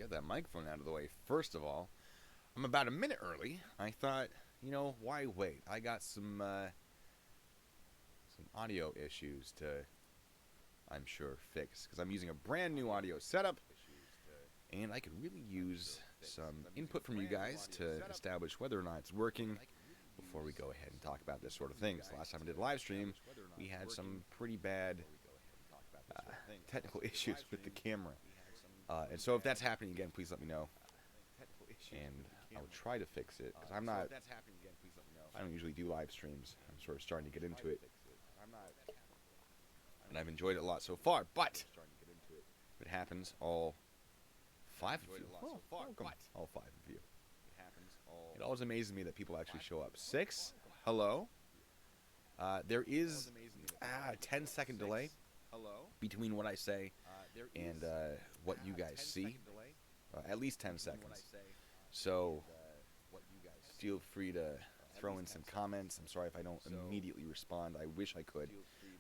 get that microphone out of the way. First of all, I'm about a minute early. I thought, why wait? I got some audio issues to, I'm sure, fix because I'm using a brand new audio setup, and I could really use some input from you guys to establish whether or not it's working before we go ahead and talk about this sort of thing. So last time I did a live stream, we had some pretty bad technical issues with the camera. And so if that's happening again, please let me know. And I'll try to fix it, because I don't usually do live streams. I'm sort of starting to get into it. And I've enjoyed it a lot so far, but if it happens, all 5 of you, welcome, all 5 of you. It always amazes me that people actually show up. 6, hello. There is a 10-second delay between what I say and what you guys see. At least 10 seconds. So feel free to throw in some comments. I'm sorry if I don't immediately respond. I wish I could.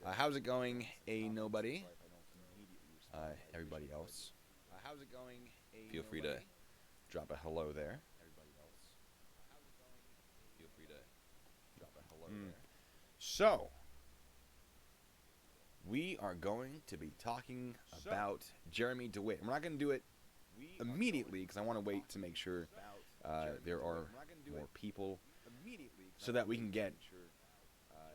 How's it going, nobody? Everybody else. How's it going? Feel free to drop a hello there. Feel free to drop a hello there. So, we are going to be talking about Jeremy Dewitte. We're not going to do it immediately because I want to wait to make sure there are more people so that we can get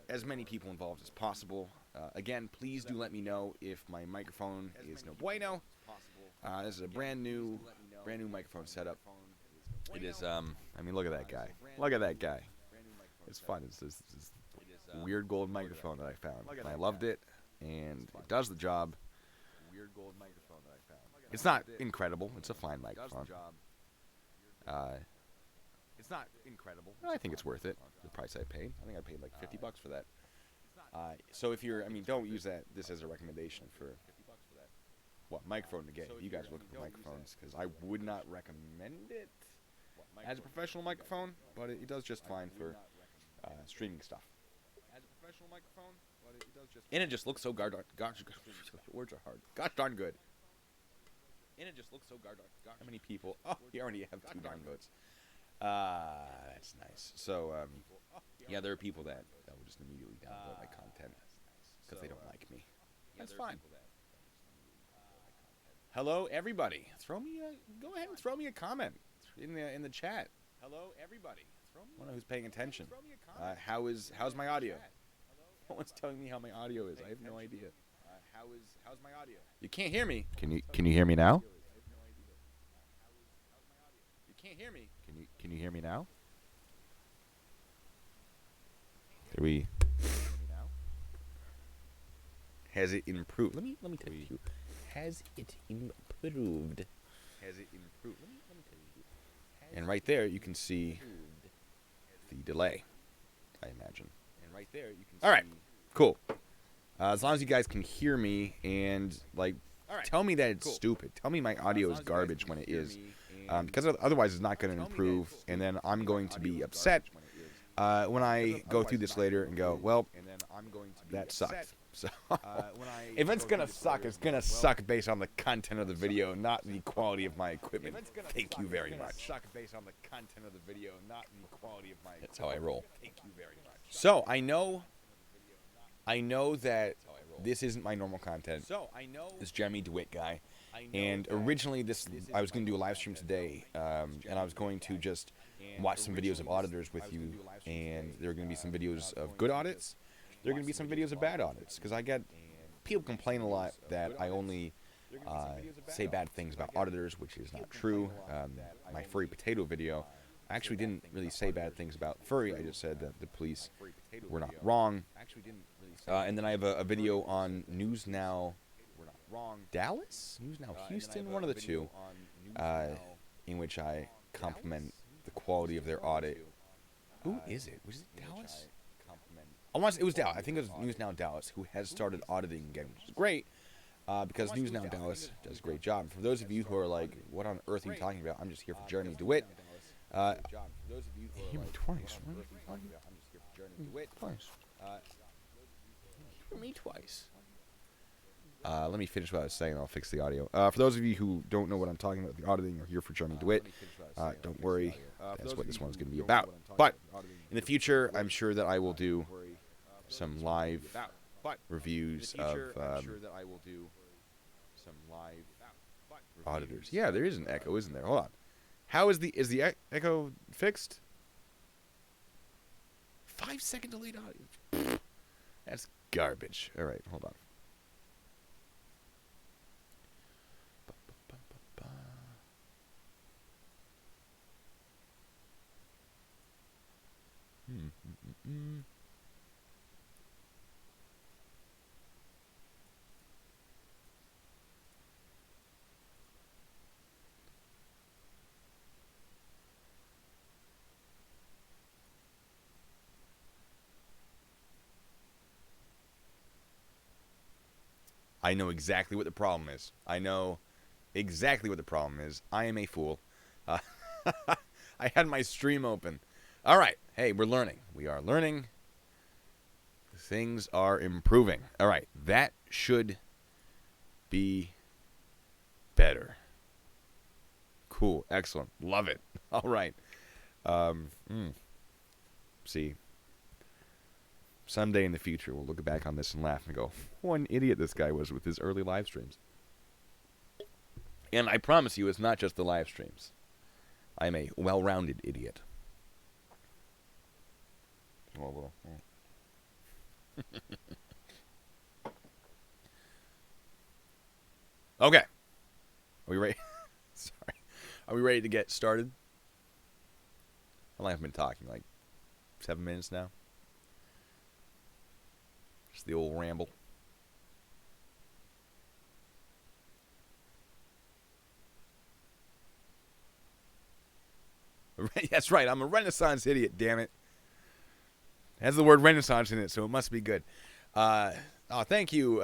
as many people involved as possible. Again, please do let me know if my microphone is no bueno. This is a brand new microphone setup. It is, look at that guy. Look at that guy. It's fun. It's this weird gold microphone that I found. And I loved it, and it does the job. It's not incredible. It's a fine microphone. It's not incredible. I think it's worth it. The price I paid. I think I paid like $50 for that. So if you're, don't use this as a recommendation for what microphone to get. You guys are looking for microphones, because I would not recommend it as a professional microphone, but it does just fine for streaming stuff. And it just looks so gosh, words are hard. Gosh darn good. And it just looks so gosh. How many people? Oh, we already have 2 downvotes. That's nice. So, yeah, there are people that will just immediately downvote my content because they don't like me. That's fine. Hello, everybody. Go ahead and throw me a comment in the chat. Hello, everybody. I don't know who's paying attention. How's my audio? No one's telling me how my audio is. I have no idea. How's my audio? You can't hear me. Can you hear me now? You can't hear me. Can you hear me now? Has it improved? Let me tell you. Has it improved? Has it improved? Let me tell you. And right there you can see the delay, I imagine. And right there you can see. All right. Cool. As long as you guys can hear me and tell me that it's stupid. Tell me my audio is garbage when it is. Because otherwise it's not going to improve, and then I'm going to be upset when I go through this later and go, well, that sucked. So if it's going to suck, it's going to suck based on the content of the video, not the quality of my equipment. Thank you very much. That's how I roll. So I know that this isn't my normal content. This Jeremy Dewitte guy. And originally I was going to do a live stream today, and I was going to just watch some videos of auditors with you, and there are going to be some videos of good audits. There are going to be some videos of bad audits, because I get people complain a lot that I only say bad things about auditors, which is not true. My furry potato video, I actually didn't really say bad things about furry. I just said that the police were not wrong. And then I have a video on News Now Dallas? News Now Houston? One of the two. In which I compliment the quality of their audit. Who is it? Was it Dallas? It was Dallas. I think it was News Now Dallas, who has started auditing again, which is great. Because News Now Dallas does a great job. And for those of you who are like, what on earth are you talking about? I'm just here for Jeremy Dewitte. Hear me twice. Twice. Hear me twice. Let me finish what I was saying, and I'll fix the audio. For those of you who don't know what I'm talking about, the auditing, or here for Jeremy Dewitte, don't worry. That's what this one's going to be about. But in the future, I'm sure that I will do some live reviews of auditors. Yeah, there is an echo, isn't there? Hold on. How is the echo fixed? 5-second delayed audio. That's garbage. All right, hold on. I know exactly what the problem is. I know exactly what the problem is. I am a fool. I had my stream open. All right. Hey, we're learning. We are learning. Things are improving. All right. That should be better. Cool. Excellent. Love it. All right. See. Someday in the future, we'll look back on this and laugh and go, what an idiot this guy was with his early live streams. And I promise you, it's not just the live streams. I'm a well-rounded idiot. Oh, well. Okay. Are we ready? Sorry. Are we ready to get started? How long have I been talking? Like 7 minutes now? Just the old ramble. That's right. I'm a Renaissance idiot, damn it. It has the word Renaissance in it, so it must be good. Thank you,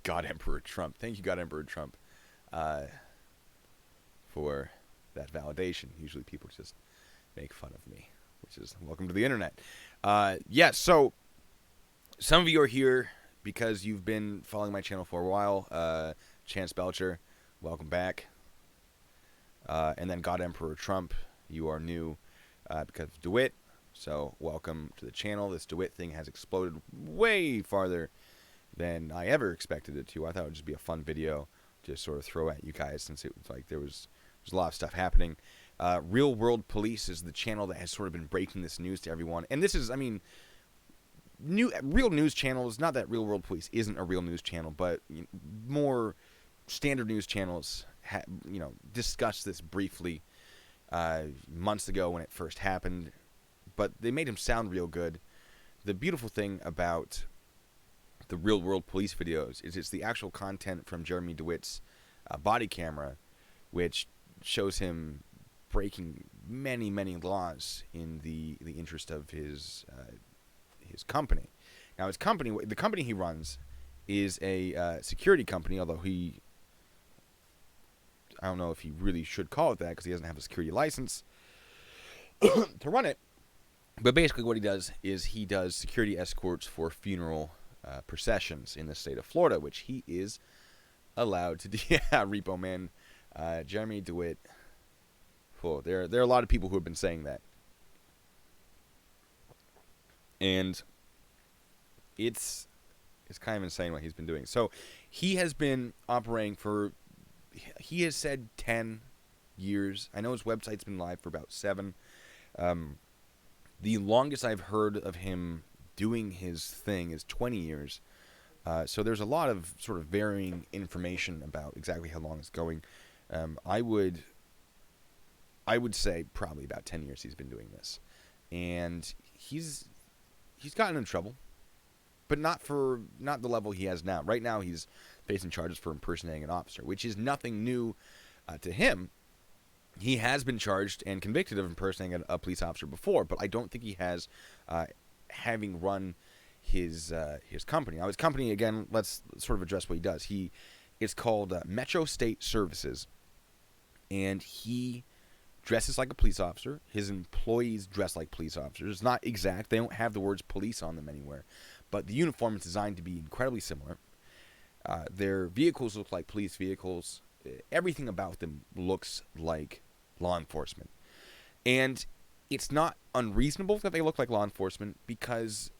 God Emperor Trump. Thank you, God Emperor Trump, for that validation. Usually people just make fun of me, which is welcome to the internet. So some of you are here because you've been following my channel for a while. Chance Belcher, welcome back. And then God Emperor Trump, you are new because of Dewitte. So welcome to the channel. This Dewitte thing has exploded way farther than I ever expected it to. I thought it would just be a fun video to sort of throw at you guys, since it was like there's a lot of stuff happening. Real World Police is the channel that has sort of been breaking this news to everyone. And this is, I mean, real news channels, not that Real World Police isn't a real news channel, but more standard news channels discussed this briefly months ago when it first happened, but they made him sound real good. The beautiful thing about the Real World Police videos is it's the actual content from Jeremy Dewitte's body camera, which shows him breaking many, many laws in the interest of his company. Now, the company he runs is a security company, although I don't know if he really should call it that because he doesn't have a security license to run it. But basically what he does is he does security escorts for funeral processions in the state of Florida, which he is allowed to do. Yeah, Repo Man. Jeremy Dewitte. Cool. There are a lot of people who have been saying that. And it's kind of insane what he's been doing. So he has been operating for, he has said 10 years. I know his website's been live for about 7. The longest I've heard of him doing his thing is 20 years. So there's a lot of sort of varying information about exactly how long it's going. I would say probably about 10 years he's been doing this. And he's gotten in trouble, but not the level he has now. Right now he's facing charges for impersonating an officer, which is nothing new to him. He has been charged and convicted of impersonating a police officer before, but I don't think he has, having run his company. Now, his company, again, let's sort of address what he does. It's called Metro State Services, and he dresses like a police officer. His employees dress like police officers. It's not exact. They don't have the words police on them anywhere, but the uniform is designed to be incredibly similar. Their vehicles look like police vehicles. Everything about them looks like law enforcement. And it's not unreasonable that they look like law enforcement, because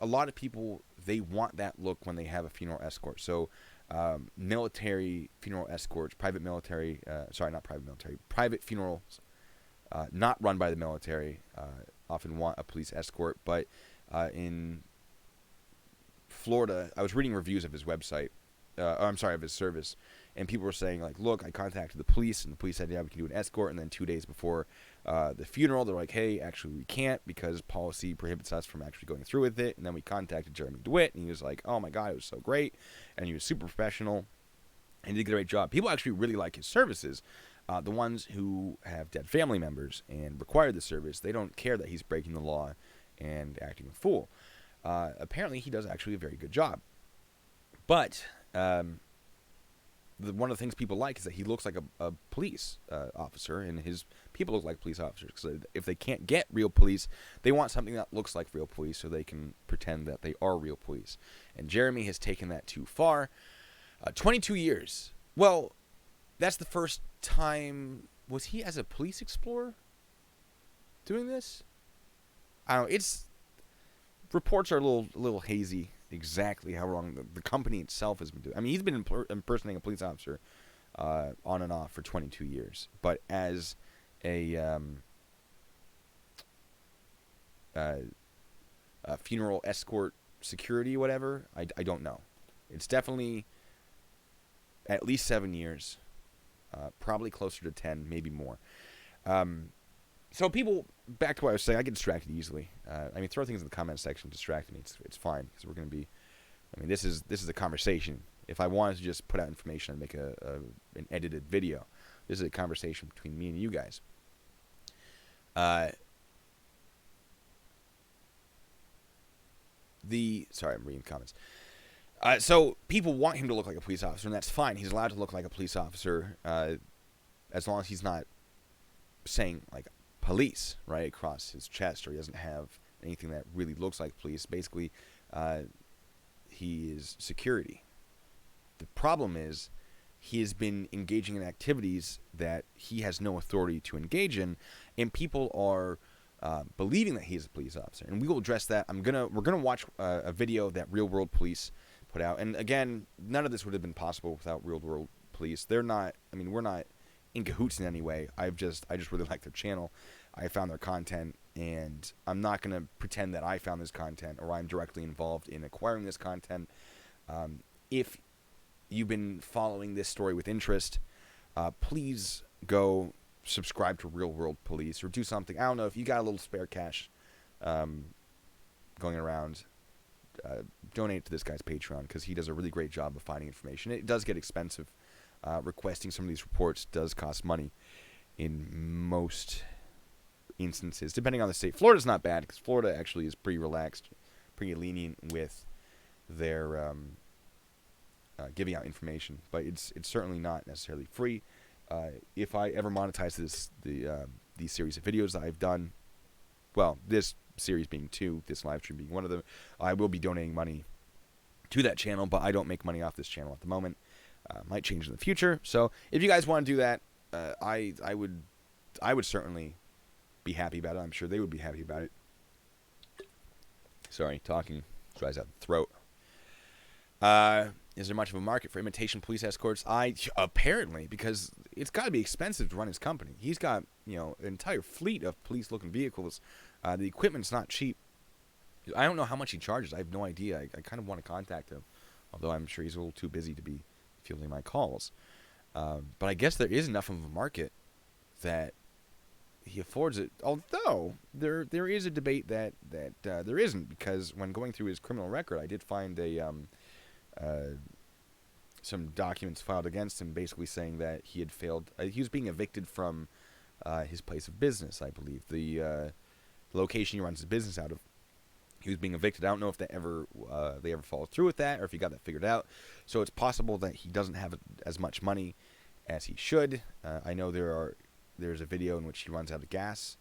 a lot of people, they want that look when they have a funeral escort. So military funeral escorts, private funerals, not run by the military, often want a police escort. But in Florida, I was reading reviews of his website, of his service, and people were saying, like, look, I contacted the police, and the police said, yeah, we can do an escort, and then 2 days before the funeral, they're like, hey, actually, we can't, because policy prohibits us from actually going through with it. And then we contacted Jeremy Dewitte, and he was like, oh my god, it was so great, and he was super professional, and he did a great job. People actually really like his services. The ones who have dead family members and require the service, they don't care that he's breaking the law and acting a fool. Apparently, he does actually a very good job. But one of the things people like is that he looks like a police officer, and his people look like police officers. Because if they can't get real police, they want something that looks like real police so they can pretend that they are real police. And Jeremy has taken that too far. 22 years. Well, that's the first time. Was he as a police explorer doing this? I don't know. Reports are a little hazy exactly how wrong the company itself has been doing. I mean, he's been impersonating a police officer on and off for 22 years. But as a funeral escort security, whatever, I don't know. It's definitely at least 7 years, probably closer to 10, maybe more. So people, back to what I was saying, I get distracted easily. I mean, throw things in the comment section, distract me. It's fine, because we're going to be, I mean, this is a conversation. If I wanted to just put out information and make an edited video, this is a conversation between me and you guys. Sorry, I'm reading the comments. So people want him to look like a police officer, and that's fine. He's allowed to look like a police officer, as long as he's not saying, like, police right across his chest, or he doesn't have anything that really looks like police. Basically, he is security. The problem is he has been engaging in activities that he has no authority to engage in, and people are believing that he's a police officer. And we will address that. We're gonna watch a video that Real World Police put out. And again, none of this would have been possible without Real World Police. They're not. I mean, we're not in cahoots in any way. I just really like their channel. I found their content, and I'm not going to pretend that I found this content or I'm directly involved in acquiring this content. If you've been following this story with interest, please go subscribe to Real World Police or do something. I don't know, if you got a little spare cash going around, donate to this guy's Patreon, because he does a really great job of finding information. It does get expensive. Requesting some of these reports does cost money in most instances, depending on the state. Florida's not bad, because Florida actually is pretty relaxed, pretty lenient with their giving out information, but it's certainly not necessarily free. If I ever monetize these series of videos that I've done, well, this series being 2, this live stream being one of them, I will be donating money to that channel, but I don't make money off this channel at the moment. Might change in the future. So if you guys want to do that, I would certainly be happy about it. I'm sure they would be happy about it. Sorry, talking dries out the throat. Is there much of a market for imitation police escorts? Apparently, because it's got to be expensive to run his company. He's got, an entire fleet of police-looking vehicles. The equipment's not cheap. I don't know how much he charges. I have no idea. I kind of want to contact him, although I'm sure he's a little too busy to be fielding my calls. But I guess there is enough of a market that he affords it. Although there is a debate that there isn't, because when going through his criminal record, I did find some documents filed against him, basically saying that he had failed. He was being evicted from his place of business, I believe, the location he runs his business out of. He was being evicted. I don't know if they ever followed through with that, or if he got that figured out. So it's possible that he doesn't have as much money as he should. I know there's a video in which he runs out of gas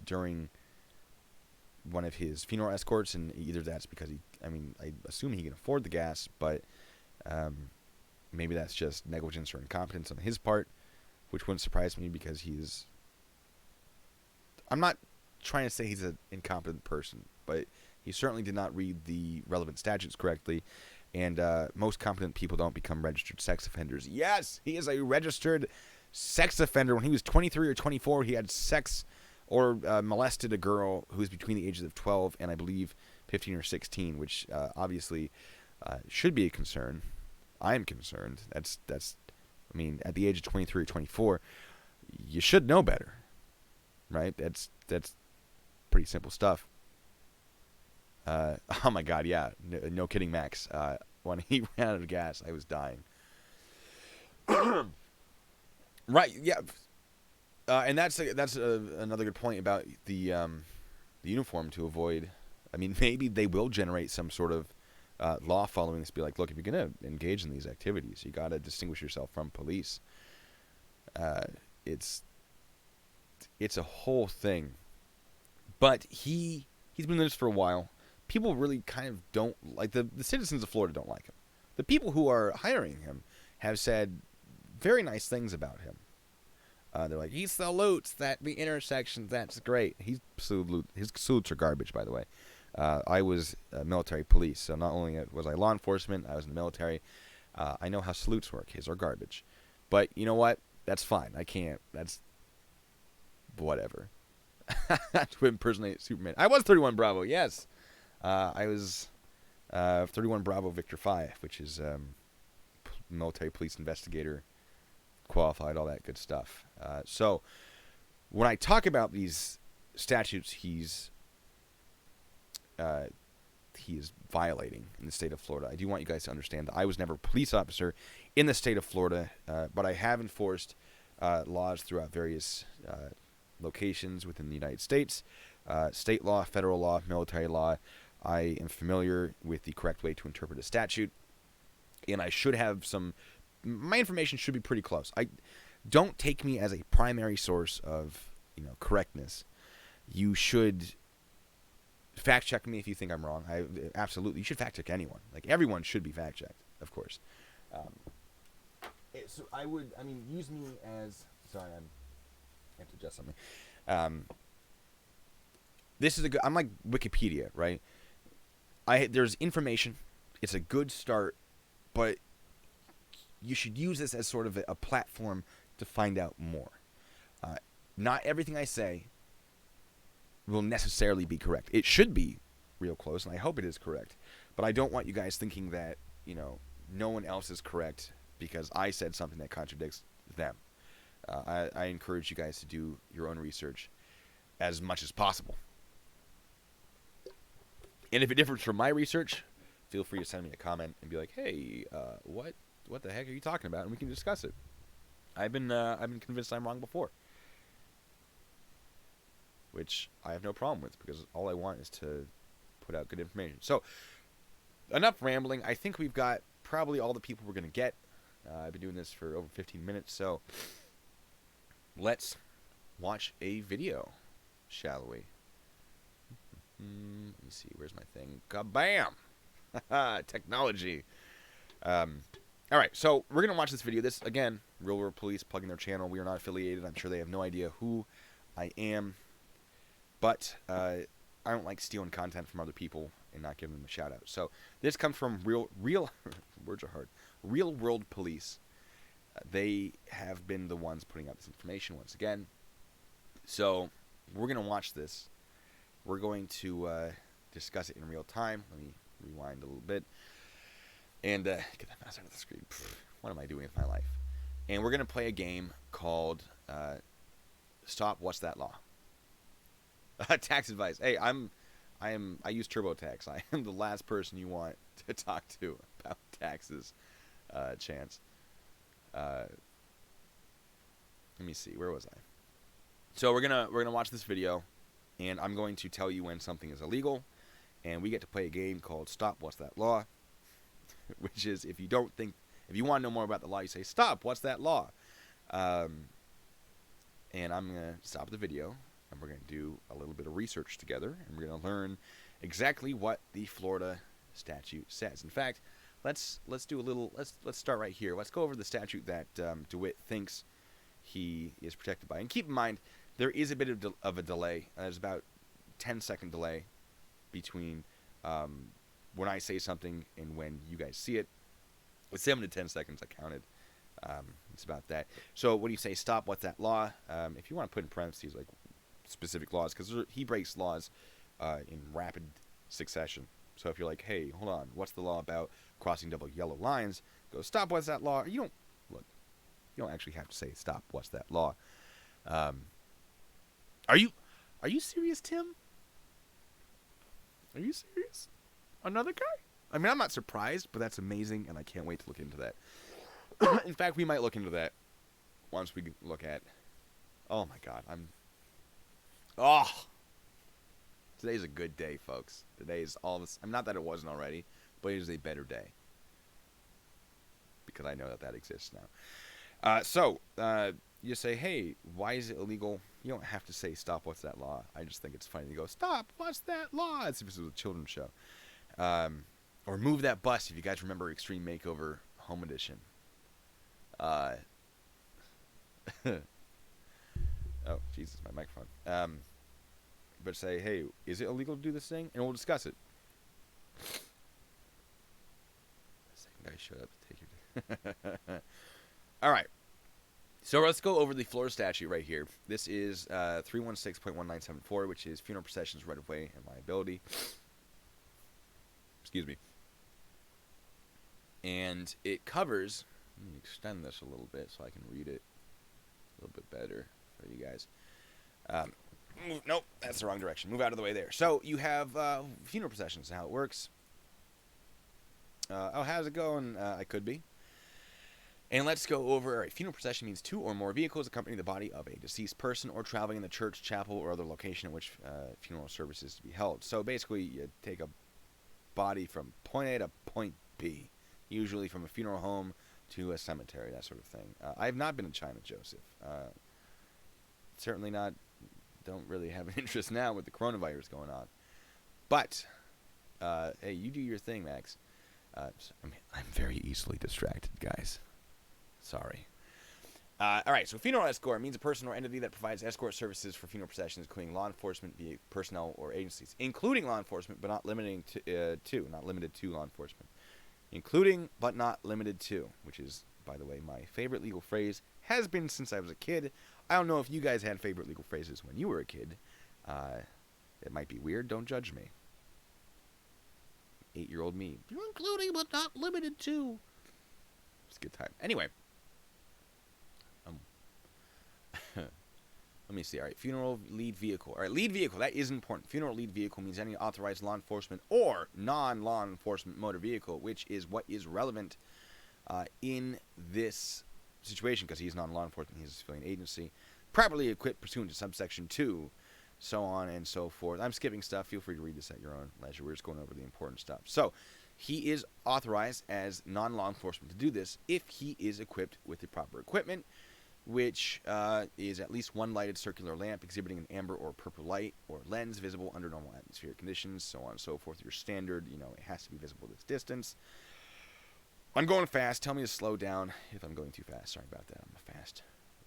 during one of his funeral escorts, and either that's because I assume he can afford the gas, but Maybe that's just negligence or incompetence on his part, which wouldn't surprise me because he's... I'm not trying to say he's an incompetent person, but he certainly did not read the relevant statutes correctly, and most competent people don't become registered sex offenders. Yes, he is a registered sex offender. When he was 23 or 24, he had sex or molested a girl who was between the ages of 12 and I believe 15 or 16, which obviously should be a concern. I'm concerned. That's. I mean, at the age of 23 or 24, you should know better, right? That's pretty simple stuff. Oh my God, yeah, no kidding, Max. When he ran out of gas, I was dying. Right, yeah, and that's another good point about the uniform to avoid. I mean, maybe they will generate some sort of law following this. Be like, look, if you're gonna engage in these activities, you got to distinguish yourself from police. It's a whole thing, but he's been doing this for a while. People really kind of don't like the citizens of Florida don't like him. The people who are hiring him have said very nice things about him. They're like, he salutes the intersection. That's great. His salutes are garbage, by the way. I was military police, so not only was I law enforcement, I was in the military. I know how salutes work. His are garbage. But you know what? That's fine. I can't. That's whatever. To impersonate Superman. I was 31 Bravo, yes. I was 31 Bravo Victor 5, which is military police investigator, qualified, all that good stuff. So when I talk about these statutes he is violating in the state of Florida, I do want you guys to understand that I was never a police officer in the state of Florida, but I have enforced laws throughout various locations within the United States, state law, federal law, military law. I am familiar with the correct way to interpret a statute, and I should have my information should be pretty close. Don't take me as a primary source of, correctness. You should fact check me if you think I'm wrong. Absolutely, you should fact check anyone. Like, everyone should be fact checked, of course. So use me as... Sorry, I have to adjust something. This is I'm like Wikipedia, right? There's information. It's a good start, but you should use this as sort of a platform to find out more. Not everything I say will necessarily be correct. It should be real close, and I hope it is correct. But I don't want you guys thinking that, no one else is correct because I said something that contradicts them. I encourage you guys to do your own research as much as possible. And if it differs from my research, feel free to send me a comment and be like, hey, what the heck are you talking about? And we can discuss it. I've been convinced I'm wrong before, which I have no problem with because all I want is to put out good information. So, enough rambling. I think we've got probably all the people we're going to get. I've been doing this for over 15 minutes, so let's watch a video, shall we? Let me see. Where's my thing? Kabam! Technology. All right, so we're going to watch this video. This, again, Real World Police plugging their channel. We are not affiliated. I'm sure they have no idea who I am. But I don't like stealing content from other people and not giving them a shout-out. So this comes from real words are hard. Real World Police. They have been the ones putting out this information once again. So we're going to watch this. We're going to discuss it in real time. Let me rewind a little bit. And get that mouse out of the screen. What am I doing with my life? And we're going to play a game called Stop What's That Law? Tax advice. Hey, I use TurboTax. I am the last person you want to talk to about taxes. Chance. Let me see. Where was I? So we're gonna watch this video, and I'm going to tell you when something is illegal, and we get to play a game called Stop What's That Law? Which is, if you want to know more about the law, you say, stop, what's that law? And I'm going to stop the video, and we're going to do a little bit of research together, and we're going to learn exactly what the Florida statute says. In fact, let's do a little. Let's start right here. Let's go over the statute that Dewitte thinks he is protected by. And keep in mind, there is a bit of a delay. There's about 10-second delay between when I say something and when you guys see it. It's 7 to 10 seconds. I counted. It's about that. So when you say stop, what's that law? If you want to put in parentheses like specific laws, because he breaks laws in rapid succession. So if you're like, hey, hold on, what's the law about crossing double yellow lines? Go, stop, what's that law? You don't actually have to say stop, what's that law? Are you serious, Tim? Are you serious? Another guy? I mean, I'm not surprised, but that's amazing, and I can't wait to look into that. In fact, we might look into that once we look at... Oh, my God. Today's a good day, folks. Today is all this... Not that it wasn't already, but it is a better day. Because I know that exists now. You say, hey, why is it illegal? You don't have to say, stop, what's that law? I just think it's funny to go, stop, what's that law? As if this was a children's show. Or move that bus, if you guys remember Extreme Makeover Home Edition. Oh, Jesus, my microphone. But say, hey, is it illegal to do this thing? And we'll discuss it. The second guy showed up to take your... All right. So let's go over the Florida statute right here. This is 316.1974, which is funeral processions, right-of-way, and liability. Excuse me. And it covers... Let me extend this a little bit so I can read it a little bit better for you guys. Nope, that's the wrong direction. Move out of the way there. So you have funeral processions and how it works. How's it going? I could be. And let's go over, all right, funeral procession means 2 or more vehicles accompanying the body of a deceased person or traveling in the church, chapel, or other location in which funeral service is to be held. So basically, you take a body from point A to point B, usually from a funeral home to a cemetery, that sort of thing. I have not been to China, Joseph. Certainly not, don't really have an interest now with the coronavirus going on. But, hey, you do your thing, Max. I'm very easily distracted, guys. Sorry. All right, so funeral escort means a person or entity that provides escort services for funeral processions, including law enforcement, personnel, or agencies. Including law enforcement, but not limited to law enforcement. Including, but not limited to, which is, by the way, my favorite legal phrase, has been since I was a kid. I don't know if you guys had favorite legal phrases when you were a kid. It might be weird, don't judge me. 8-year-old me. Including, but not limited to. It's a good time. Anyway. Let me see. All right, funeral lead vehicle. All right, lead vehicle. That is important. Funeral lead vehicle means any authorized law enforcement or non-law enforcement motor vehicle, which is what is relevant in this situation because he's non-law enforcement. He's a civilian agency. Properly equipped pursuant to subsection 2, so on and so forth. I'm skipping stuff. Feel free to read this at your own leisure. We're just going over the important stuff. So he is authorized as non-law enforcement to do this if he is equipped with the proper equipment, which is at least one lighted circular lamp exhibiting an amber or purple light or lens visible under normal atmospheric conditions, so on and so forth. Your standard, it has to be visible this distance. I'm going fast. Tell me to slow down if I'm going too fast. Sorry about that. I'm a fast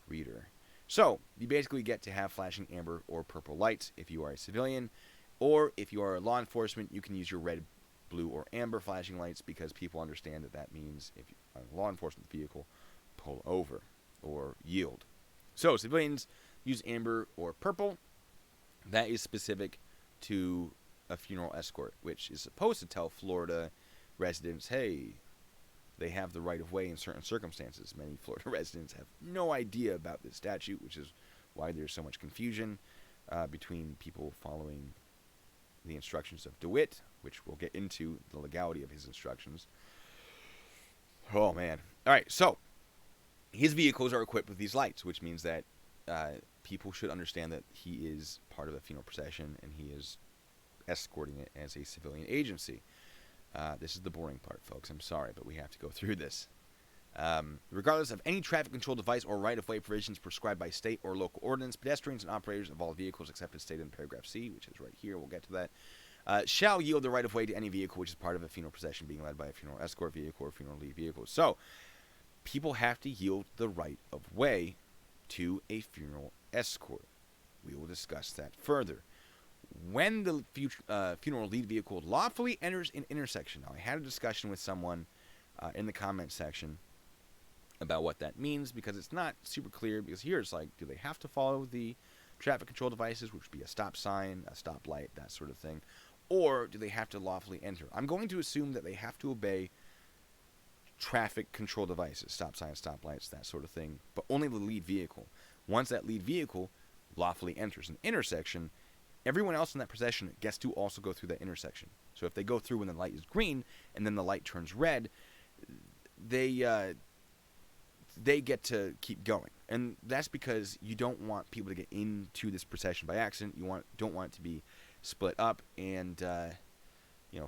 reader. So, you basically get to have flashing amber or purple lights if you are a civilian, or if you are law enforcement, you can use your red, blue, or amber flashing lights because people understand that means if you're a law enforcement vehicle, pull over or yield. So civilians use amber or purple. That is specific to a funeral escort, which is supposed to tell Florida residents, hey, they have the right of way in certain circumstances. Many Florida residents have no idea about this statute, which is why there's so much confusion between people following the instructions of Dewitte, which we'll get into the legality of his instructions. Oh, man. All right, so his vehicles are equipped with these lights, which means that people should understand that he is part of a funeral procession and he is escorting it as a civilian agency. This is the boring part, folks. I'm sorry, but we have to go through this. Regardless of any traffic control device or right-of-way provisions prescribed by state or local ordinance, pedestrians and operators of all vehicles except as stated in paragraph C, which is right here, we'll get to that, shall yield the right-of-way to any vehicle which is part of a funeral procession being led by a funeral escort vehicle or funeral lead vehicle. So, people have to yield the right-of-way to a funeral escort. We will discuss that further. When the funeral lead vehicle lawfully enters an intersection. Now, I had a discussion with someone in the comment section about what that means, because it's not super clear, because here it's like, do they have to follow the traffic control devices, which would be a stop sign, a stoplight, that sort of thing, or do they have to lawfully enter? I'm going to assume that they have to obey traffic control devices, stop signs, stoplights, that sort of thing, but only the lead vehicle. Once that lead vehicle lawfully enters an intersection, everyone else in that procession gets to also go through that intersection. So if they go through when the light is green and then the light turns red, they get to keep going. And that's because you don't want people to get into this procession by accident. You don't want it to be split up, and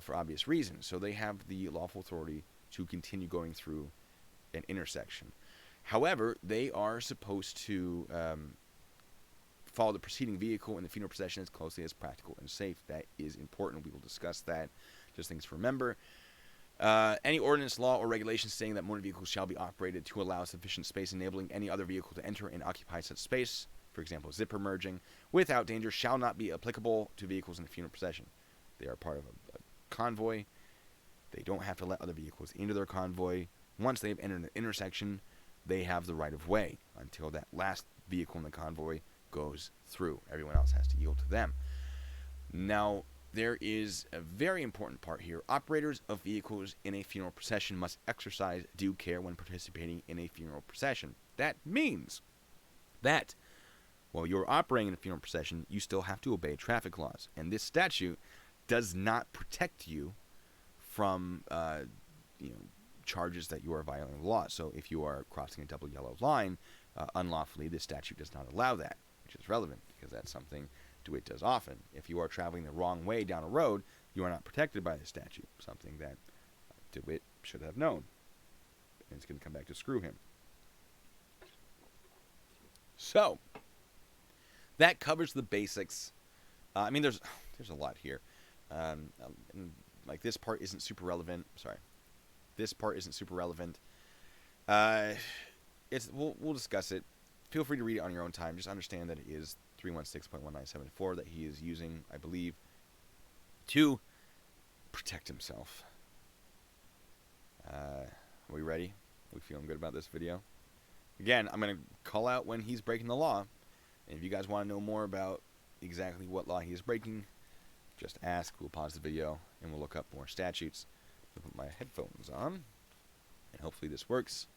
for obvious reasons. So they have the lawful authority to continue going through an intersection. However, they are supposed to follow the preceding vehicle in the funeral procession as closely as practical and safe. That is important. We will discuss that. Just things to remember. Any ordinance, law, or regulation stating that motor vehicles shall be operated to allow sufficient space enabling any other vehicle to enter and occupy such space, for example, zipper merging, without danger, shall not be applicable to vehicles in the funeral procession. They are part of a convoy. They don't have to let other vehicles into their convoy. Once they've entered an intersection, they have the right of way until that last vehicle in the convoy goes through. Everyone else has to yield to them. Now, there is a very important part here. Operators of vehicles in a funeral procession must exercise due care when participating in a funeral procession. That means that while you're operating in a funeral procession, you still have to obey traffic laws. And this statute does not protect you from charges that you are violating the law. So if you are crossing a double yellow line unlawfully, this statute does not allow that, which is relevant because that's something Dewitte does often. If you are traveling the wrong way down a road, you are not protected by the statute, something that Dewitte should have known. And it's going to come back to screw him. So, that covers the basics. There's a lot here. Like, this part isn't super relevant. Sorry. This part isn't super relevant. We'll discuss it. Feel free to read it on your own time. Just understand that it is 316.1974 that he is using, I believe, to protect himself. Are we ready? Are we feeling good about this video? Again, I'm going to call out when he's breaking the law. And if you guys want to know more about exactly what law he is breaking, just ask. We'll pause the video and we'll look up more statutes. I'll put my headphones on, and hopefully this works.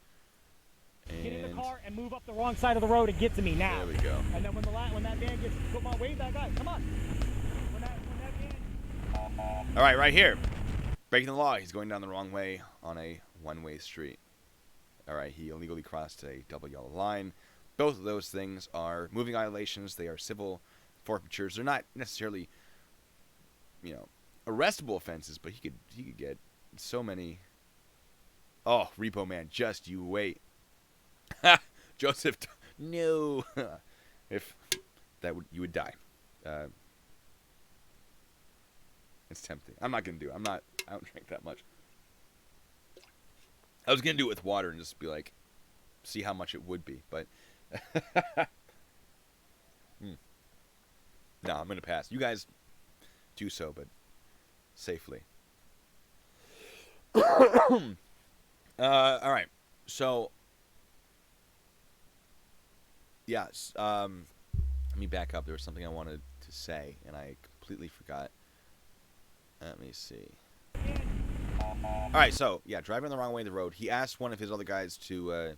And get in the car and move up the wrong side of the road and get to me now. There we go. And then when that van gets, come on, wave that guy. Come on. When that van... All right, right here. Breaking the law. He's going down the wrong way on a one-way street. All right, he illegally crossed a double yellow line. Both of those things are moving violations. They are civil forfeitures. They're not necessarily, arrestable offenses, but he could get so many. Oh, Repo Man, just you wait. Joseph, no. If that would, you would die. It's tempting. I'm not gonna do it. I don't drink that much. I was gonna do it with water and just be like, see how much it would be, but no, I'm gonna pass. You guys do so, but safely. All right. So, yes. Let me back up. There was something I wanted to say, and I completely forgot. Let me see. All right. So, yeah, driving the wrong way of the road. He asked one of his other guys to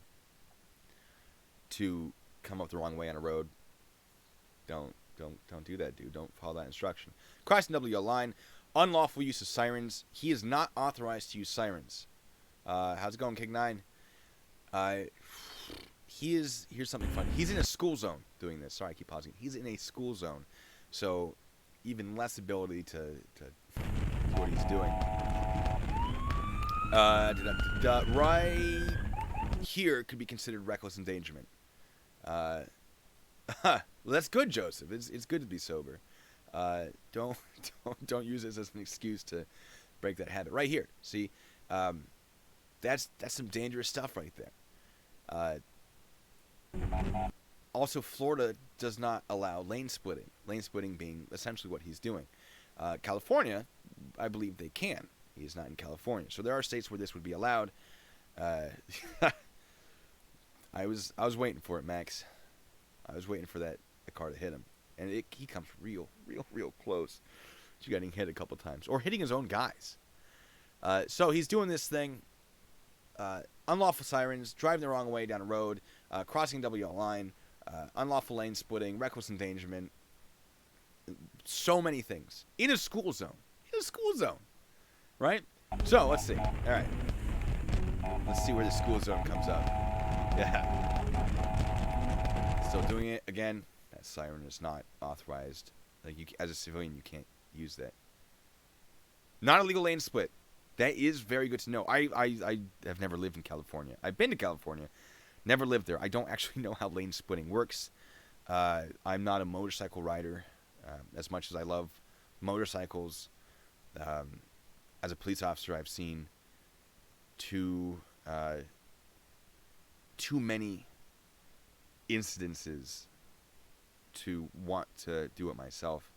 come up the wrong way on a road. Don't do that, dude. Don't follow that instruction. Crossing double yellow line. Unlawful use of sirens. He is not authorized to use sirens. How's it going, King 9? Here's something fun. He's in a school zone doing this. Sorry, I keep pausing. He's in a school zone, so even less ability to do what he's doing. Right here could be considered reckless endangerment. Well, that's good, Joseph. It's good to be sober. Don't don't use this as an excuse to break that habit. Right here, see, that's some dangerous stuff right there. Also, Florida does not allow lane splitting. Lane splitting being essentially what he's doing. California, I believe they can. He's not in California, so there are states where this would be allowed. I was waiting for it, Max. I was waiting for that car to hit him, and he comes real close to getting hit a couple times or hitting his own guys. So he's doing this thing. Unlawful sirens, driving the wrong way down a road, crossing WL line, unlawful lane splitting, reckless endangerment. So many things in a school zone. Right? So let's see. All right. Let's see where the school zone comes up. Yeah. Still doing it again. That siren is not authorized. Like as a civilian, you can't use that. Not a legal lane split. That is very good to know. I have never lived in California. I've been to California, never lived there. I don't actually know how lane splitting works. I'm not a motorcycle rider. As much as I love motorcycles, as a police officer, I've seen too many incidences to want to do it myself.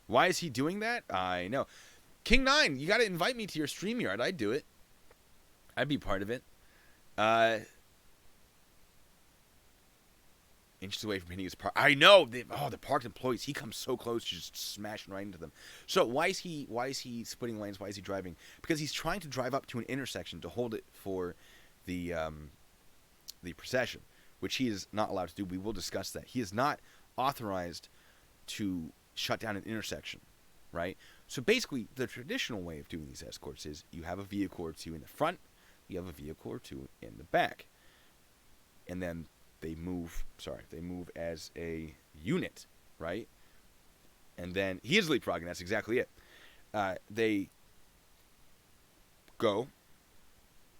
Why is he doing that? I know. King9, you got to invite me to your StreamYard. I'd do it. I'd be part of it. Inches away from hitting his park. I know. The parked employees. He comes so close, just smashing right into them. So why is he splitting lanes? Why is he driving? Because he's trying to drive up to an intersection to hold it for the procession, which he is not allowed to do. We will discuss that. He is not authorized to shut down an intersection, right? So basically, the traditional way of doing these escorts is you have a vehicle or two in the front, you have a vehicle or two in the back, and then they move as a unit, right? And then he is leapfrogging. That's exactly it. They go.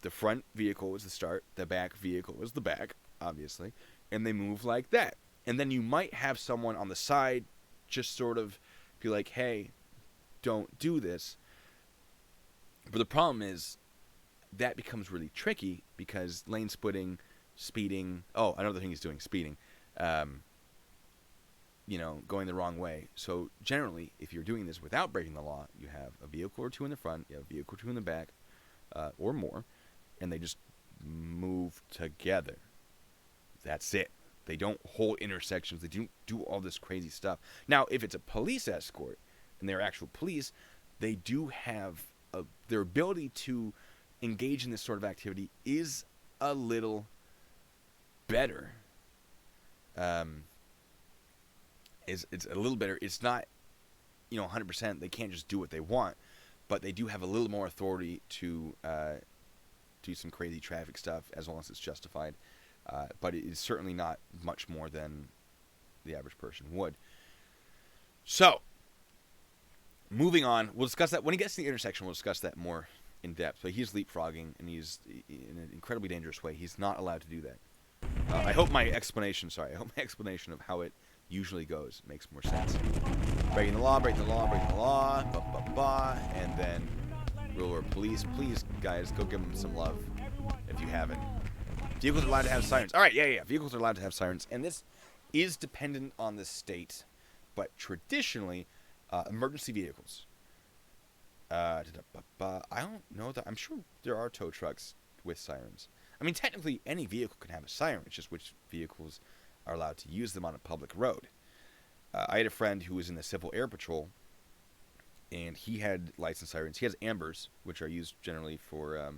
The front vehicle is the start. The back vehicle is the back, obviously, and they move like that. And then you might have someone on the side just sort of be like, "Hey, don't do this." But the problem is that becomes really tricky because lane splitting, speeding. Oh, another thing he's doing, speeding. Going the wrong way. So generally, if you're doing this without breaking the law, you have a vehicle or two in the front, you have a vehicle or two in the back, or more, and they just move together. That's it. They don't hold intersections. They don't do all this crazy stuff. Now, if it's a police escort and they're actual police, they do have their ability to engage in this sort of activity is a little better. It's a little better. It's not, 100%. They can't just do what they want, but they do have a little more authority to do some crazy traffic stuff as long as it's justified. But it is certainly not much more than the average person would. So, moving on, we'll discuss that when he gets to the intersection. We'll discuss that more in depth. But he's leapfrogging, and he's in an incredibly dangerous way. He's not allowed to do that. I hope my explanation of how it usually goes makes more sense. Breaking the law, and then ruler police. Please, guys, go give them some love if you haven't. Vehicles are allowed to have sirens. All right, yeah. Vehicles are allowed to have sirens, and this is dependent on the state, but traditionally, emergency vehicles. I don't know that. I'm sure there are tow trucks with sirens. I mean, technically, any vehicle can have a siren. It's just which vehicles are allowed to use them on a public road. I had a friend who was in the Civil Air Patrol, and he had lights and sirens. He has ambers, which are used generally for...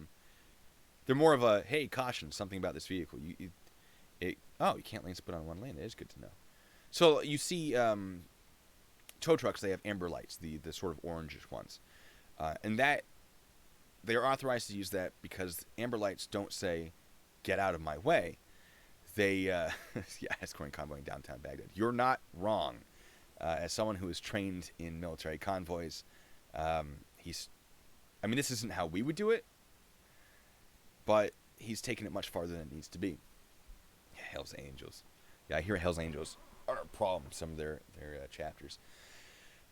they're more of a, hey, caution, something about this vehicle. You can't lane split on one lane. That is good to know. So you see tow trucks, they have amber lights, the sort of orangish ones. And that, they are authorized to use that because amber lights don't say, get out of my way. They, escorting convoy in downtown Baghdad. You're not wrong. As someone who is trained in military convoys, this isn't how we would do it, but he's taken it much farther than it needs to be. Hell's Angels. Yeah, I hear Hell's Angels are a problem in some of their chapters.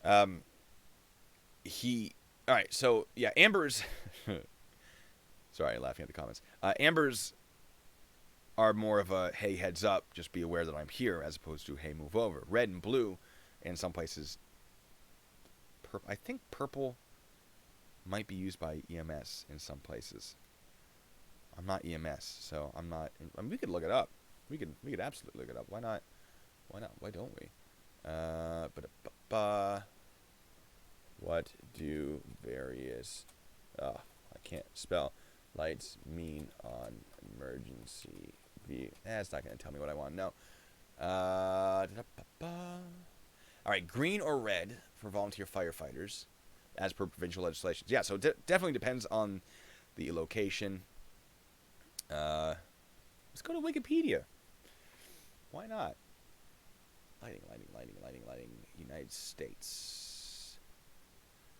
All right, so, yeah, Ambers... Sorry, laughing at the comments. Ambers are more of a, hey, heads up, just be aware that I'm here, as opposed to, hey, move over. Red and blue, in some places... I think purple might be used by EMS in some places. I'm not EMS, so I'm not... I mean, we could look it up. We could absolutely look it up. Why not? Why not? Why don't we? What do various... I can't spell. Lights mean on emergency vehicle. It's not going to tell me what I want to know. All right, green or red for volunteer firefighters, as per provincial legislation. Yeah, so it definitely depends on the location. Let's go to Wikipedia. Why not? Lighting. United States.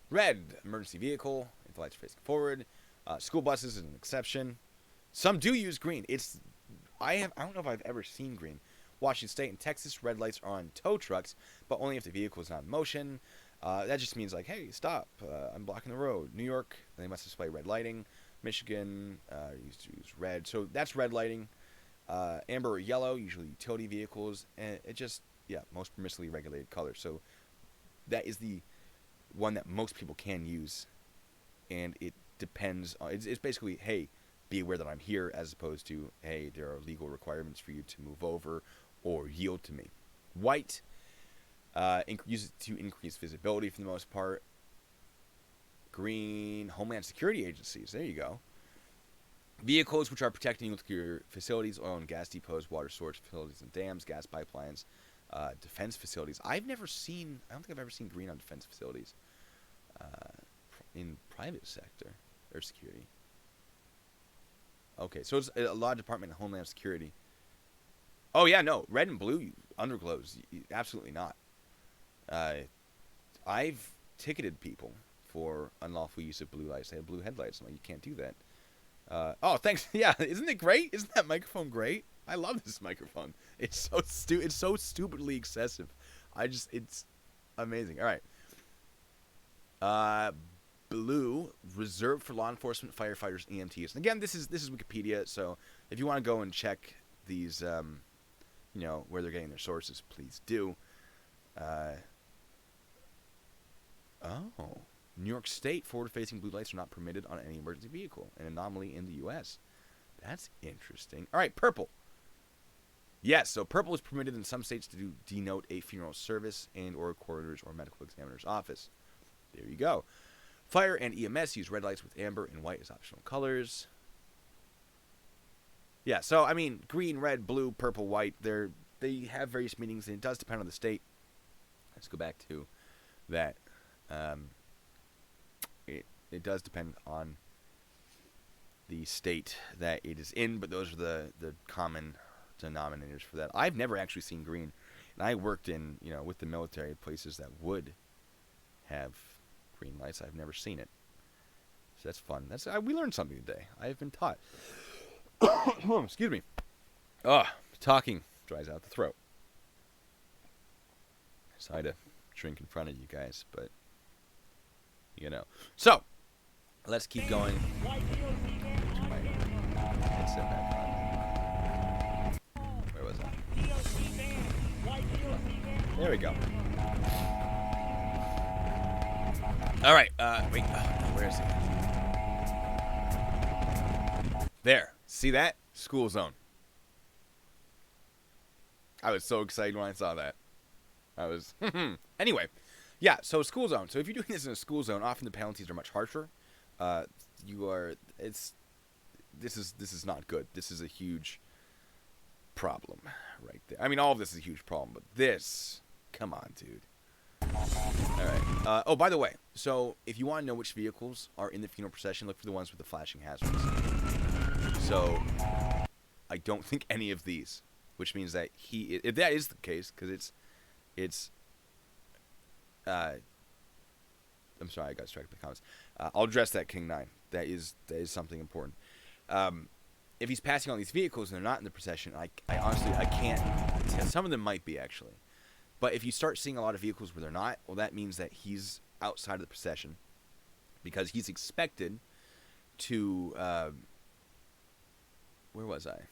Red, emergency vehicle. If the lights are facing forward. School buses is an exception. Some do use green. I don't know if I've ever seen green. Washington State and Texas, red lights are on tow trucks, but only if the vehicle is not in motion. That just means like, hey, stop. I'm blocking the road. New York, they must display red lighting. Michigan, used to use red. So that's red lighting. Amber or yellow, usually utility vehicles. And it just, most permissibly regulated color. So that is the one that most people can use. And it depends on, it's basically, hey, be aware that I'm here, as opposed to, hey, there are legal requirements for you to move over or yield to me. White, use it to increase visibility for the most part. Green, Homeland Security agencies, there you go. Vehicles which are protecting nuclear facilities, oil and gas depots, water storage facilities and dams, gas pipelines, defense facilities. I don't think I've ever seen green on defense facilities. In private sector or security. Okay, so it's a law department of Homeland Security. Oh yeah, no, red and blue underglows, absolutely not. I've ticketed people for unlawful use of blue lights. They had blue headlights. I'm like, you can't do that. Oh, thanks. Yeah, isn't it great? Isn't that microphone great? I love this microphone. It's so stupidly excessive. It's amazing. All right. Blue, reserved for law enforcement, firefighters, EMTs. And again, this is Wikipedia, so if you want to go and check these, where they're getting their sources, please do. New York State, forward-facing blue lights are not permitted on any emergency vehicle, an anomaly in the U.S. That's interesting. All right, purple. Yes, so purple is permitted in some states to denote a funeral service and or a coroner's or medical examiner's office. There you go. Fire and EMS use red lights with amber and white as optional colors. Yeah, so, I mean, green, red, blue, purple, white, they have various meanings, and it does depend on the state. Let's go back to that. It does depend on the state that it is in, but those are the common denominators for that. I've never actually seen green, and I worked in, with the military, places that would have green lights. I've never seen it. So that's fun. We learned something today. I have been taught. Excuse me. Talking dries out the throat. So I had to drink in front of you guys, but So, let's keep going. Headset back on. Where was I? There we go. All right, wait, where is he? There, see that? School zone. I was so excited when I saw that. Anyway, yeah, so school zone. So if you're doing this in a school zone, often the penalties are much harsher. This is not good. This is a huge problem right there. I mean, all of this is a huge problem, but this, come on, dude. All right. Oh, by the way, so if you want to know which vehicles are in the funeral procession, look for the ones with the flashing hazards. So I don't think any of these, which means that if that is the case, because I'm sorry, I got distracted by the comments. I'll address that, King 9. That is something important. If he's passing on these vehicles and they're not in the procession, I honestly, I can't. Some of them might be, actually. But if you start seeing a lot of vehicles where they're not, well, that means that he's outside of the procession, because he's expected to, where was I?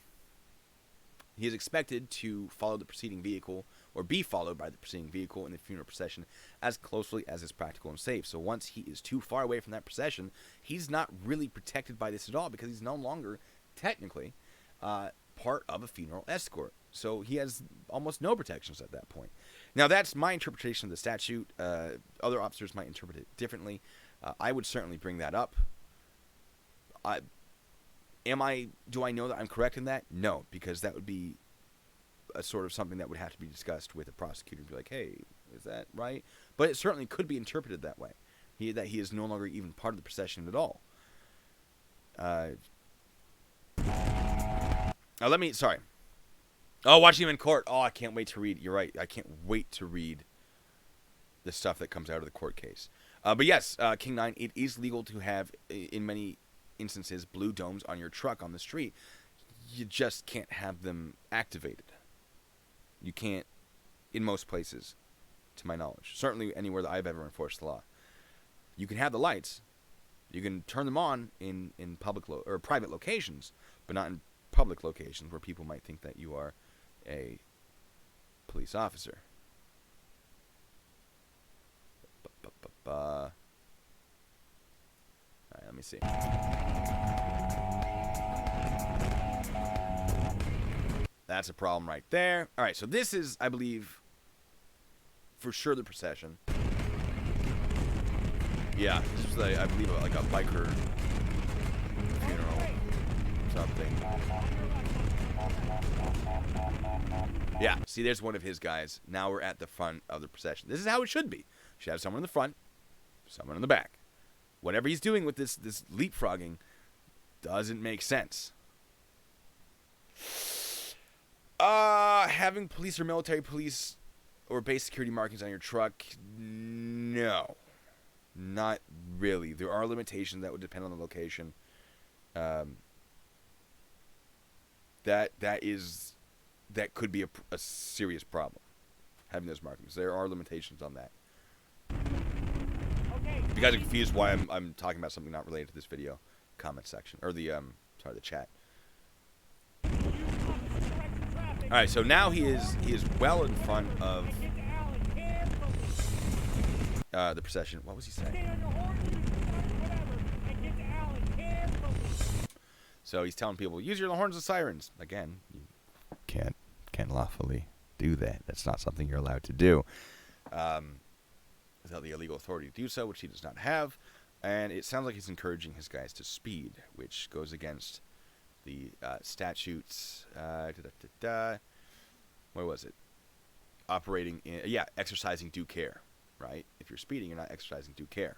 He is expected to follow the preceding vehicle, or be followed by the preceding vehicle in the funeral procession as closely as is practical and safe. So once he is too far away from that procession, he's not really protected by this at all, because he's no longer, technically, part of a funeral escort. So he has almost no protections at that point. Now, that's my interpretation of the statute. Other officers might interpret it differently. I would certainly bring that up. Do I know that I'm correct in that? No, because that would be a sort of something that would have to be discussed with a prosecutor and be like, hey, is that right? But it certainly could be interpreted that way. That he is no longer even part of the procession at all. Sorry. Oh, watching him in court. Oh, I can't wait to read. You're right. I can't wait to read the stuff that comes out of the court case. But yes, King 9, it is legal to have, in many instances, blue domes on your truck on the street. You just can't have them activated. You can't, in most places, to my knowledge. Certainly anywhere that I've ever enforced the law. You can have the lights. You can turn them on in public or private locations, but not in public locations where people might think that you are a police officer. All right, let me see. That's a problem right there. All right, so this is, I believe, for sure the procession. Yeah, this is, I believe, like a biker funeral, something. Yeah, see, there's one of his guys. Now we're at the front of the procession. This is how it should be. You should have someone in the front, someone in the back. Whatever he's doing with this leapfrogging doesn't make sense. Having police or military police or base security markings on your truck, no. Not really. There are limitations that would depend on the location. That could be a serious problem, having those markings. There are limitations on that. If you guys are confused why I'm talking about something not related to this video, comment section, or the chat. All right, so now he is well in front of the procession. What was he saying? So he's telling people, use your horns and sirens. Again, you can't lawfully do that. That's not something you're allowed to do. Without the illegal authority to do so, which he does not have. And it sounds like he's encouraging his guys to speed, which goes against the statutes. Where was it? Operating in, exercising due care, right? If you're speeding, you're not exercising due care.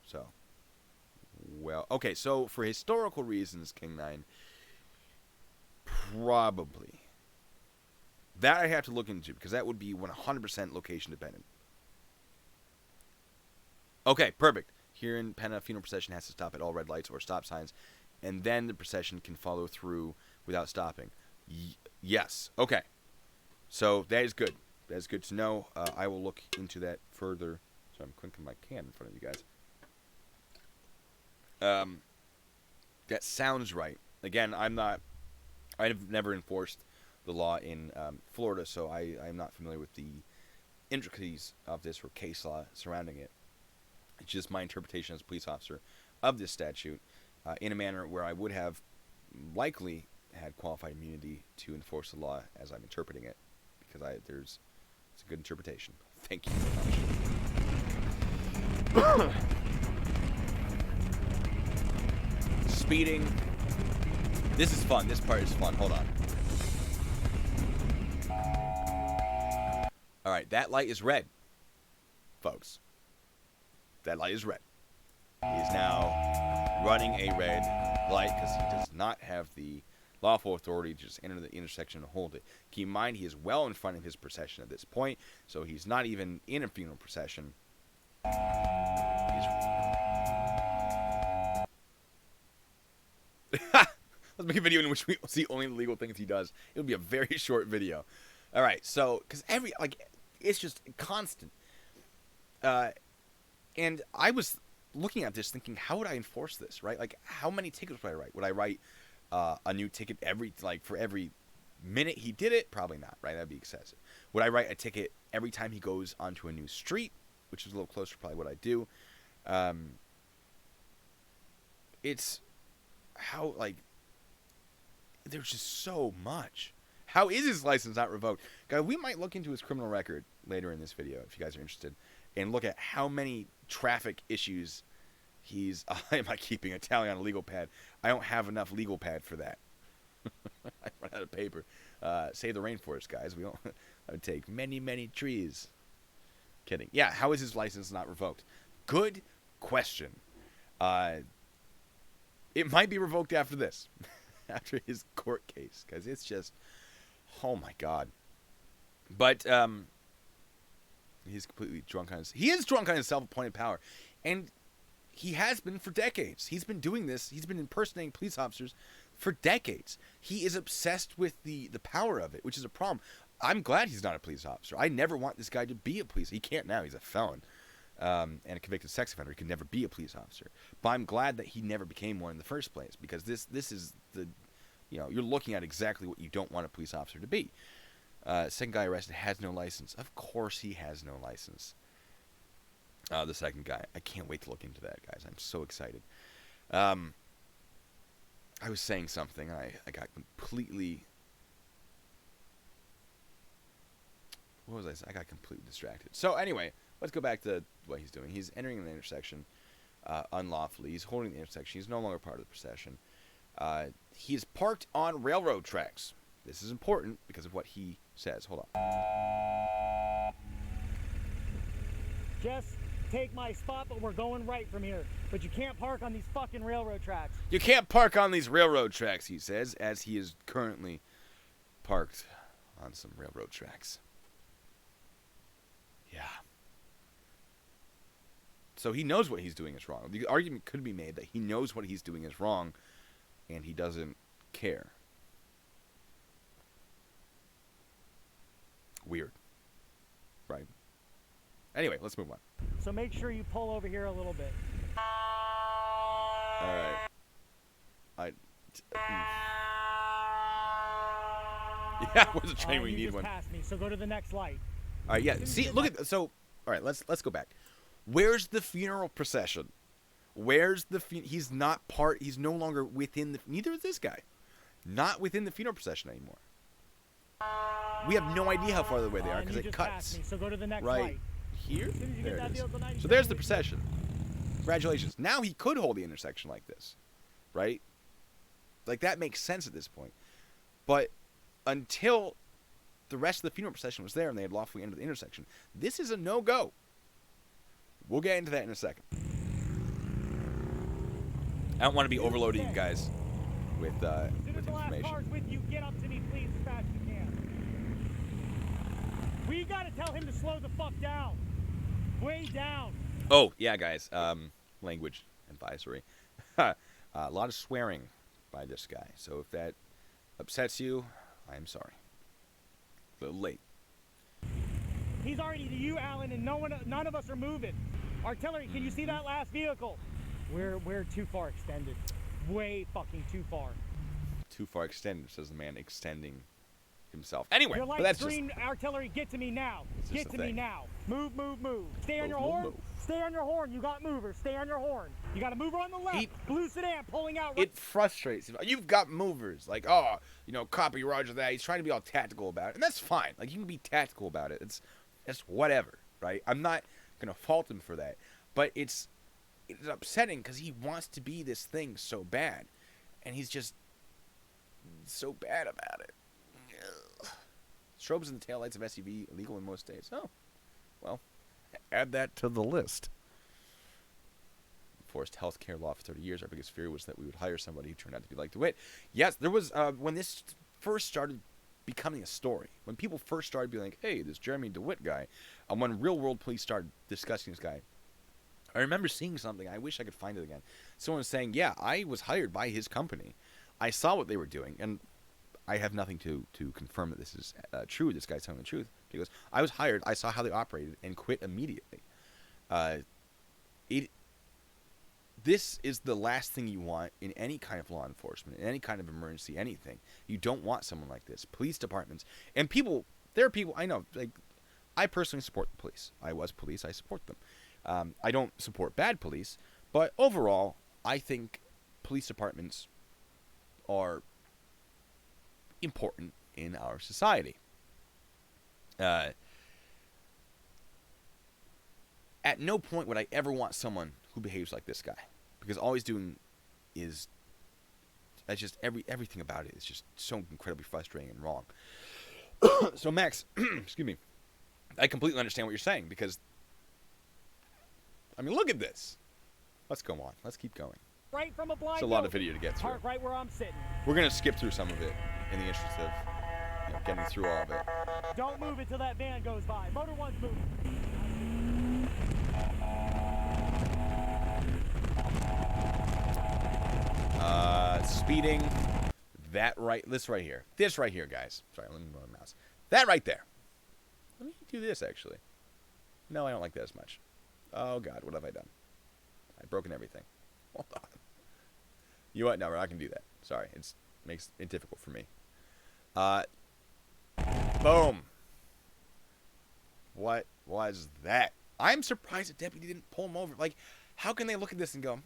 So, well, okay, so for historical reasons, King 9, probably. That I have to look into, because that would be 100% location dependent. Okay, perfect. Here in Penna, funeral procession has to stop at all red lights or stop signs, and then the procession can follow through without stopping. Yes. Okay. So that is good. That is good to know. I will look into that further. So I'm clinking my can in front of you guys. That sounds right. Again, I've never enforced the law in Florida, so I'm not familiar with the intricacies of this or case law surrounding it. It's just my interpretation as a police officer of this statute in a manner where I would have likely had qualified immunity to enforce the law as I'm interpreting it, because it's a good interpretation. Thank you very much. Speeding. This is fun. This part is fun. Hold on. All right, that light is red, folks. That light is red. He is now running a red light because he does not have the lawful authority to just enter the intersection and hold it. Keep in mind, he is well in front of his procession at this point, so he's not even in a funeral procession. Let's make a video in which we see only the legal things he does. It would be a very short video. All right, so because it's just constant. And I was looking at this, thinking, how would I enforce this? Right? Like, how many tickets would I write? Would I write a new ticket for every minute he did it? Probably not. Right? That'd be excessive. Would I write a ticket every time he goes onto a new street, which is a little closer to probably what I do? It's how there's just so much. How is his license not revoked? Guys, we might look into his criminal record later in this video if you guys are interested, and look at how many traffic issues he's... Am I keeping a tally on a legal pad? I don't have enough legal pad for that. I run out of paper. Save the rainforest, guys. We don't... I would take many, many trees. Kidding. Yeah, how is his license not revoked? Good question. It might be revoked after this. After his court case, because it's just... Oh my God. But he's completely drunk on his... He is drunk on his self-appointed power. And he has been for decades. He's been doing this. He's been impersonating police officers for decades. He is obsessed with the power of it, which is a problem. I'm glad he's not a police officer. I never want this guy to be a police... He can't now. He's a felon. And a convicted sex offender. He could never be a police officer. But I'm glad that he never became one in the first place, because this is the... you're looking at exactly what you don't want a police officer to be. Second guy arrested has no license. Of course he has no license. The second guy. I can't wait to look into that, guys. I'm so excited. I was saying something. I got completely... What was I saying? I got completely distracted. So anyway, let's go back to what he's doing. He's entering an intersection unlawfully. He's holding the intersection. He's no longer part of the procession. He is parked on railroad tracks. This is important because of what he says. Hold on. Just take my spot, but we're going right from here. But you can't park on these fucking railroad tracks. You can't park on these railroad tracks, he says, as he is currently parked on some railroad tracks. Yeah. So he knows what he's doing is wrong. The argument could be made that he knows what he's doing is wrong, and he doesn't care. Weird. Right. Anyway, let's move on. So make sure you pull over here a little bit. Alright. Yeah, where's the train when you need one? Passed me, so go to the next light. Alright, yeah. See, look at... So, alright, let's go back. Where's the funeral procession? Where's the... He's not part... He's no longer within the... Neither is this guy. Not within the funeral procession anymore. We have no idea how far away they are because it cuts. Me, so go to the next right light. Here? There it is. So there's the procession. Congratulations. Now he could hold the intersection like this. Right? Like, that makes sense at this point. But until the rest of the funeral procession was there and they had lawfully entered the intersection, this is a no-go. We'll get into that in a second. I don't want to be overloading you guys with information. Cars with you, get up to me, please, as fast as you can. We gotta tell him to slow the fuck down. Way down. Oh, yeah, guys. Language advisory. A lot of swearing by this guy. So if that upsets you, I am sorry. A little late. He's already to you, Alan, and none of us are moving. Artillery, can you see that last vehicle? We're too far extended. Way fucking too far. Too far extended, says the man extending himself. Anyway, your but that's green artillery, get to me now. Get to me now. Move, move, move. Stay on your horn. Move. Stay on your horn. You got movers. Stay on your horn. You got a mover on the left. Blue sedan pulling out. It frustrates him. You've got movers. Like, oh, copy, roger that. He's trying to be all tactical about it. And that's fine. Like, you can be tactical about it. It's whatever, right? I'm not going to fault him for that. But it's upsetting because he wants to be this thing so bad. And he's just so bad about it. Strobes in the taillights of SUV illegal in most states. Oh, well, add that to the list. Enforced healthcare law for 30 years. Our biggest fear was that we would hire somebody who turned out to be like Dewitte. Yes, there was, when this first started becoming a story, when people first started being like, hey, this Jeremy Dewitte guy, when real world police started discussing this guy, I remember seeing something. I wish I could find it again. Someone was saying, yeah, I was hired by his company. I saw what they were doing, and I have nothing to confirm that this is true. This guy's telling the truth. He goes, I was hired, I saw how they operated, and quit immediately. This is the last thing you want in any kind of law enforcement, in any kind of emergency, anything. You don't want someone like this. Police departments. And people, there are people, I know, like, I personally support the police. I was police, I support them. I don't support bad police, but overall, I think police departments are important in our society. At no point would I ever want someone who behaves like this guy, because all he's doing is, that's just everything about it is just so incredibly frustrating and wrong. So Max, excuse me, I completely understand what you're saying, because I mean, look at this. Let's go on. Let's keep going. Right from a blind. It's a lot of video to get through. Park right where I'm sitting. We're gonna skip through some of it in the interest of, you know, getting through all of it. Don't move until that van goes by. Motor one's moving. Speeding. This right here, guys. Sorry, let me move my mouse. That right there. Let me do this, actually. No, I don't like that as much. Oh, God, what have I done? I've broken everything. Hold on. You know what? No, we're not going to do that. Sorry, it makes it difficult for me. Boom. What was that? I'm surprised the deputy didn't pull him over. Like, how can they look at this and go,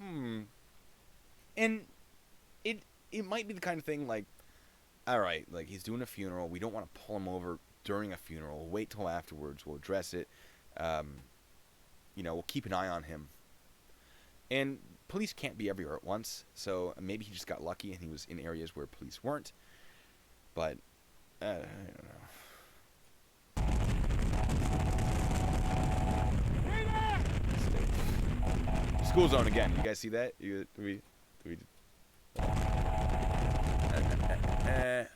And it might be the kind of thing like, all right, like, he's doing a funeral. We don't want to pull him over during a funeral. We'll wait till afterwards. We'll address it. You know, we'll keep an eye on him. And police can't be everywhere at once, so maybe he just got lucky and he was in areas where police weren't. But, I don't know. School zone again. You guys see that? No,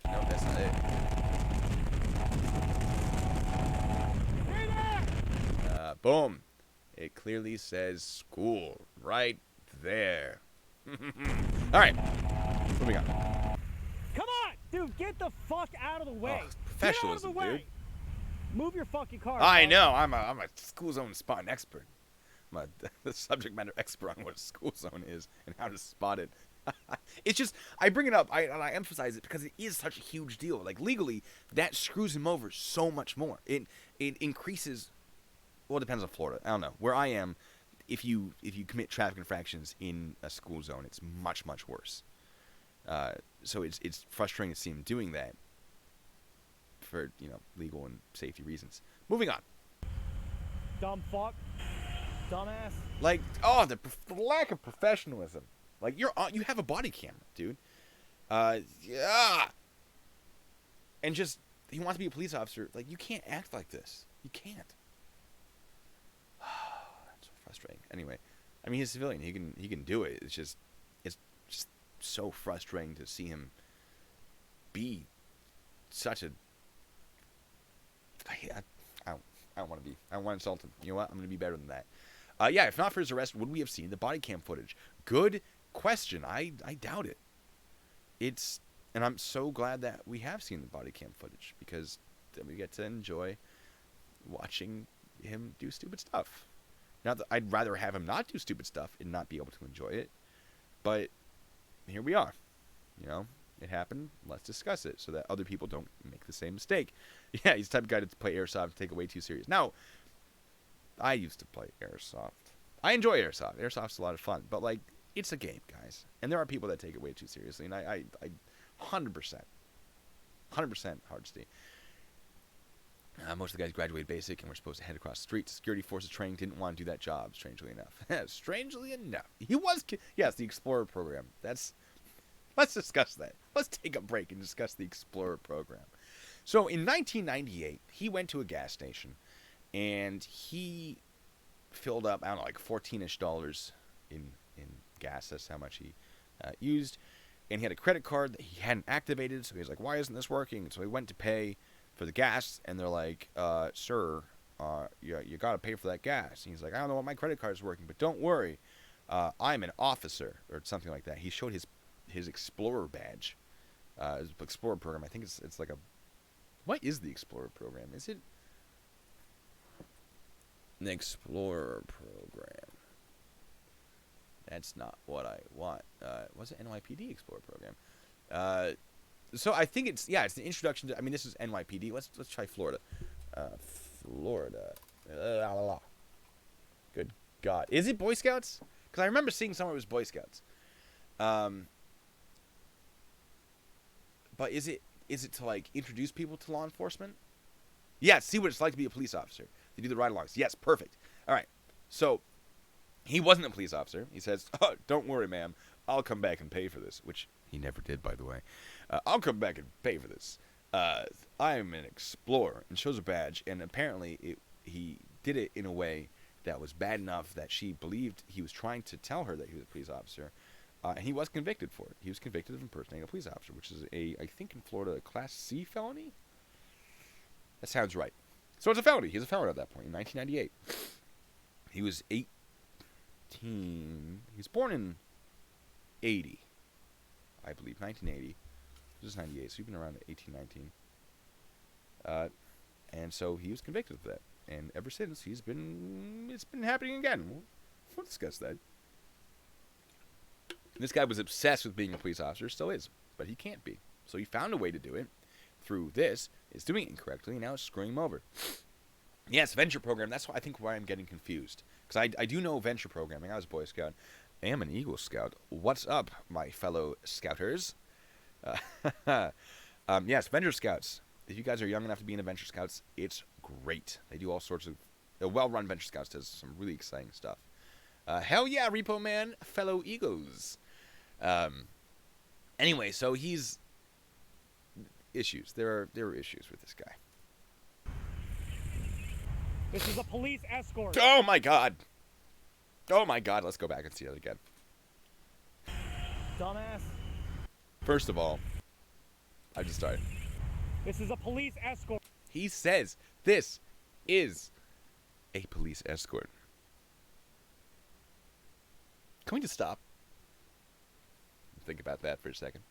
that's not it. Boom. It clearly says school right there. All right. Moving on. Come on, dude, get the fuck out of the way. Professionalism, get out of the way. Dude. Move your fucking car. I bro. know. I'm a school zone spotting expert. I'm the subject matter expert on what a school zone is and how to spot it. It's just, I bring it up, I emphasize it because it is such a huge deal. Like, legally, that screws him over so much more. It increases, well, it depends on Florida. I don't know. Where I am, if you commit traffic infractions in a school zone, it's much, much worse. So it's frustrating to see him doing that for, you know, legal and safety reasons. Moving on. Dumb fuck. Dumbass. Like, oh, the lack of professionalism. Like, you have a body camera, dude. Yeah. And just, he wants to be a police officer. Like, you can't act like this. You can't. That's so frustrating. Anyway, I mean, he's a civilian. He can do it. It's just so frustrating to see him be such a. I don't want to be. I don't want to insult him. You know what? I'm going to be better than that. Yeah, if not for his arrest, would we have seen the body cam footage? Good question. I doubt it. And I'm so glad that we have seen the body cam footage, because then we get to enjoy watching him do stupid stuff. Not that I'd rather have him not do stupid stuff and not be able to enjoy it, but here we are. You know, it happened. Let's discuss it so that other people don't make the same mistake. Yeah, he's the type of guy to play airsoft and take it way too serious. Now, I used to play airsoft. I enjoy airsoft. Airsoft's a lot of fun, but, like, it's a game, guys. And there are people that take it way too seriously, and I 100% hard to see. Most of the guys graduated basic and were supposed to head across the street. Security forces training didn't want to do that job, strangely enough. Strangely enough. He was, yes, the Explorer program. Let's discuss that. Let's take a break and discuss the Explorer program. So in 1998, he went to a gas station, and he filled up, I don't know, like $14-ish in gas. That's how much he used. And he had a credit card that he hadn't activated, so he was like, why isn't this working? And so he went to pay for the gas, and they're like, sir, you got to pay for that gas. And he's like, I don't know what my credit card's working, but don't worry. I'm an officer, or something like that. He showed his Explorer badge, Explorer program. I think it's like a... What is the Explorer program? Is it... An Explorer program. That's not what I want. Was it NYPD Explorer program? So I think it's an introduction to. I mean, this is NYPD. Let's try Florida. Florida. Good God, is it Boy Scouts? Because I remember seeing somewhere it was Boy Scouts. But is it to like introduce people to law enforcement? Yeah, see what it's like to be a police officer. They do the ride-alongs. Yes, perfect. All right. So he wasn't a police officer. He says, "Oh, don't worry, ma'am. I'll come back and pay for this," which he never did, by the way. I'll come back and pay for this. I'm an explorer, and shows a badge. And apparently, he did it in a way that was bad enough that she believed he was trying to tell her that he was a police officer. And he was convicted for it. He was convicted of impersonating a police officer, which is I think in Florida, a Class C felony? That sounds right. So it's a felony. He's a felon at that point in 1998. He was 18. He was born in 80, I believe, 1980. This is 98, so he's been around 18, 19. And so he was convicted of that. And ever since, it's been happening again. We'll discuss that. This guy was obsessed with being a police officer, still is, but he can't be. So he found a way to do it through this. Is doing it incorrectly, and now it's screwing him over. Yes, venture program. That's why I'm getting confused. Because I do know venture programming. I was a Boy Scout. I am an Eagle Scout. What's up, my fellow Scouters? Yes, Venture Scouts. If you guys are young enough to be in the Venture Scouts, it's great. They do all sorts of... A well-run Venture Scouts does some really exciting stuff. Hell yeah, Repo Man, fellow Eagles. Anyway, so he's... Issues. There are issues with this guy. This is a police escort. Oh my God. Oh my God. Let's go back and see that again. Dumbass. First of all, I just started. This is a police escort. He says this is a police escort. Can we just stop? Think about that for a second.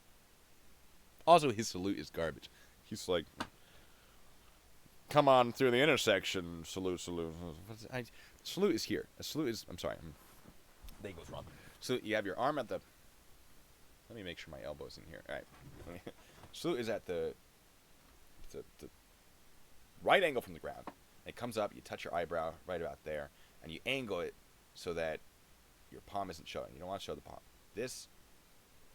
Also, his salute is garbage. He's like, come on through the intersection, salute. Salute is here. A salute is, I'm sorry. That goes wrong. So you have your arm at the, let me make sure my elbow's in here. All right. Salute is at the right angle from the ground. It comes up, you touch your eyebrow right about there, and you angle it so that your palm isn't showing. You don't want to show the palm. This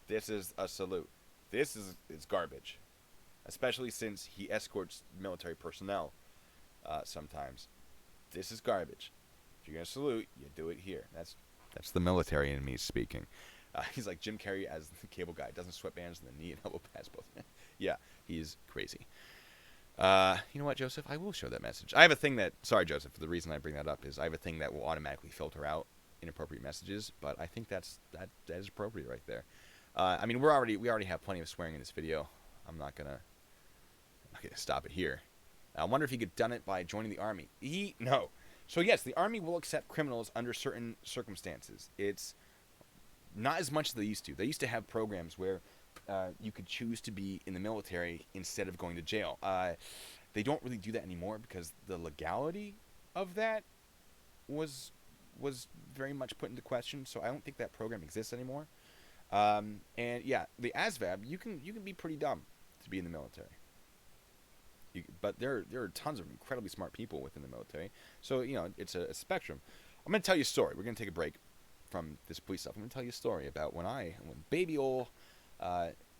is a salute. This is garbage, especially since he escorts military personnel sometimes. This is garbage. If you're going to salute, you do it here. That's the military in me speaking. He's like Jim Carrey as the cable guy. Doesn't sweatbands and the knee and elbow pads both. Yeah, he's crazy. You know what, Joseph? I will show that message. I have a thing that... Sorry, Joseph. The reason I bring that up is I have a thing that will automatically filter out inappropriate messages, but I think that is appropriate right there. I mean, we already have plenty of swearing in this video. I'm not gonna stop it here. I wonder if he could have done it by joining the army. No. So yes, the army will accept criminals under certain circumstances. It's not as much as they used to. They used to have programs where you could choose to be in the military instead of going to jail. They don't really do that anymore because the legality of that was very much put into question. So I don't think that program exists anymore. And yeah, the ASVAB, you can be pretty dumb to be in the military. But there are tons of incredibly smart people within the military. So, you know, it's a spectrum. I'm going to tell you a story. We're going to take a break from this police stuff. I'm going to tell you a story about when baby old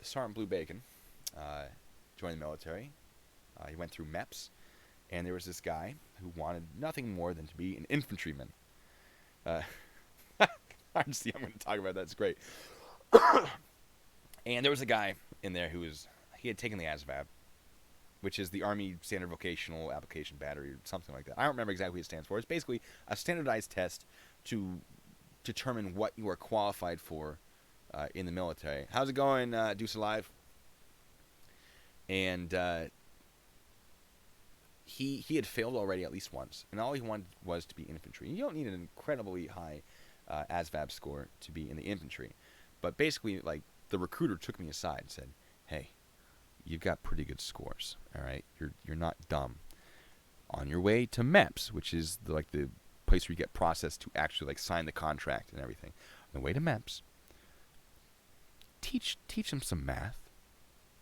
Sergeant Blue Bacon joined the military. He went through MEPS, and there was this guy who wanted nothing more than to be an infantryman. I'm going to talk about that. It's great. And there was a guy in there he had taken the ASVAB, which is the Army Standard Vocational Application Battery or something like that. I don't remember exactly what it stands for. It's basically a standardized test to determine what you are qualified for in the military. How's it going, Deuce Alive? And he had failed already at least once, and all he wanted was to be infantry. You don't need an incredibly high ASVAB score to be in the infantry. But basically, like, the recruiter took me aside and said, hey, you've got pretty good scores. All right, you're not dumb. On your way to MEPS, which is the place where you get processed to actually like sign the contract and everything. On the way to MEPS, teach them some math.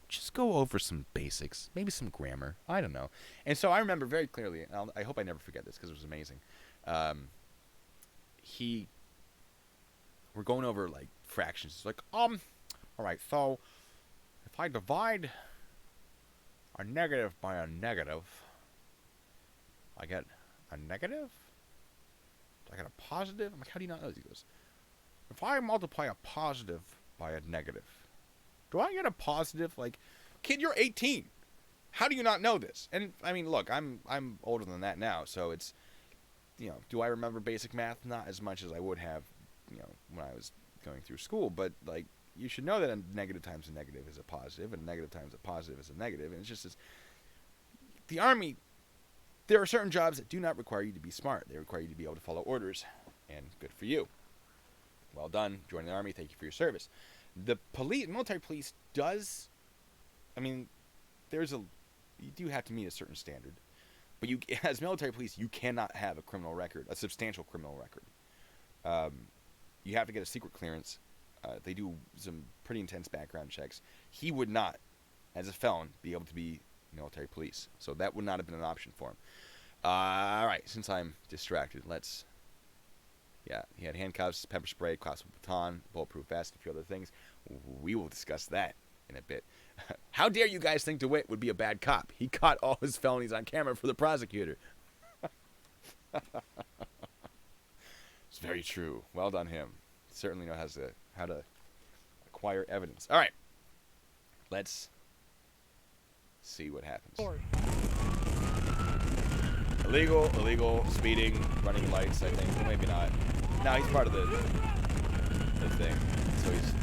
Just go over some basics, maybe some grammar. I don't know. And so I remember very clearly, and I hope I never forget this because it was amazing. We're going over like fractions. It's like, all right, so if I divide a negative by a negative, I get a negative? Do I get a positive? I'm like, how do you not know this? He goes, if I multiply a positive by a negative, do I get a positive? Like, kid, you're 18. How do you not know this? And I mean, look, I'm older than that now, so it's, do I remember basic math? Not as much as I would have, when I was going through school. But like, you should know that a negative times a negative is a positive, and a negative times a positive is a negative. And it's just the Army. There are certain jobs that do not require you to be smart. They require you to be able to follow orders, and good for you. Well done, joining the Army. Thank you for your service. The military police does, I mean, you do have to meet a certain standard. But as military police, you cannot have a criminal record, a substantial criminal record. You have to get a secret clearance. They do some pretty intense background checks. He would not, as a felon, be able to be military police. So that would not have been an option for him. All right, since I'm distracted, he had handcuffs, pepper spray, collapsible baton, bulletproof vest, a few other things. We will discuss that in a bit. How dare you guys think Dewitte would be a bad cop? He caught all his felonies on camera for the prosecutor. It's very true. Well done, him. Certainly knows how to acquire evidence. All right. Let's see what happens. Illegal, speeding, running lights, I think. Well, maybe not. No, he's part of the thing. So he's...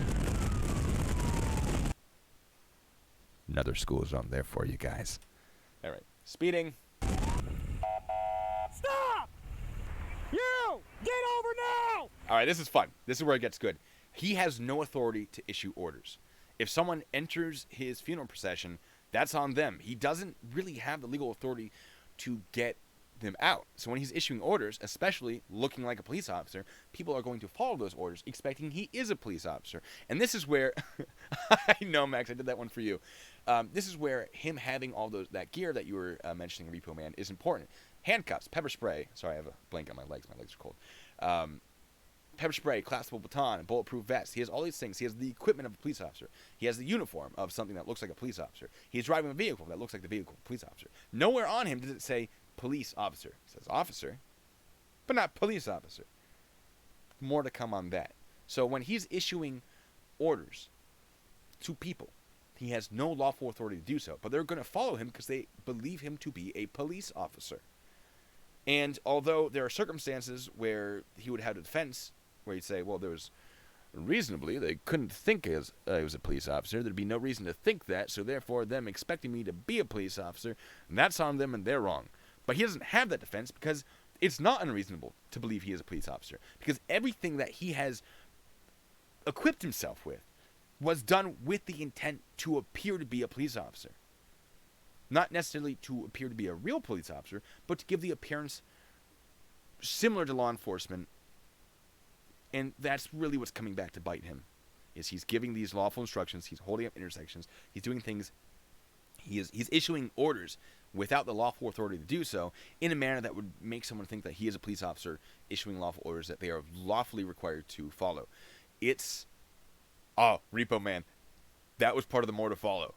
Another school zone there for you guys. All right. Speeding. Stop! You! Get over now! All right, this is fun. This is where it gets good. He has no authority to issue orders. If someone enters his funeral procession, that's on them. He doesn't really have the legal authority to get them out. So when he's issuing orders, especially looking like a police officer, people are going to follow those orders expecting he is a police officer. And this is where I know, Max, I did that one for you. This is where him having all that gear that you were mentioning, Repo Man, is important. Handcuffs, pepper spray. Sorry, I have a blanket on my legs. My legs are cold. Pepper spray, collapsible baton, bulletproof vest. He has all these things. He has the equipment of a police officer. He has the uniform of something that looks like a police officer. He's driving a vehicle that looks like the vehicle of a police officer. Nowhere on him does it say police officer. It says officer, but not police officer. More to come on that. So when he's issuing orders to people, he has no lawful authority to do so, but they're going to follow him because they believe him to be a police officer. And although there are circumstances where he would have a defense, where he'd say, well, there was reasonably, they couldn't think as I was a police officer. There'd be no reason to think that, so therefore them expecting me to be a police officer, and that's on them and they're wrong. But he doesn't have that defense because it's not unreasonable to believe he is a police officer. Because everything that he has equipped himself with was done with the intent to appear to be a police officer. Not necessarily to appear to be a real police officer, but to give the appearance similar to law enforcement. And that's really what's coming back to bite him, is he's giving these lawful instructions, he's holding up intersections, he's doing things, he's issuing orders without the lawful authority to do so in a manner that would make someone think that he is a police officer issuing lawful orders that they are lawfully required to follow. It's... Oh, Repo Man. That was part of the more to follow.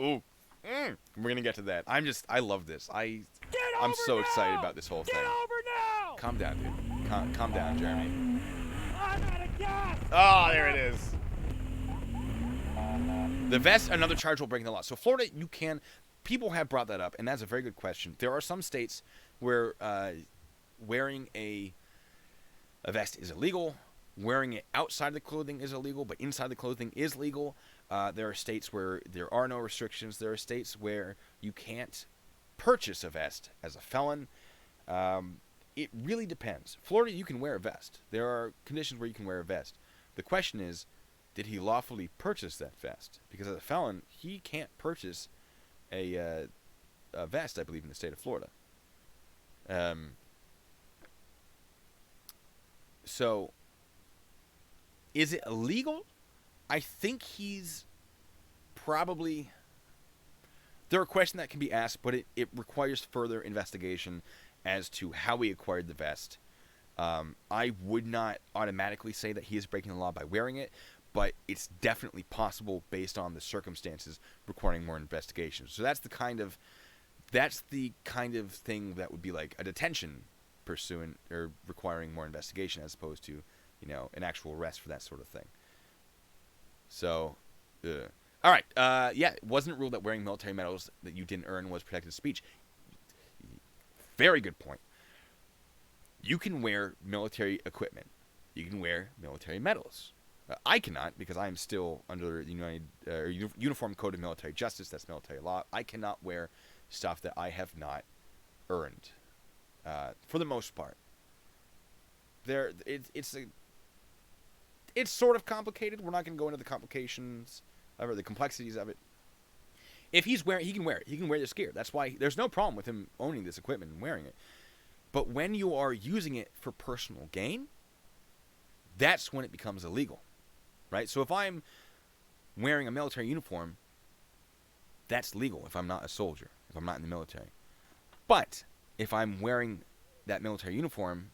Ooh. We're going to get to that. I love this. I'm so excited about this whole thing. Get over now! Calm down, dude. Calm down, Jeremy. I'm out of gas! Oh, there it is. The vest, another charge will breaking the law. So Florida, people have brought that up, and that's a very good question. There are some states where wearing a vest is illegal. Wearing it outside the clothing is illegal, but inside the clothing is legal. There are states where there are no restrictions. There are states where you can't purchase a vest as a felon. It really depends. Florida, you can wear a vest. There are conditions where you can wear a vest. The question is, did he lawfully purchase that vest? Because as a felon, he can't purchase a vest, I believe, in the state of Florida. So, is it illegal? I think he's probably... There are questions that can be asked, but it requires further investigation as to how he acquired the vest. I would not automatically say that he is breaking the law by wearing it, but it's definitely possible based on the circumstances requiring more investigation. So that's the kind of thing that would be like a detention pursuant or requiring more investigation as opposed to, an actual arrest for that sort of thing. So, all right. Yeah, it wasn't ruled that wearing military medals that you didn't earn was protected speech. Very good point. You can wear military equipment. You can wear military medals. I cannot, because I am still under the Uniform Code of Military Justice. That's military law. I cannot wear stuff that I have not earned, for the most part. It's sort of complicated. We're not going to go into the complications or the complexities of it. If he's wearing, he can wear it. He can wear this gear. That's why there's no problem with him owning this equipment and wearing it. But when you are using it for personal gain, that's when it becomes illegal, right? So if I'm wearing a military uniform, that's legal if I'm not a soldier, if I'm not in the military. But if I'm wearing that military uniform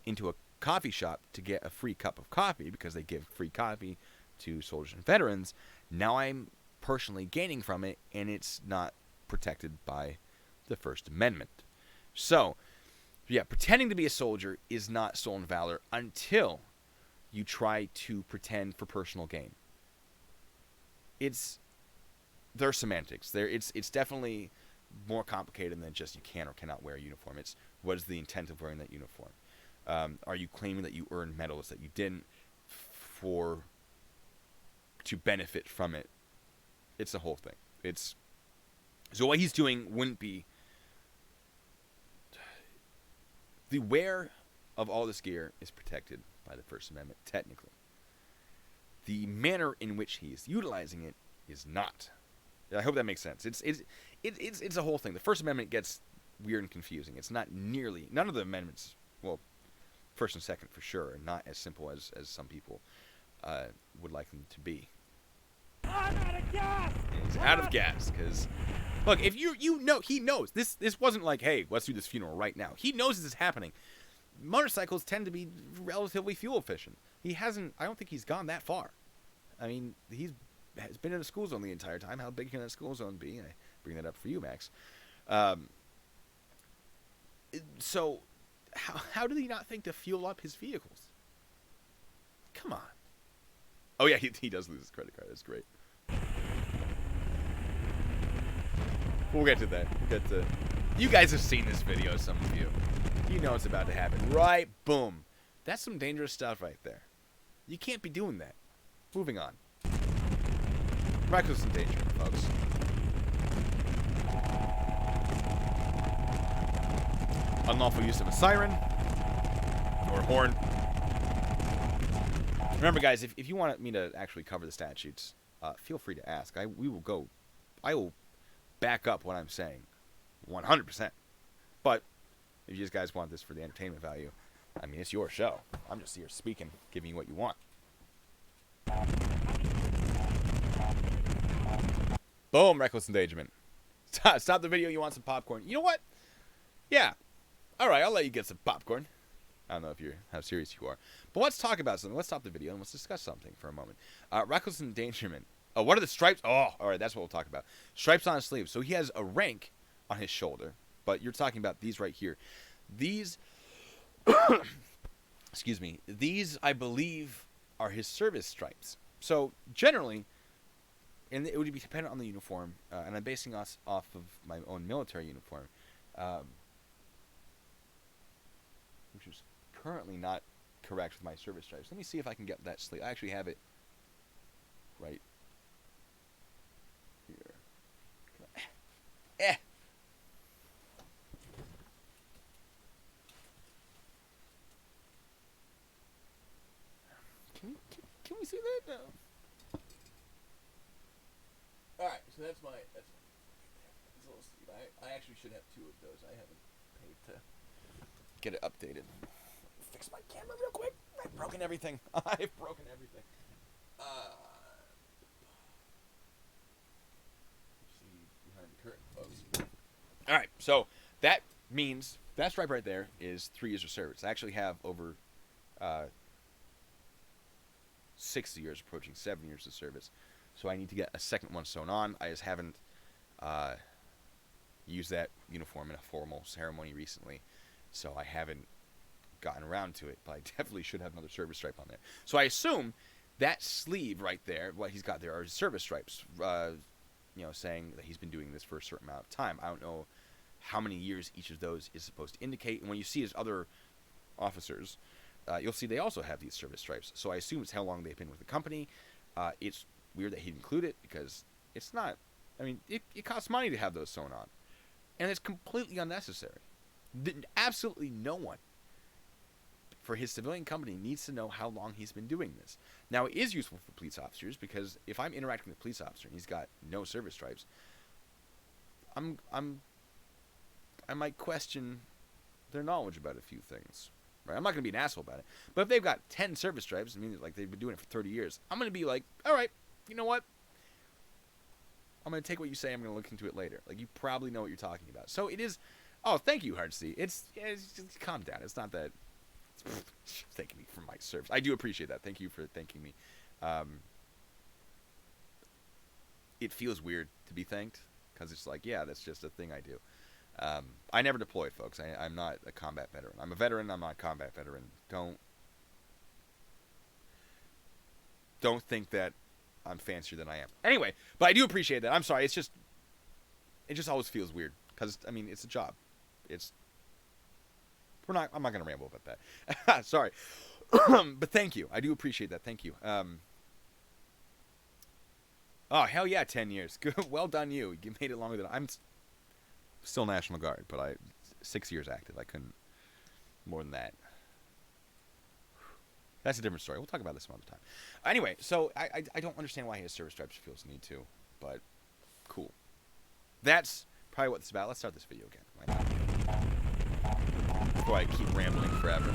into a coffee shop to get a free cup of coffee, because they give free coffee to soldiers and veterans, now I'm personally gaining from it, and it's not protected by the First Amendment. So, yeah, pretending to be a soldier is not stolen valor until you try to pretend for personal gain. There's semantics. It's definitely more complicated than just you can or cannot wear a uniform. It's what is the intent of wearing that uniform? Are you claiming that you earned medals that you didn't to benefit from it? It's the whole thing. So what he's doing wouldn't be... The wear of all this gear is protected by the First Amendment, technically. The manner in which he is utilizing it is not. I hope that makes sense. It's a whole thing. The First Amendment gets weird and confusing. It's not nearly... None of the amendments, well, first and second for sure, are not as simple as some people would like them to be. I'm out of gas! He's out of gas, because... Look, if he knows. This wasn't like, hey, let's do this funeral right now. He knows this is happening. Motorcycles tend to be relatively fuel efficient. I don't think he's gone that far. I mean, has been in a school zone the entire time. How big can that school zone be? I bring that up for you, Max. So, how did he not think to fuel up his vehicles? Come on. Oh, yeah, he does lose his credit card. That's great. We'll get to that. You guys have seen this video, some of you. You know it's about to happen. Right? Boom. That's some dangerous stuff right there. You can't be doing that. Moving on. Reckless endangerment, folks. Unlawful use of a siren or horn. Remember, guys, if you want me to actually cover the statutes, feel free to ask. I will back up what I'm saying 100%. But if you guys want this for the entertainment value, I mean, it's your show. I'm just here speaking, giving you what you want. Boom, reckless endangerment. Stop the video. You want some popcorn? You know what? Yeah. All right, I'll let you get some popcorn. I don't know how serious you are. But let's talk about something. Let's stop the video and let's discuss something for a moment. Reckless endangerment. Oh, what are the stripes? Oh, all right, that's what we'll talk about. Stripes on his sleeve. So he has a rank on his shoulder, but you're talking about these right here. These, excuse me, these, I believe, are his service stripes. So generally, and it would be dependent on the uniform, and I'm basing us off of my own military uniform, which is currently not correct with my service stripes. Let me see if I can get that sleeve. I actually have it right here. Can we see that? No. that's a little sleeve. I actually should have 2 of those. I haven't paid to get it updated. Fix my camera real quick. I've broken everything. I've broken everything. See behind the curtain, folks. All right, so that means that stripe right there is 3 years of service. I actually have over 6 years, approaching 7 years of service. So I need to get a second one sewn on. I just haven't used that uniform in a formal ceremony recently, so I haven't gotten around to it. But I definitely should have another service stripe on there. So I assume that sleeve right there, what he's got there, are his service stripes. You know, saying that he's been doing this for a certain amount of time. I don't know how many years each of those is supposed to indicate. And when you see his other officers, you'll see they also have these service stripes. So I assume it's how long they've been with the company. It's weird that he'd include it because it's not. I mean, it costs money to have those sewn on, and it's completely unnecessary. Absolutely no one for his civilian company needs to know how long he's been doing this. Now, it is useful for police officers because if I'm interacting with a police officer and he's got no service stripes, I might question their knowledge about a few things. Right? I'm not going to be an asshole about it. But if they've got 10 service stripes, I mean, like they've been doing it for 30 years, I'm going to be like, all right, you know what? I'm going to take what you say. I'm going to look into it later. Like, you probably know what you're talking about. So it is. Oh, thank you, Hard C. It's just calm down. It's not that. Thanking me for my service. I do appreciate that. Thank you for thanking me. It feels weird to be thanked because it's like, yeah, that's just a thing I do. I never deployed, folks. I'm not a combat veteran. I'm a veteran. I'm not a combat veteran. Don't think that I'm fancier than I am. Anyway, but I do appreciate that. I'm sorry. It just always feels weird because I mean it's a job. I'm not going to ramble about that. Sorry. But thank you. I do appreciate that. Thank you. Oh, hell yeah, 10 years. Good. Well done, you. You made it longer than I'm still National Guard, but 6 years active. I couldn't more than that. That's a different story. We'll talk about this some other time. Anyway, so I don't understand why his service stripes feels need to, but cool. That's probably what this is about. Let's start this video again. Why not? Before I keep rambling forever.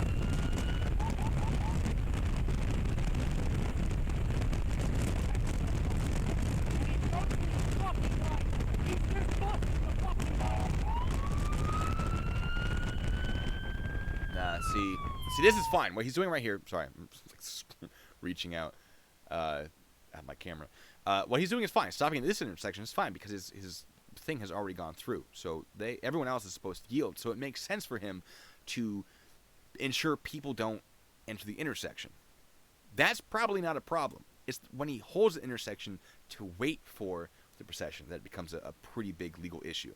See, this is fine. What he's doing right here. Sorry, I'm reaching out at my camera. What he's doing is fine. Stopping at this intersection is fine because his thing has already gone through. So everyone else is supposed to yield. So it makes sense for him to ensure people don't enter the intersection. That's probably not a problem. It's when he holds the intersection to wait for the procession that it becomes a pretty big legal issue.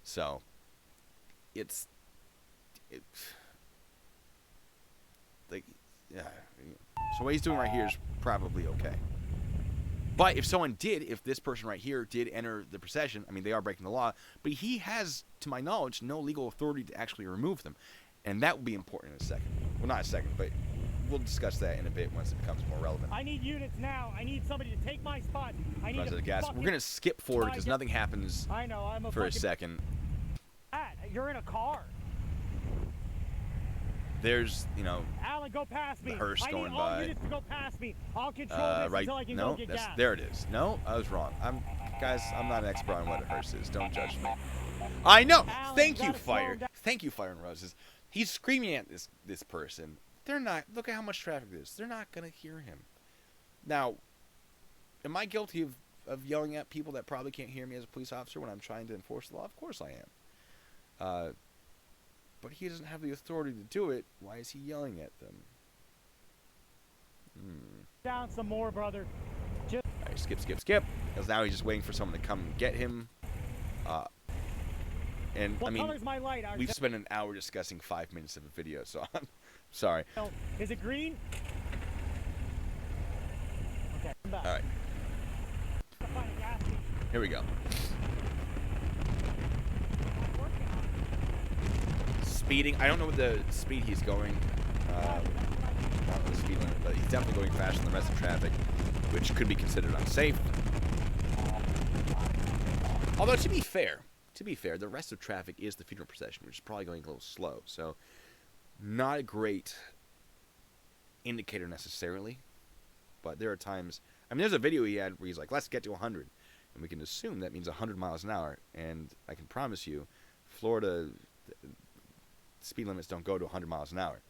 So it's like, yeah. So what he's doing right here is probably okay. But if this person right here did enter the procession, I mean, they are breaking the law, but he has, to my knowledge, no legal authority to actually remove them. And that will be important in a second. Well, not a second, but we'll discuss that in a bit once it becomes more relevant. I need units now. I need somebody to take my spot. I need the gas. We're going to skip forward because nothing happens for a second. You're in a car. There's, Alan, go past me. The hearse going by. I need all units to go past me. I'll control this until I can go get gas. There it is. No, I was wrong. I'm not an expert on what a hearse is. Don't judge me. I know. Alan, thank you, Fire. Thank you, Fire and Roses. He's screaming at this person. They're not. Look at how much traffic there is. They're not gonna hear him. Now, am I guilty of yelling at people that probably can't hear me as a police officer when I'm trying to enforce the law? Of course I am. But he doesn't have the authority to do it. Why is he yelling at them? Down some more, brother. All right, skip. Because now he's just waiting for someone to come and get him. And what I mean, color's my light? we've spent an hour discussing 5 minutes of a video, so I'm sorry. Is it green? Okay, come back. All right. Here we go. Speeding. I don't know what the speed he's going. Not the speed limit, but he's definitely going faster than the rest of traffic, which could be considered unsafe. Although, to be fair, the rest of traffic is the funeral procession, which is probably going a little slow. So, not a great indicator necessarily. But there are times... I mean, there's a video he had where he's like, let's get to 100. And we can assume that means 100 miles an hour. And I can promise you, Florida speed limits don't go to 100 miles an hour.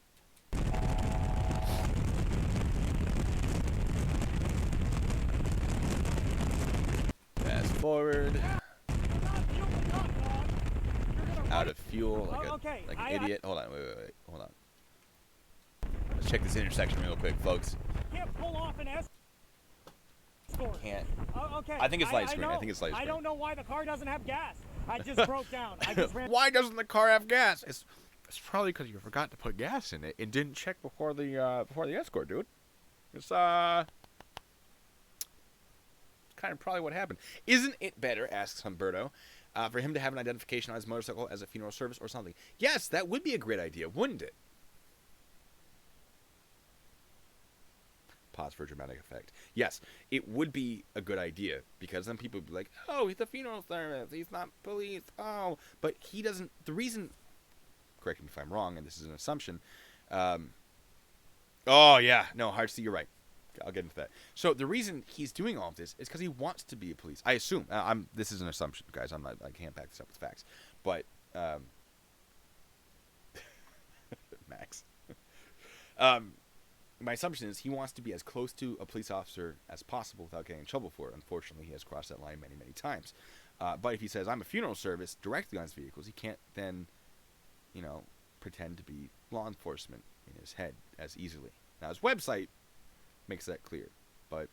Fast forward. Out of fuel like an idiot. Hold on, wait. Hold on. Let's check this intersection real quick, folks. Can't pull off an escort. Can't. Okay. I think it's light screen. I think it's light screen. I don't know why the car doesn't have gas. I just broke down. Why doesn't the car have gas? It's probably because you forgot to put gas in it and didn't check before the escort, dude. It's kind of probably what happened. Isn't it better, asks Humberto, for him to have an identification on his motorcycle as a funeral service or something? Yes, that would be a great idea, wouldn't it? Pause for dramatic effect. Yes, it would be a good idea, because then people would be like, oh, he's a funeral service, he's not police, oh. But he doesn't, the reason, correct me if I'm wrong, and this is an assumption, oh yeah, no, Hartsey, you're right. I'll get into that. So the reason he's doing all of this is because he wants to be a police. I assume. This is an assumption, guys. I can't back this up with facts. But Max. My assumption is he wants to be as close to a police officer as possible without getting in trouble for it. Unfortunately, he has crossed that line many, many times. But if he says, I'm a funeral service directly on his vehicles, he can't then, pretend to be law enforcement in his head as easily. Now, his website makes that clear, but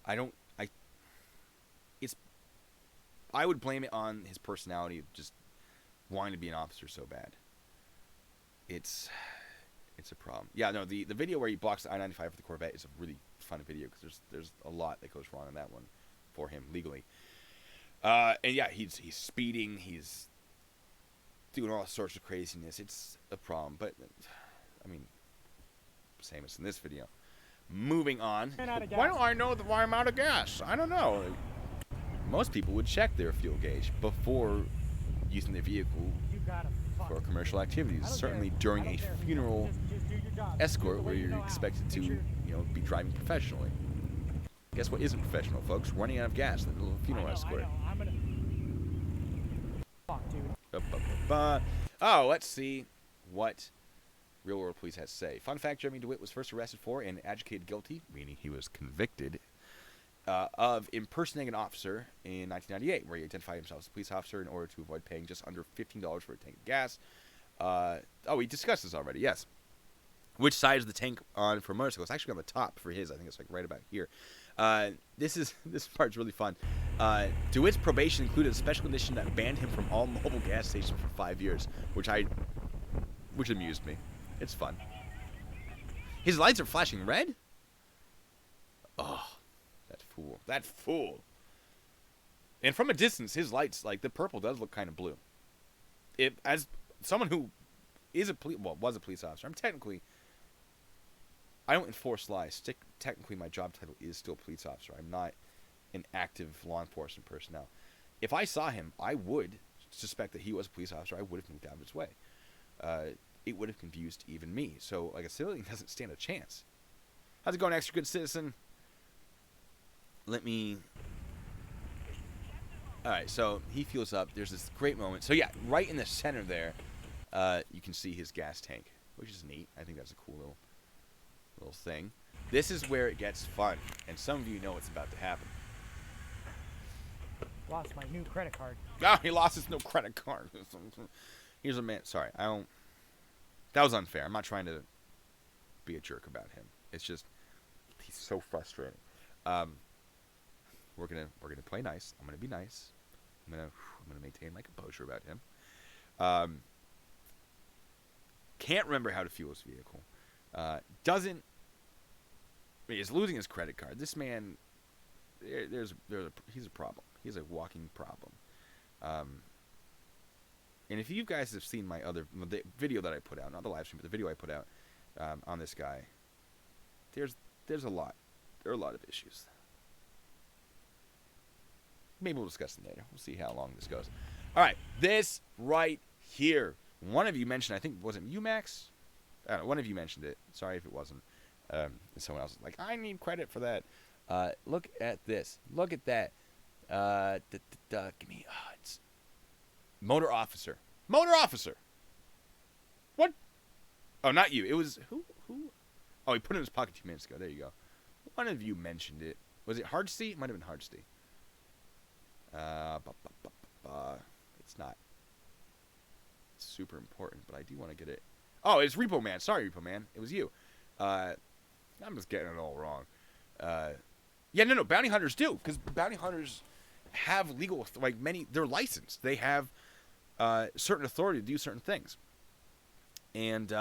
I would blame it on his personality of just wanting to be an officer so bad. It's a problem. Yeah, no, the video where he blocks the I-95 with the Corvette is a really fun video, because there's a lot that goes wrong in that one for him legally. And yeah, he's speeding, he's doing all sorts of craziness. It's a problem, but I mean, same as in this video. Moving on. Why don't I know why I'm out of gas? I don't know. Most people would check their fuel gauge before using their vehicle for commercial activities. Certainly during a funeral escort where you're expected to, be driving professionally. Guess what isn't professional, folks? Running out of gas in the middle of a funeral escort. Oh, let's see what Real World Police has to say. Fun fact, Jeremy Dewitte was first arrested for and adjudicated guilty, meaning he was convicted, of impersonating an officer in 1998, where he identified himself as a police officer in order to avoid paying just under $15 for a tank of gas. We discussed this already, yes. Which side is the tank on for motorcycles? It's actually on the top for his. I think it's like right about here. This part's really fun. Dewitte's probation included a special condition that banned him from all mobile gas stations for 5 years, which amused me. It's fun. His lights are flashing red? Oh, that fool. And from a distance, his lights, like the purple does look kind of blue. As someone who is was a police officer, I don't enforce lies. Technically, my job title is still police officer. I'm not an active law enforcement personnel. If I saw him, I would suspect that he was a police officer. I would have moved out of his way. It would have confused even me. So, like, a civilian doesn't stand a chance. How's it going, extra good citizen? Alright, so he fuels up. There's this great moment. So, yeah, right in the center there, you can see his gas tank, which is neat. I think that's a cool little thing. This is where it gets fun, and some of you know what's about to happen. Lost my new credit card. Oh, he lost his new credit card. Here's a man. Sorry, that was unfair. I'm not trying to be a jerk about him. It's just he's so frustrating. We're gonna play nice. I'm gonna be nice. I'm gonna maintain my composure about him. Can't remember how to fuel his vehicle. He's losing his credit card. This man, he's a problem. He's a walking problem. And if you guys have seen the video that I put out, not the live stream, but the video I put out on this guy, there are a lot of issues. maybe we'll discuss them later. We'll see how long this goes. All right, this right here. One of you mentioned, I think, was it you, Max? I don't know, one of you mentioned it. Sorry if it wasn't. Someone else was like, I need credit for that. Look at this. Look at that. Give me, it's motor officer. Motor officer. What? Oh, not you. It was, who? Oh, he put it in his pocket 2 minutes ago. There you go. One of you mentioned it. Was it Hardsty? It might have been Hardsty. It's not super important, but I do want to get it. Oh, it's Repo Man. Sorry, Repo Man. It was you. I'm just getting it all wrong. Yeah, no. Bounty hunters do, because bounty hunters have legal, like many, they're licensed. They have certain authority to do certain things. And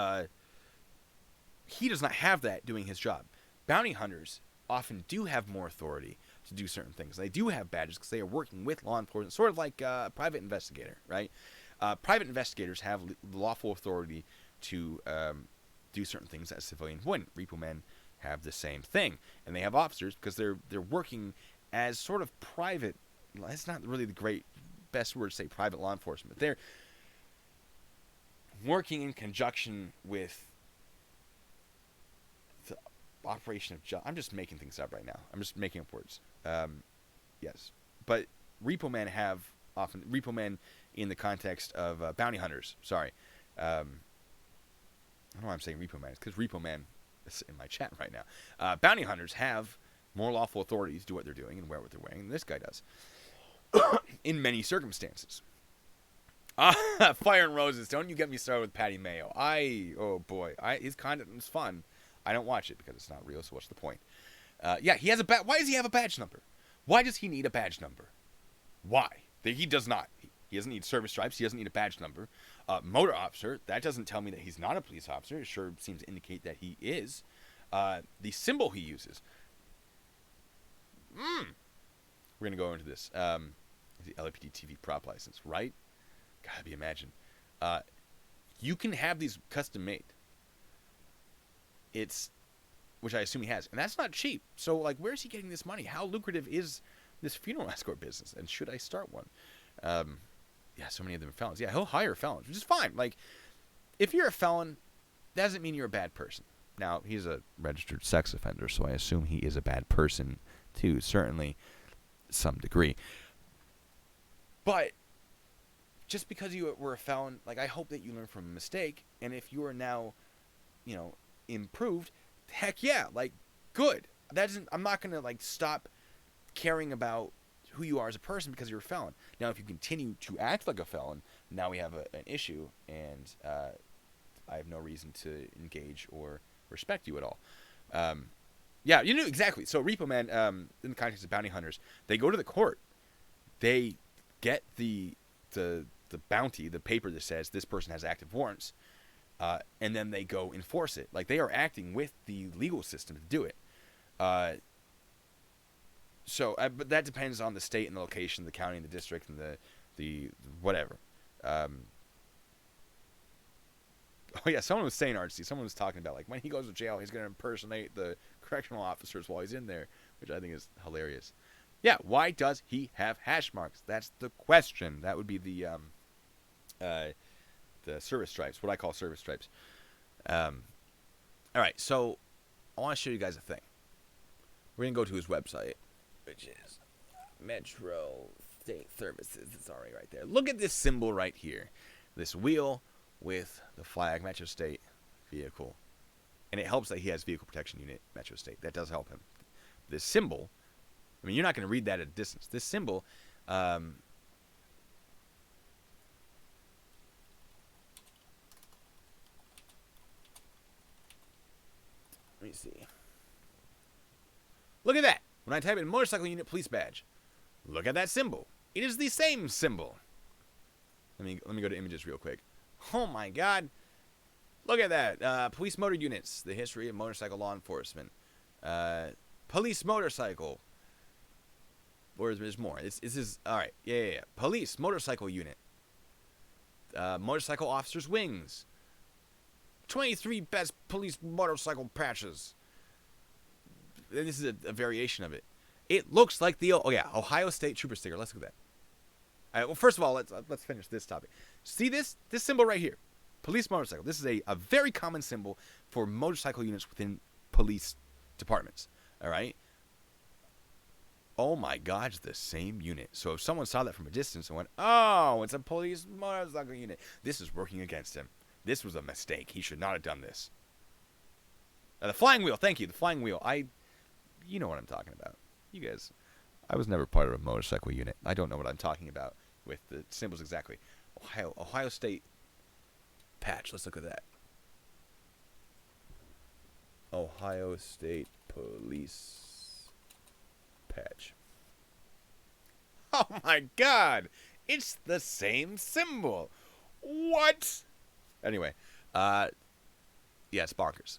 he does not have that doing his job. Bounty hunters often do have more authority to do certain things. They do have badges because they are working with law enforcement, sort of like a private investigator, right? Private investigators have lawful authority to do certain things that civilians wouldn't. Repo men have the same thing, and they have officers because they're working as sort of private. That's not really the best word to say, private law enforcement. But they're working in conjunction with the operation of I'm just making things up right now. I'm just making up words. Yes, but repo men have often repo men in the context of bounty hunters. Sorry, I don't know why I'm saying repo man. It's because repo man is in my chat right now. Bounty hunters have more lawful authority to do what they're doing and wear what they're wearing than this guy does. In many circumstances. Fire and Roses. Don't you get me started with Patty Mayo. Oh boy. His content is fun. I don't watch it because it's not real, so what's the point? Yeah, he has a why does he have a badge number? Why does he need a badge number? Why? He does not. He doesn't need service stripes. He doesn't need a badge number. Motor officer. That doesn't tell me that he's not a police officer. It sure seems to indicate that he is. The symbol he uses. We're going to go into this. The LAPD TV prop license, right? Gotta be imagined. You can have these custom made. Which I assume he has. And that's not cheap. So, like, where is he getting this money? How lucrative is this funeral escort business? And should I start one? Yeah, so many of them are felons. Yeah, he'll hire felons, which is fine. Like, if you're a felon, that doesn't mean you're a bad person. Now, he's a registered sex offender, so I assume he is a bad person, too. Certainly, some degree. But just because you were a felon, like, I hope that you learn from a mistake. And if you are now, improved, heck yeah, like, good. I'm not going to, like, stop caring about who you are as a person because you're a felon. Now, if you continue to act like a felon, now we have an issue, and I have no reason to engage or respect you at all. Yeah, exactly. So repo men, in the context of bounty hunters, they go to the court. They get the bounty, the paper that says this person has active warrants, and then they go enforce it. Like, they are acting with the legal system to do it. But that depends on the state and the location, the county and the district and the whatever. Oh yeah, someone was saying, Artsy, someone was talking about, like, when he goes to jail, he's going to impersonate the correctional officers while he's in there, which I think is hilarious. Yeah, why does he have hash marks? That's the question. That would be the service stripes, what I call service stripes. All right, so I want to show you guys a thing. We're going to go to his website, which is Metro State Services. It's already right there. Look at this symbol right here. This wheel with the flag, Metro State vehicle. And it helps that he has vehicle protection unit, Metro State. That does help him. This symbol, I mean, you're not going to read that at a distance. This symbol, let me see. Look at that. When I type in motorcycle unit police badge, look at that symbol. It is the same symbol. Let me go to images real quick. Oh my God. Look at that. Police motor units. The history of motorcycle law enforcement. Police motorcycle. Or there's more. This is all right. Yeah. Police motorcycle unit. Motorcycle officers' wings. 23 best police motorcycle patches. This is a variation of it. It looks like the Ohio State Trooper sticker. Let's look at that. All right, well, first of all, let's finish this topic. See this symbol right here, police motorcycle. This is a very common symbol for motorcycle units within police departments. All right. Oh my God, it's the same unit. So if someone saw that from a distance and went, "Oh, it's a police motorcycle unit," this is working against him. This was a mistake. He should not have done this. The flying wheel. Thank you. The flying wheel. You know what I'm talking about. You guys, I was never part of a motorcycle unit. I don't know what I'm talking about with the symbols exactly. Ohio State patch. Let's look at that. Ohio State Police patch. Oh my God! It's the same symbol. What? Anyway, yeah, it's bonkers.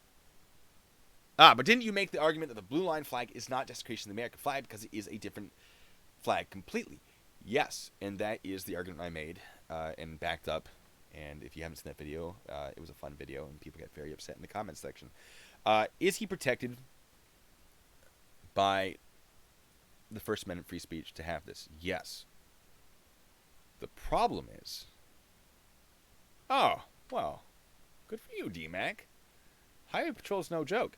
But didn't you make the argument that the blue line flag is not desecration of the American flag because it is a different flag completely? Yes, and that is the argument I made and backed up. And if you haven't seen that video, it was a fun video, and people get very upset in the comments section. Is he protected by the First Amendment free speech to have this? Yes. The problem is, oh, well, good for you, D-Mac. Highway patrol is no joke.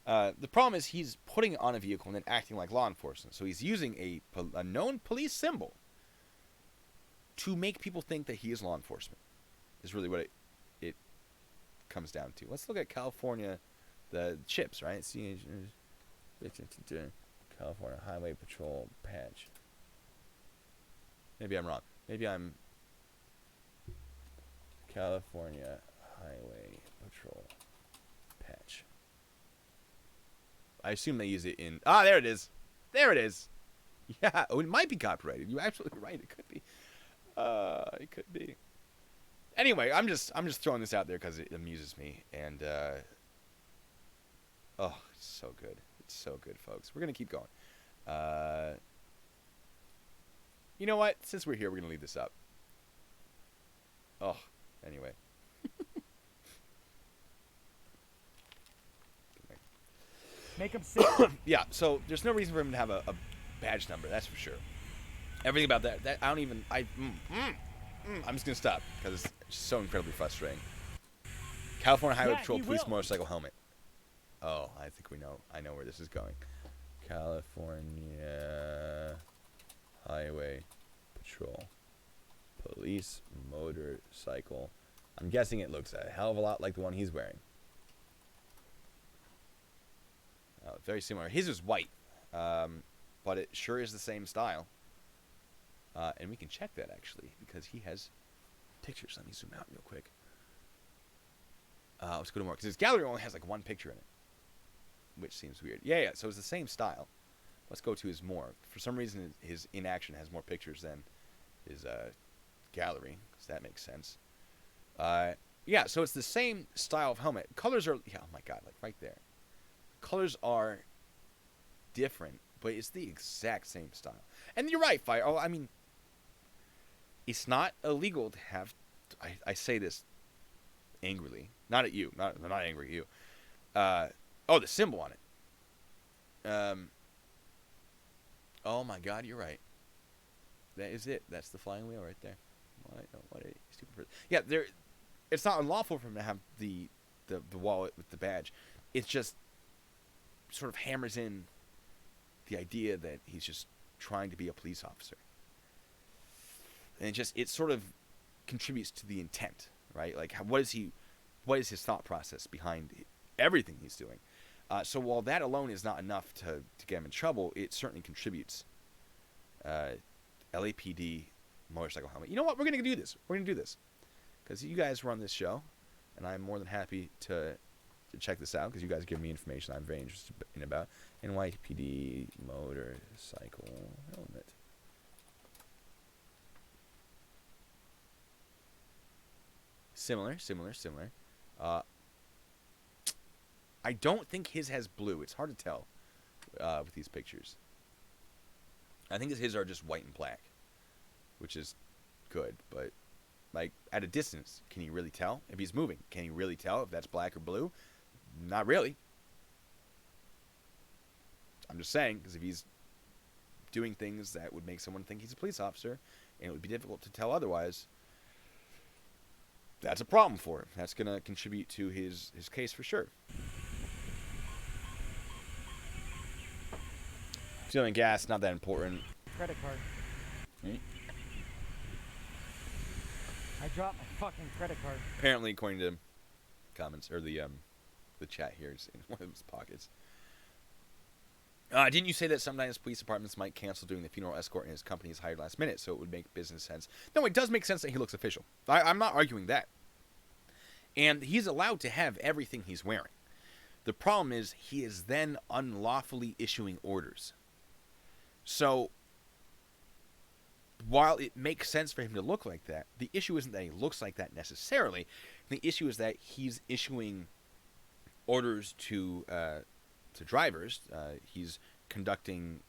The problem is he's putting it on a vehicle and then acting like law enforcement. So he's using a known police symbol to make people think that he is law enforcement. Is really what it comes down to. Let's look at California, the chips, right? See, California Highway Patrol patch. Maybe I'm wrong. Maybe I'm California Highway Patrol patch. I assume they use it in... there it is. There it is. Yeah. Oh, it might be copyrighted. You're absolutely right. It could be. It could be. Anyway, I'm just throwing this out there because it amuses me. And, oh, it's so good. It's so good, folks. We're going to keep going. You know what? Since we're here, we're going to leave this up. Oh, anyway. Make him sick. Yeah, so there's no reason for him to have a badge number, that's for sure. Everything about that I don't even, I'm just going to stop because it's just so incredibly frustrating. California Highway Patrol Police Motorcycle Helmet. Oh, I think I know where this is going. California Highway Patrol Police Motorcycle. I'm guessing it looks a hell of a lot like the one he's wearing. Very similar. His is white, but it sure is the same style. And we can check that, actually, because he has pictures. Let me zoom out real quick. Let's go to more, because his gallery only has like one picture in it, which seems weird. Yeah, so it's the same style. Let's go to his more. For some reason, his in action has more pictures than his gallery, because that makes sense. Yeah, so it's the same style of helmet. Colors are, yeah, oh my God, like right there. Colors are different, but it's the exact same style. And you're right, Fire. Oh, I mean, it's not illegal to have. I say this angrily, not at you. Not angry at you. Oh, the symbol on it. Oh my God, you're right. That is it. That's the flying wheel right there. What a stupid person. Yeah, it's not unlawful for him to have the wallet with the badge. It's just sort of hammers in the idea that he's just trying to be a police officer. And it sort of contributes to the intent, right? Like, what is his thought process behind everything he's doing? So while that alone is not enough to get him in trouble, it certainly contributes. LAPD motorcycle helmet. You know what? We're going to do this. We're going to do this. Because you guys run this show, and I'm more than happy to check this out, because you guys give me information I'm very interested in about. NYPD motorcycle helmet. Similar. I don't think his has blue. It's hard to tell with these pictures. I think his are just white and black, which is good. But like at a distance, can you really tell if he's moving? Can you really tell if that's black or blue? Not really. I'm just saying, because if he's doing things that would make someone think he's a police officer, and it would be difficult to tell otherwise, that's a problem for him. That's going to contribute to his case for sure. Stealing gas, not that important. Credit card. Right. I dropped my fucking credit card. Apparently, according to comments, or the chat here, it's in one of his pockets. Didn't you say that sometimes police departments might cancel doing the funeral escort and his company is hired last minute, so it would make business sense? No, it does make sense that he looks official. I'm not arguing that. And he's allowed to have everything he's wearing. The problem is he is then unlawfully issuing orders. So, while it makes sense for him to look like that, the issue isn't that he looks like that necessarily. The issue is that he's issuing orders to drivers. He's conducting,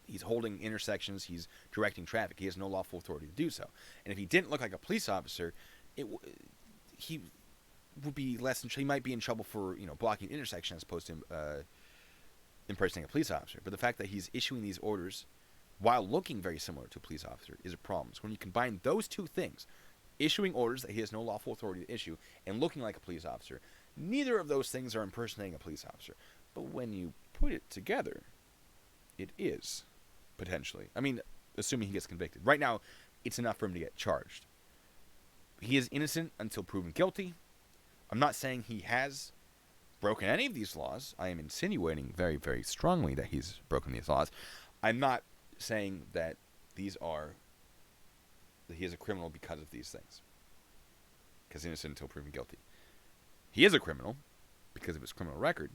he's holding intersections. He's directing traffic. He has no lawful authority to do so. And if he didn't look like a police officer, he would be less. He might be in trouble for blocking an intersection as opposed to impersonating a police officer. But the fact that he's issuing these orders while looking very similar to a police officer is a problem. So when you combine those two things, issuing orders that he has no lawful authority to issue and looking like a police officer, neither of those things are impersonating a police officer. But when you put it together, it is, potentially. I mean, assuming he gets convicted. Right now, it's enough for him to get charged. He is innocent until proven guilty. I'm not saying he has broken any of these laws. I am insinuating very, very strongly that he's broken these laws. I'm not saying that he is a criminal because of these things. Because innocent until proven guilty. He is a criminal because of his criminal record.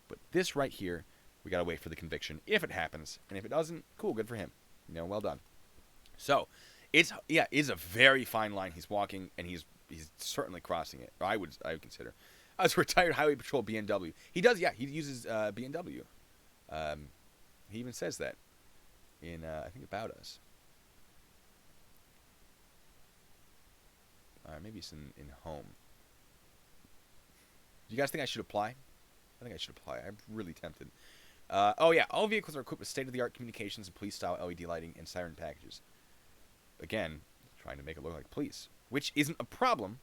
But this right here, we got to wait for the conviction if it happens. And if it doesn't, cool, good for him. Well done. So, it's a very fine line he's walking, and he's certainly crossing it. I would consider. As a retired highway patrol BMW. He does, he uses BMW. He even says that in, I think, About Us. Maybe it's in Home. Do you guys think I should apply? I think I should apply. I'm really tempted. All vehicles are equipped with state-of-the-art communications and police-style LED lighting and siren packages. Again, trying to make it look like police, which isn't a problem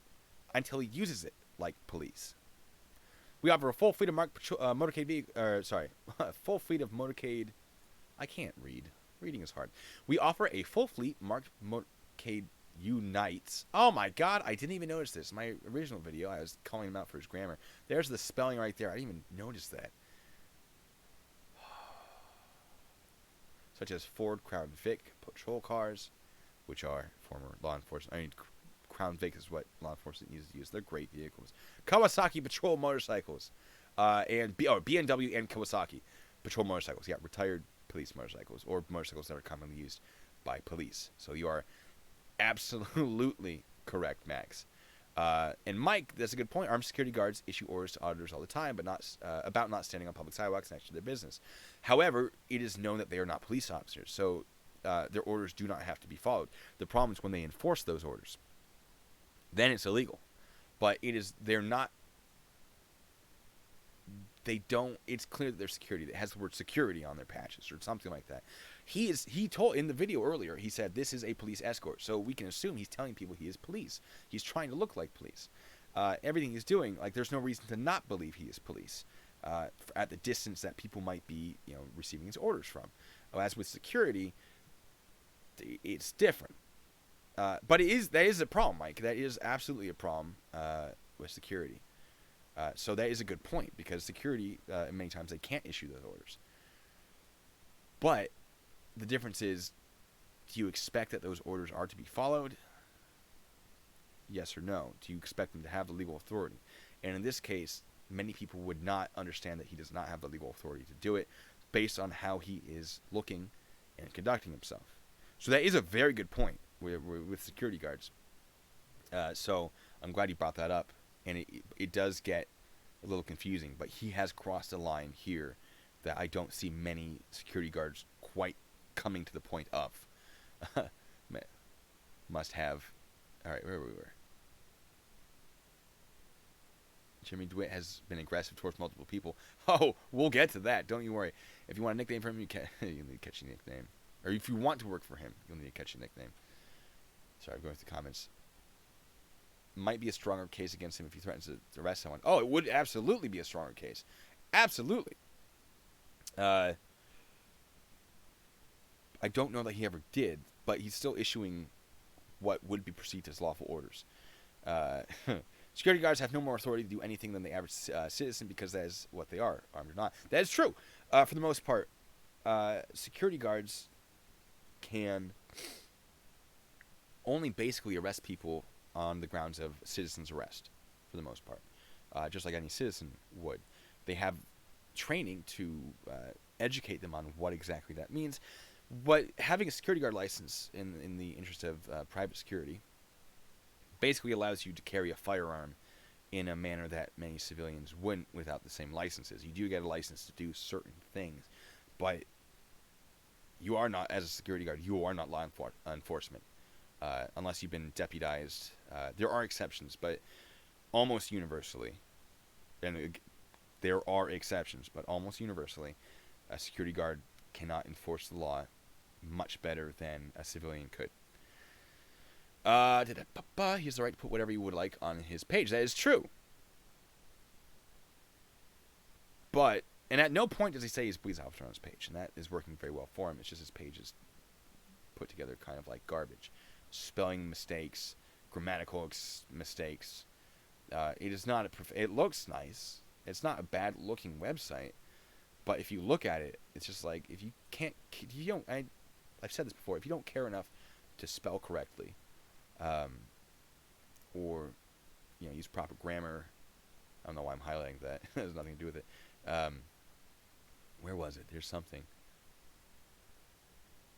until he uses it like police. We offer a full fleet of full fleet of motorcade. I can't read. Reading is hard. We offer a full fleet marked motorcade unites. Oh my god, I didn't even notice this. In my original video, I was calling him out for his grammar. There's the spelling right there. I didn't even notice that. Such as Ford Crown Vic patrol cars, which are former law enforcement. I mean, Crown Vic is what law enforcement uses to use. They're great vehicles. Kawasaki patrol motorcycles, and BMW and Kawasaki patrol motorcycles. Yeah, retired police motorcycles, or motorcycles that are commonly used by police. So you are absolutely correct, Max. And Mike, that's a good point. Armed security guards issue orders to auditors all the time, but not about not standing on public sidewalks next to their business. However, it is known that they are not police officers, so their orders do not have to be followed. The problem is when they enforce those orders. Then it's illegal. But they're not. They don't. It's clear that they're security. It has the word security on their patches or something like that. He told in the video earlier. He said this is a police escort, so we can assume he's telling people he is police. He's trying to look like police. Everything he's doing, there's no reason to not believe he is police. At the distance that people might be, receiving his orders from. As with security, it's different. But that is a problem, Mike. That is absolutely a problem with security. So that is a good point, because security, many times, they can't issue those orders. But the difference is, do you expect that those orders are to be followed? Yes or no? Do you expect them to have the legal authority? And in this case, many people would not understand that he does not have the legal authority to do it based on how he is looking and conducting himself. So that is a very good point with security guards. So I'm glad you brought that up. And it does get a little confusing, but he has crossed a line here that I don't see many security guards quite coming to the point of. Must have. All right, where we were. Jimmy Dewitte has been aggressive towards multiple people. Oh, we'll get to that. Don't you worry. If you want a nickname for him, you'll need a catchy nickname. Or if you want to work for him, you'll need a catchy nickname. Sorry, I'm going through the comments. Might be a stronger case against him if he threatens to arrest someone. Oh, it would absolutely be a stronger case. Absolutely. I don't know that he ever did, but he's still issuing what would be perceived as lawful orders. Security guards have no more authority to do anything than the average citizen because that is what they are, armed or not. That is true. For the most part, security guards can only basically arrest people on the grounds of citizen's arrest, for the most part, just like any citizen would. They have training to educate them on what exactly that means. But having a security guard license in the interest of private security basically allows you to carry a firearm in a manner that many civilians wouldn't without the same licenses. You do get a license to do certain things, but you are not, as a security guard, you are not law enforcement. Unless you've been deputized. There are exceptions, but almost universally, and there are exceptions, but almost universally, a security guard cannot enforce the law much better than a civilian could. He has the right to put whatever he would like on his page. That is true. But, and at no point does he say he's a police officer on his page, and that is working very well for him. It's just his page is put together kind of like garbage. Spelling mistakes, grammatical mistakes. It is not it looks nice. It's not a bad looking website, but if you look at it, it's just like if you can't, I've said this before. If you don't care enough to spell correctly, or use proper grammar, I don't know why I'm highlighting that. It has nothing to do with it. Where was it? There's something.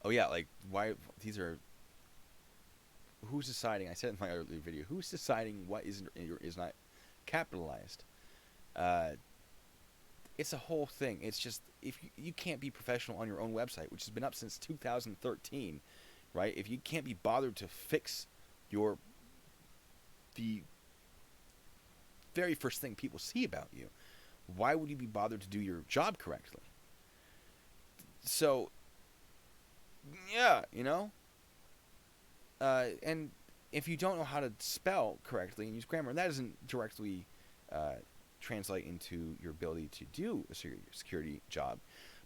Oh yeah, like why these are. Who's deciding? I said in my earlier video. Who's deciding what is not capitalized? It's a whole thing. It's just if you can't be professional on your own website, which has been up since 2013, right? If you can't be bothered to fix the very first thing people see about you, why would you be bothered to do your job correctly? So, yeah, and if you don't know how to spell correctly and use grammar, and that doesn't directly translate into your ability to do a security job.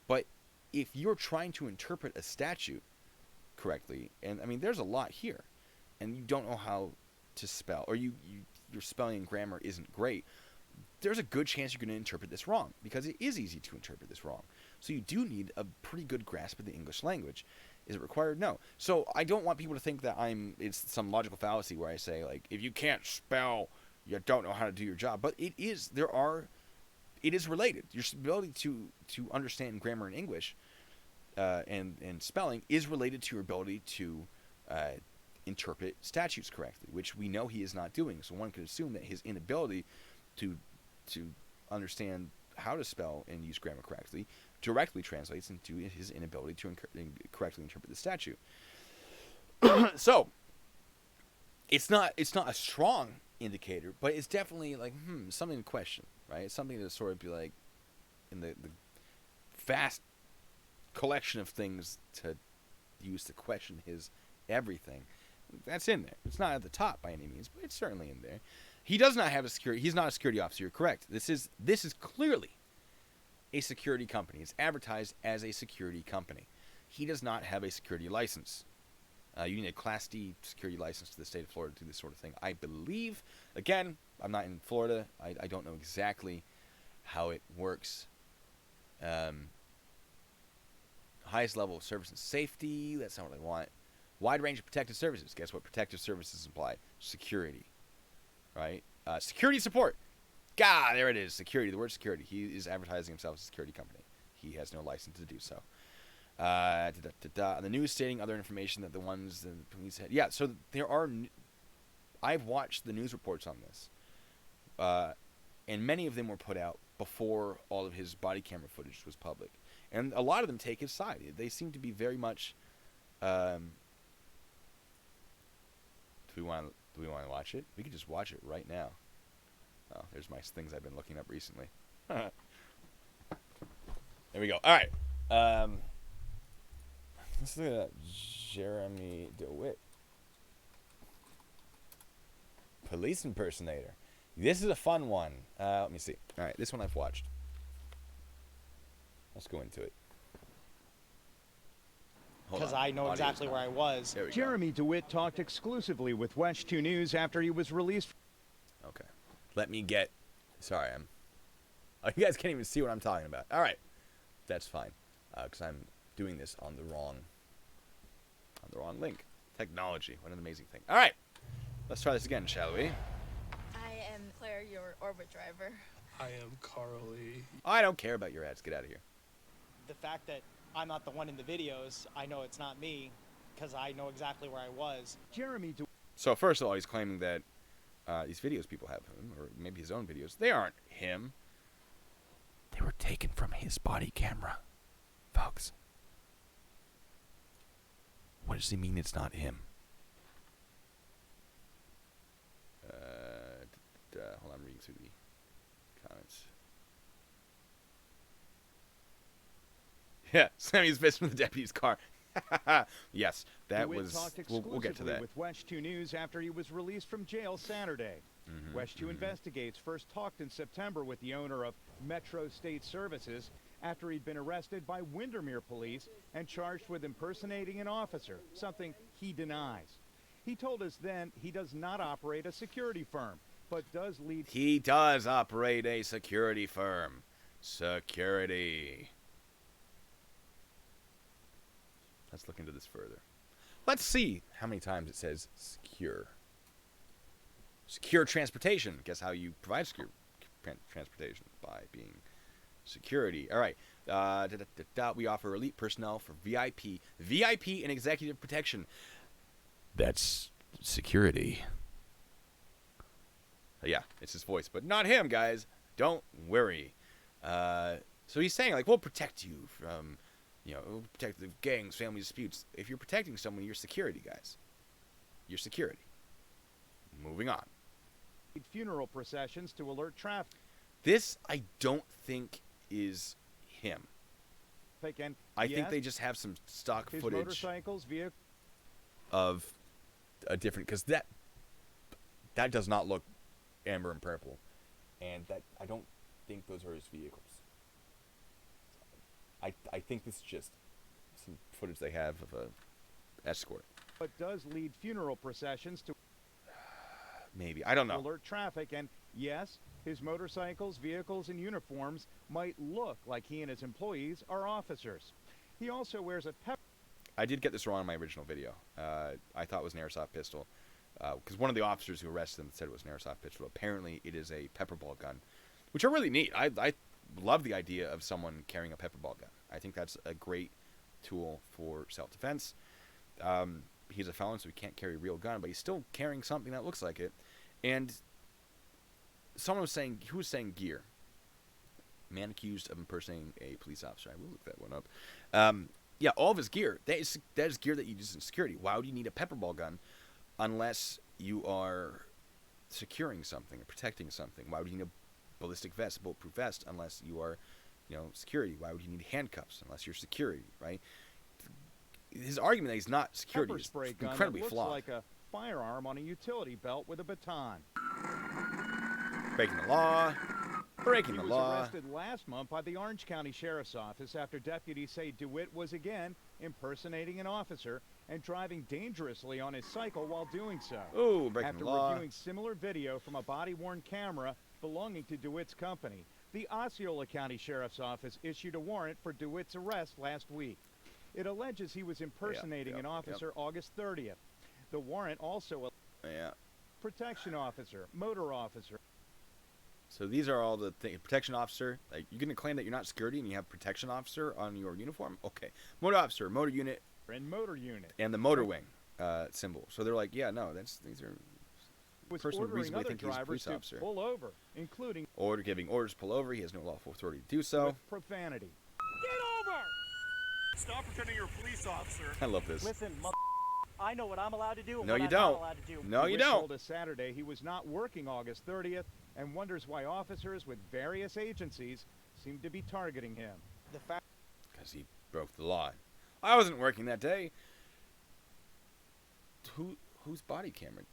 But if you're trying to interpret a statute correctly, and I mean, there's a lot here, and you don't know how to spell, or your spelling and grammar isn't great, there's a good chance you're going to interpret this wrong, because it is easy to interpret this wrong. So you do need a pretty good grasp of the English language. Is it required? No. So I don't want people to think that it's some logical fallacy where I say, like, if you can't spell, you don't know how to do your job. But it is related. Your ability to understand grammar in English and spelling is related to your ability to interpret statutes correctly, which we know he is not doing. So one could assume that his inability to understand how to spell and use grammar correctly directly translates into his inability to correctly interpret the statute. So it's not a strong indicator, but it's definitely like something to question, right? It's something to sort of be like in the vast collection of things to use to question his everything. That's in there. It's not at the top by any means, but it's certainly in there. He does not have a security. He's not a security officer. You're correct. This is clearly a security company. It's advertised as a security company. He does not have a security license. You need a Class D security license to the state of Florida to do this sort of thing. I believe. Again, I'm not in Florida. I don't know exactly how it works. Highest level of service and safety. That's not what I want. Wide range of protective services. Guess what protective services imply? Security. Right? Security support. God, there it is. Security. The word security. He is advertising himself as a security company. He has no license to do so. The news stating other information that the ones the police had. Yeah, so there are. I've watched the news reports on this. And many of them were put out before all of his body camera footage was public. And a lot of them take his side. They seem to be very much. Do we want to watch it? We could just watch it right now. Oh, there's my things I've been looking up recently. There we go. All right. Let's look at Jeremy Dewitte. Police impersonator. This is a fun one. Let me see. All right, this one I've watched. Let's go into it. Because I know exactly where I was. Jeremy Dewitte talked exclusively with Wesh 2 News after he was released. Okay. Let me get... Sorry, Oh, you guys can't even see what I'm talking about. All right. That's fine. Because I'm doing this on the wrong link. Technology. What an amazing thing. All right. Let's try this again, shall we? I am Claire, your orbit driver. I am Carly. I don't care about your ads. Get out of here. The fact that I'm not the one in the videos, I know it's not me, because I know exactly where I was. Jeremy Dewitte. So first of all, he's claiming that these videos people have of him, or maybe his own videos, they aren't him. They were taken from his body camera, folks. What does he mean it's not him? Hold on, I'm reading through the comments. Yeah, Sammy's missing from the deputy's car. Yes, that Dewitte was. talked We'll get to that. with Wesh 2 News after he was released from jail Saturday. Wesh 2 Investigates first talked in September with the owner of Metro State Services after he'd been arrested by Windermere police and charged with impersonating an officer, something he denies. He told us then he does not operate a security firm, but does lead... He does operate a security firm. Security. Let's look into this further. Let's see how many times it says secure. Secure transportation. Guess how you provide secure transportation? By being security. All right. We offer elite personnel for VIP and executive protection. That's security. Yeah, it's his voice, but not him, guys. Don't worry. So he's saying, like, we'll protect you from, we'll protect the gangs, family disputes. If you're protecting someone, you're security, guys. You're security. Moving on. Funeral processions to alert traffic. This, I don't think, is him. And I think they just have some stock his footage motorcycles, vehicles, of a different, because that does not look amber and purple, and that I don't think those are his vehicles. I think this is just some footage they have of a escort. but does lead funeral processions to Maybe. I don't know. alert traffic. And yes, his motorcycles, vehicles, and uniforms might look like he and his employees are officers. He also wears a pepper. I did get this wrong in my original video. I thought it was an airsoft pistol. Because one of the officers who arrested him said it was an airsoft pistol. Apparently, it is a pepper ball gun, which are really neat. I love the idea of someone carrying a pepper ball gun. I think that's a great tool for self-defense. He's a felon, so he can't carry a real gun, but he's still carrying something that looks like it. And someone was saying, who was saying gear? Man accused of impersonating a police officer. I will look that one up. Yeah, all of his gear. That is gear that you use in security. Why would you need a pepper ball gun unless you are securing something or protecting something? Why would you need a ballistic vest, a bulletproof vest, unless you are, security? Why would you need handcuffs unless you're security, right? His argument that he's not security Pepper is spray gun incredibly that looks flawed. like a firearm on a utility belt with a baton. Breaking the law. Breaking He the was law. arrested last month by the Orange County Sheriff's Office after deputies say Dewitte was again impersonating an officer and driving dangerously on his cycle while doing so. Ooh, breaking After the law. reviewing similar video from a body-worn camera belonging to Dewitte's company, the Osceola County Sheriff's Office issued a warrant for Dewitte's arrest last week. It alleges he was impersonating an officer August 30th. The warrant also Yeah. protection officer, motor officer. So these are all the things. Protection officer. Like, you're going to claim that you're not security and you have protection officer on your uniform? Okay. Motor officer, motor unit, and motor unit. and the motor wing symbol. So they're like, yeah, no, these are Was person would ordering reasonably other think he's a drivers police to officer. pull over, including Giving orders to pull over. He has no lawful authority to do so. with profanity. Get over! Stop pretending you're a police officer. I love this. Listen, I know what I'm allowed to do and No, what you I'm don't. not allowed to do. No, you Dewitte don't. told us Saturday he was not working August 30th and wonders why officers with various agencies seem to be targeting him. Because he broke the law. I wasn't working that day. Whose body camera?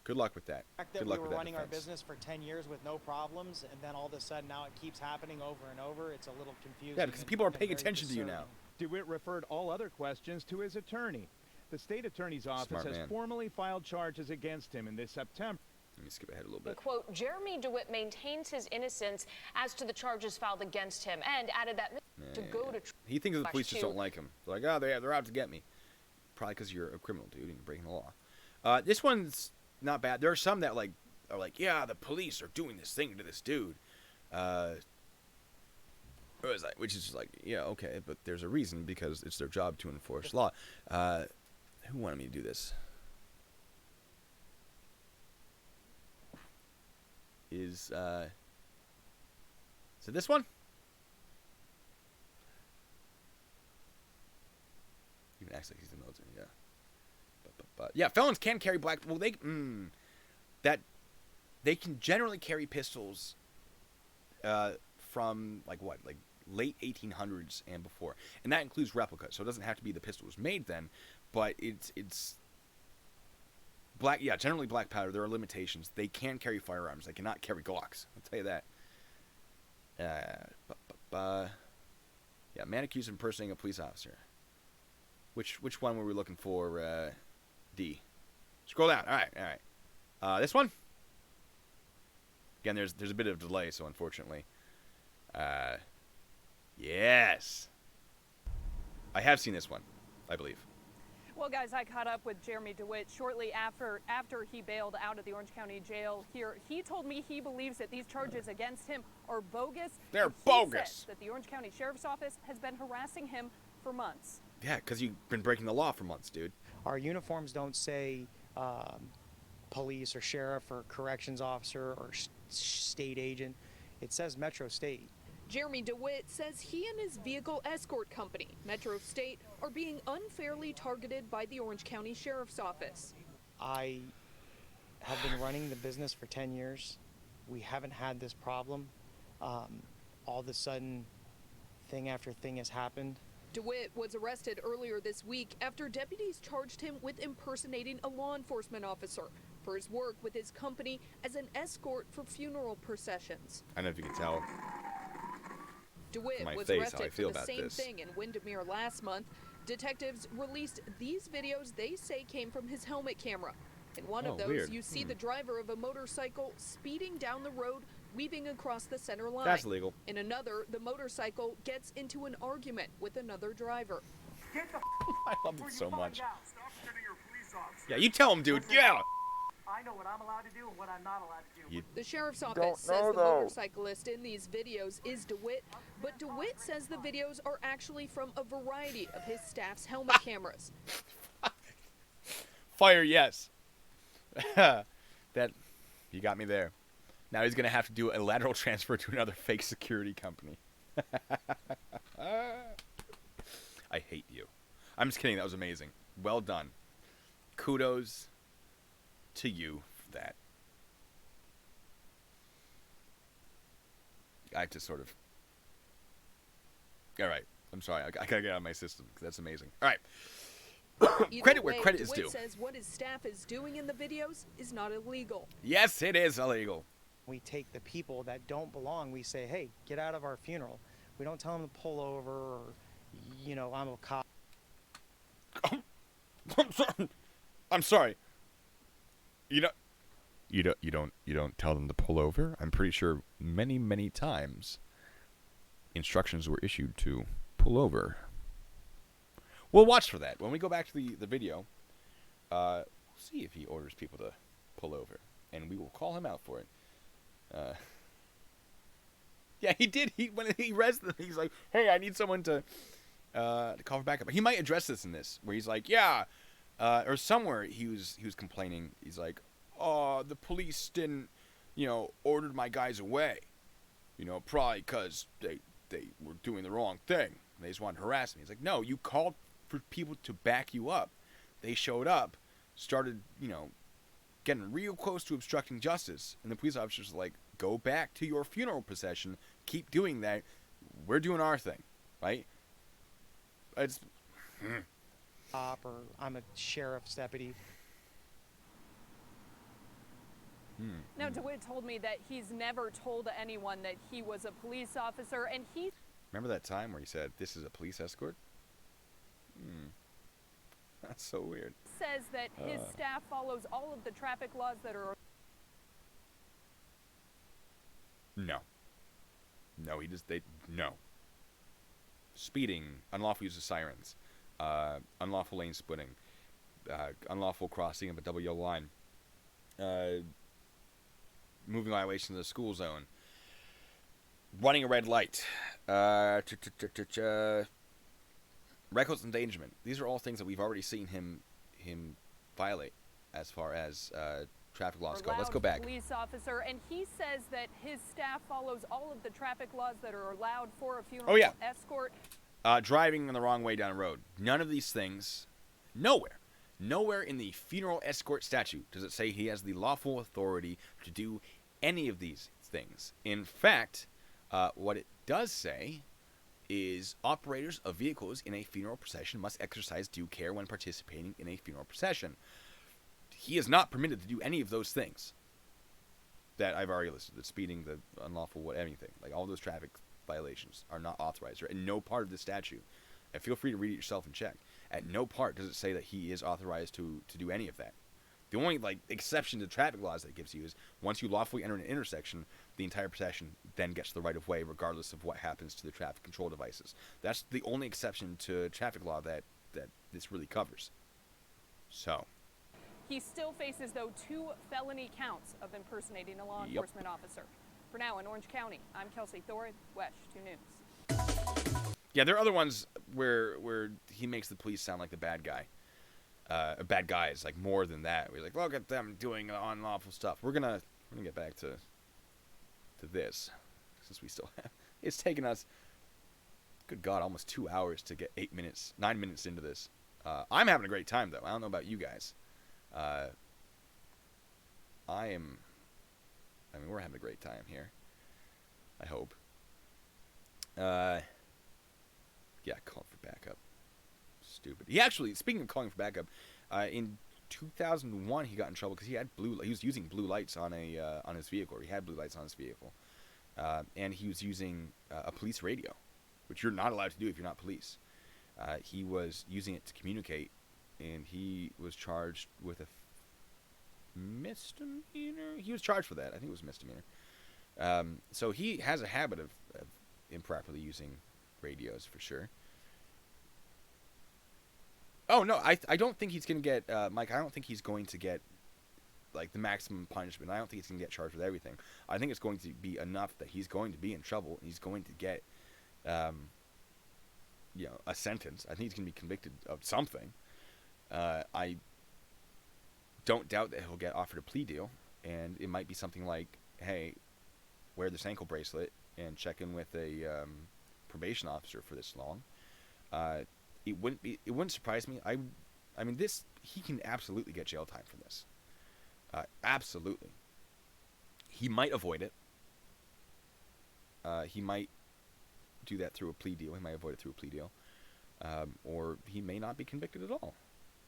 Good luck with that. The fact that we were running our business for 10 years with no problems, and then all of a sudden now it keeps happening over and over, it's a little confusing. Yeah, because people are paying attention to you now. Dewitte referred all other questions to his attorney. The state attorney's office Smart has man. formally filed charges against him in this September. Let me skip ahead a little bit. Quote, Jeremy Dewitte maintains his innocence as to the charges filed against him and added that to go to trial. He thinks the police just don't like him. They're like, oh, they're out to get me. Probably because you're a criminal, dude, and you're breaking the law. This one's not bad. There are some that are like, yeah, the police are doing this thing to this dude. Which is like, yeah, okay, but there's a reason, because it's their job to enforce law. Who wanted me to do this? Is it this one? Even acts like he's in the military, yeah. But yeah, felons can carry black. Well, they can generally carry pistols from like late 1800s and before, and that includes replicas. So it doesn't have to be the pistol was made then, but it's black. Yeah, generally black powder. There are limitations. They can carry firearms. They cannot carry Glocks. I'll tell you that. Yeah, man accused of impersonating a police officer. Which one were we looking for? D. Scroll down. All right. This one. Again, there's a bit of delay, so unfortunately. Yes. I have seen this one, I believe. Well, guys, I caught up with Jeremy Dewitte shortly after he bailed out of the Orange County Jail here. He told me he believes that these charges against him are bogus. They're and bogus. Says that the Orange County Sheriff's Office has been harassing him for months. Yeah, because you've been breaking the law for months, dude. Our uniforms don't say police or sheriff or corrections officer or state agent. It says Metro State. Jeremy Dewitte says he and his vehicle escort company, Metro State, are being unfairly targeted by the Orange County Sheriff's Office. I have been running the business for 10 years. We haven't had this problem. All of a sudden, thing after thing has happened. Dewitte was arrested earlier this week after deputies charged him with impersonating a law enforcement officer for his work with his company as an escort for funeral processions. I don't know if you can tell. Dewitte was arrested for the same thing in Windermere last month. Detectives released these videos they say came from his helmet camera. In one of those, you see the driver of a motorcycle speeding down the road, weaving across the center line. That's legal. In another, the motorcycle gets into an argument with another driver. Get the I love it so much. Stop pretending you're a police officer. Yeah, you tell him, dude. Yeah. I know what I'm allowed to do and what I'm not allowed to do. The sheriff's office says the motorcyclist in these videos is Dewitte, but Dewitte says the videos are actually from a variety of his staff's helmet cameras. Fire, yes. That, you got me there. Now he's going to have to do a lateral transfer to another fake security company. I hate you. I'm just kidding. That was amazing. Well done. Kudos to you for that. I just sort of... All right. I'm sorry. I got to get out of my system because that's amazing. All right. Credit where credit is due. Dewitte says what his staff is doing in the videos is not illegal. Yes, it is illegal. We take the people that don't belong. We say, hey, get out of our funeral. We don't tell them to pull over or, you know, I'm a cop. I'm sorry. You don't tell them to pull over. I'm pretty sure many times instructions were issued to pull over. We'll watch for that. When we go back to the video, we'll see if he orders people to pull over, and we will call him out for it. Yeah, he did. When he rests them, he's like, "Hey, I need someone to call for backup." He might address this in this, where he's like, "Yeah," or somewhere he was complaining. He's like, "Oh, the police didn't, ordered my guys away, probably because they were doing the wrong thing. They just wanted to harass me." He's like, "No, you called for people to back you up. They showed up, started, getting real close to obstructing justice. And the police officer's like, go back to your funeral procession. Keep doing that. We're doing our thing, right? It's... Or I'm a sheriff's deputy. Now, Dewitte told me that he's never told anyone that he was a police officer, and he... Remember that time where he said, this is a police escort? That's so weird. Says that his staff follows all of the traffic laws that are... No. No, no. Speeding, unlawful use of sirens, unlawful lane splitting, unlawful crossing of a double yellow line, moving violations of the school zone, running a red light, reckless endangerment. These are all things that we've already seen him violate as far as traffic laws go. Let's go back. Police officer, and he says that his staff follows all of the traffic laws that are allowed for a funeral escort. Driving in the wrong way down a road. None of these things, nowhere in the funeral escort statute does it say he has the lawful authority to do any of these things. In fact, what it does say is operators of vehicles in a funeral procession must exercise due care when participating in a funeral procession. He is not permitted to do any of those things that I've already listed. The speeding, the unlawful, anything. Like, all those traffic violations are not authorized. In no part of the statute. And feel free to read it yourself and check. At no part does it say that he is authorized to do any of that. The only exception to traffic laws that it gives you is once you lawfully enter an intersection, the entire procession then gets the right of way regardless of what happens to the traffic control devices. That's the only exception to traffic law that this really covers. So... He still faces, though, 2 felony counts of impersonating a law enforcement officer. For now, in Orange County, I'm Kelsey Thorid, WESH 2 News. Yeah, there are other ones where he makes the police sound like the bad guy. Bad guys, like more than that. We're like, look at them doing unlawful stuff. We're gonna get back to this, since we still have. It's taken us, good God, almost 2 hours to get 9 minutes into this. I'm having a great time though. I don't know about you guys. We're having a great time here. I hope. Yeah, calling for backup. Stupid. He actually, speaking of calling for backup, in 2001 he got in trouble because he was using blue lights on his vehicle. Or he had blue lights on his vehicle, and he was using a police radio, which you're not allowed to do if you're not police. He was using it to communicate. And he was charged with a misdemeanor. He was charged for that. I think it was misdemeanor. So he has a habit of improperly using radios for sure. Oh, no. I don't think he's going to get, Mike, I don't think he's going to get, the maximum punishment. I don't think he's going to get charged with everything. I think it's going to be enough that he's going to be in trouble. And he's going to get, a sentence. I think he's going to be convicted of something. I don't doubt that he'll get offered a plea deal, and it might be something like, hey, wear this ankle bracelet and check in with a probation officer for this long. It wouldn't surprise me. He can absolutely get jail time for this. Absolutely. He might avoid it. He might do that through a plea deal. He might avoid it through a plea deal. Or he may not be convicted at all.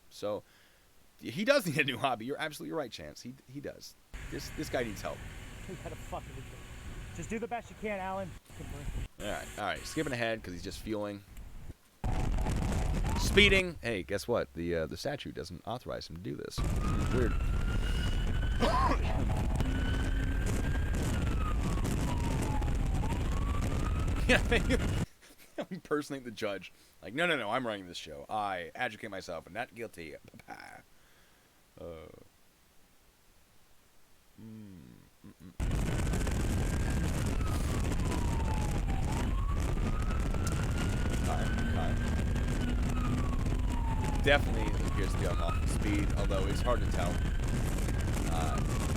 So, he does need a new hobby. You're absolutely right, Chance. He does. This guy needs help. You gotta fucking do it. Just do the best you can, Alan. All right. Skipping ahead because he's just fueling. Speeding. Hey, guess what? The statute doesn't authorize him to do this. Weird. Yeah. Impersonate the judge. Like, no, I'm running this show. I advocate myself and not guilty. Time. Definitely appears to be on lawful speed, although it's hard to tell.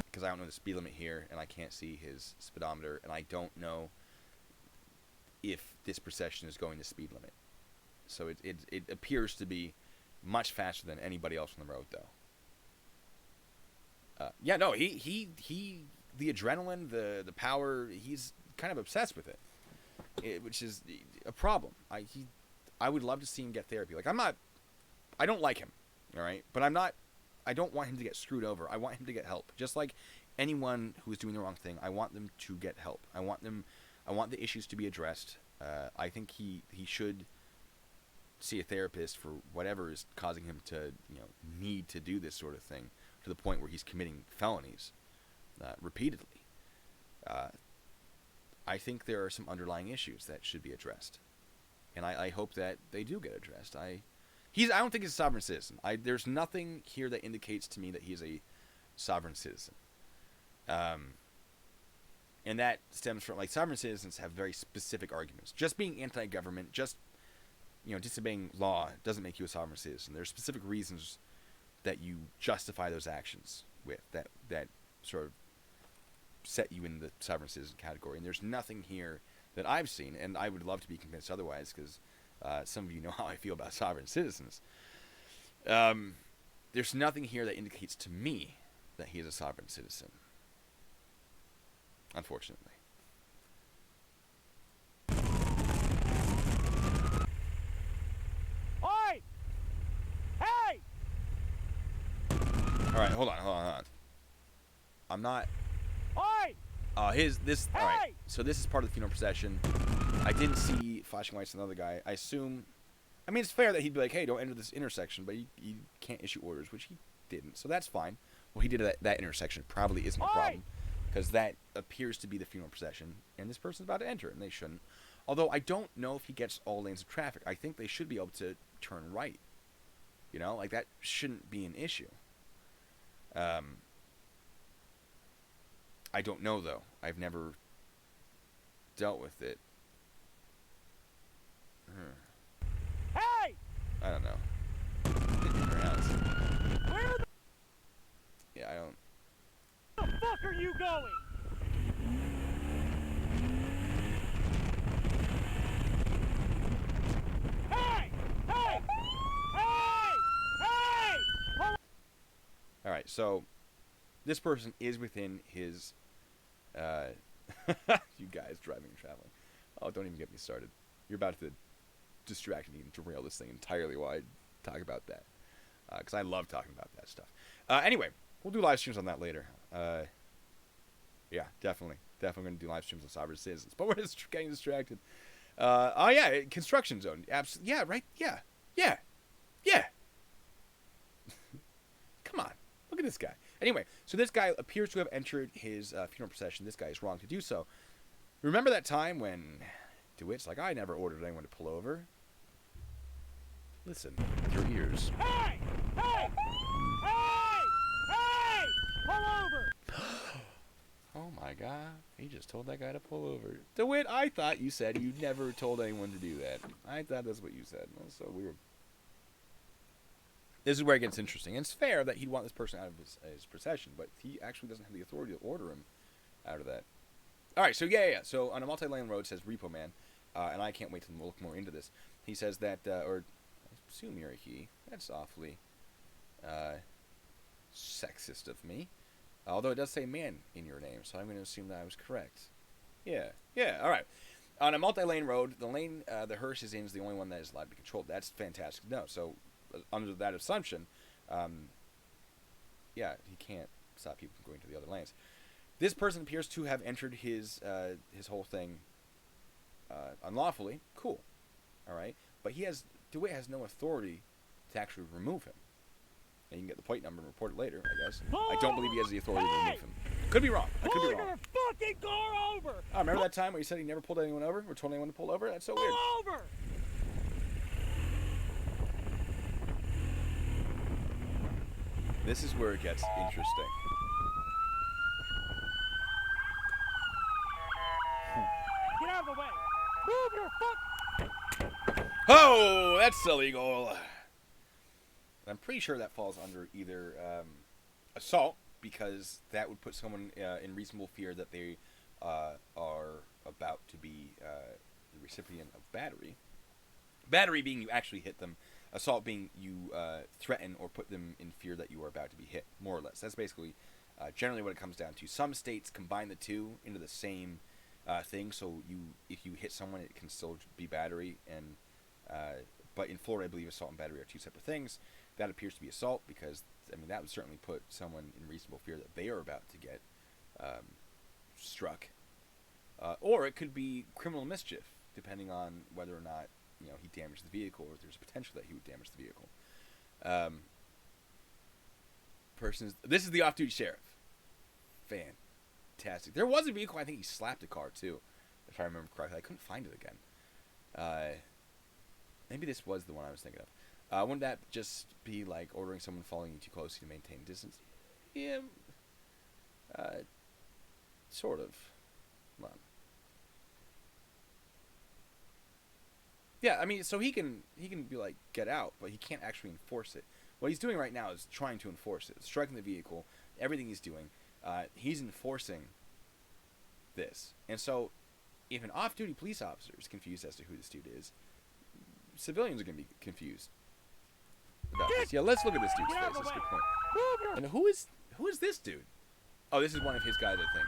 Because I don't know the speed limit here, and I can't see his speedometer, and I don't know if this procession is going the speed limit. So it appears to be much faster than anybody else on the road, though. Yeah, no, he, the adrenaline, the power, he's kind of obsessed with it, which is a problem. I would love to see him get therapy. Like, I don't like him, all right? But I don't want him to get screwed over. I want him to get help. Just like anyone who is doing the wrong thing, I want them to get help. I want the issues to be addressed. I think he should see a therapist for whatever is causing him to, need to do this sort of thing, to the point where he's committing felonies repeatedly. I think there are some underlying issues that should be addressed, and I hope that they do get addressed. I don't think he's a sovereign citizen. There's nothing here that indicates to me that he is a sovereign citizen. And that stems from, like, sovereign citizens have very specific arguments. Just being anti-government, just disobeying law doesn't make you a sovereign citizen. There are specific reasons that you justify those actions with that sort of set you in the sovereign citizen category. And there's nothing here that I've seen, and I would love to be convinced otherwise, because some of you know how I feel about sovereign citizens. There's nothing here that indicates to me that he is a sovereign citizen, unfortunately. Oi! Hey! All right, hold on. I'm not. Oi! All right. So this is part of the funeral procession. I didn't see flashing lights on another guy. I assume. I mean, it's fair that he'd be like, "Hey, don't enter this intersection," but he can't issue orders, which he didn't. So that's fine. What he did at that intersection probably isn't a problem, because that appears to be the funeral procession, and this person's about to enter, and they shouldn't. Although I don't know if he gets all lanes of traffic. I think they should be able to turn right. Like, that shouldn't be an issue. I don't know, though. I've never dealt with it. Hey! I don't know. In your house. Where Yeah, I don't. the fuck are you going? Hey! Hey! Hey! Hey! All right, so this person is within his. You guys driving and traveling. Oh, don't even get me started. You're about to distract me and derail this thing entirely while I talk about that, because I love talking about that stuff. Anyway, we'll do live streams on that later. Yeah, definitely going to do live streams on sovereign citizens. But we're just getting distracted. Oh yeah, construction zone. Absolutely. Yeah, right. Yeah. Come on, look at this guy. Anyway, so this guy appears to have entered his funeral procession. This guy is wrong to do so. Remember that time when Dewitte's like, "I never ordered anyone to pull over." Listen with your ears. Hey! Hey! Hey! Hey! Pull over! Oh my God, he just told that guy to pull over. DeWitte, I thought you said you never told anyone to do that. I thought that's what you said. That's so weird. This is where it gets interesting. And it's fair that he'd want this person out of his procession, but he actually doesn't have the authority to order him out of that. All right, so yeah. So on a multi-lane road, it says Repo Man, and I can't wait to look more into this. He says that, or I assume you're a he. That's awfully sexist of me. Although it does say man in your name, so I'm going to assume that I was correct. Yeah, all right. On a multi-lane road, the lane the hearse is in is the only one that is allowed to be controlled. That's fantastic to know. So under that assumption, yeah, he can't stop people from going to the other lanes. This person appears to have entered his whole thing unlawfully. Cool. All right. But Dewitte has no authority to actually remove him. And you can get the plate number and report it later, I guess. I don't believe he has the authority to remove him. Could be wrong. I could be wrong. Pull your fucking car over! Oh, remember that time where you said he never pulled anyone over? Or told anyone to pull over? That's so weird. Pull over! This is where it gets interesting. Get out of the way! Move your fuck! Oh, that's illegal. I'm pretty sure that falls under either assault, because that would put someone in reasonable fear that they are about to be the recipient of battery. Battery being you actually hit them. Assault being you threaten or put them in fear that you are about to be hit, more or less. That's basically Generally, what it comes down to, some states combine the two into the same thing. So if you hit someone, it can still be battery. And but in Florida, I believe assault and battery are two separate things. That appears to be assault because, I mean, that would certainly put someone in reasonable fear that they are about to get struck. Or it could be criminal mischief, depending on whether or not, you know, he damaged the vehicle, or there's a potential that he would damage the vehicle. This is the off-duty sheriff. Fantastic. There was a vehicle, I think he slapped a car too, if I remember correctly. I couldn't find it again. Maybe this was the one I was thinking of. Wouldn't that just be like ordering someone following you too closely to maintain distance? Yeah. Sort of. Come on. Yeah, I mean, so he can be like, get out, but he can't actually enforce it. What he's doing right now is trying to enforce it. Striking the vehicle, everything he's doing, he's enforcing this. And so, if an off-duty police officer is confused as to who this dude is, civilians are going to be confused about this. Yeah, let's look at this dude's face. That's a good point. And who is this dude? Oh, this is one of his guys, I think.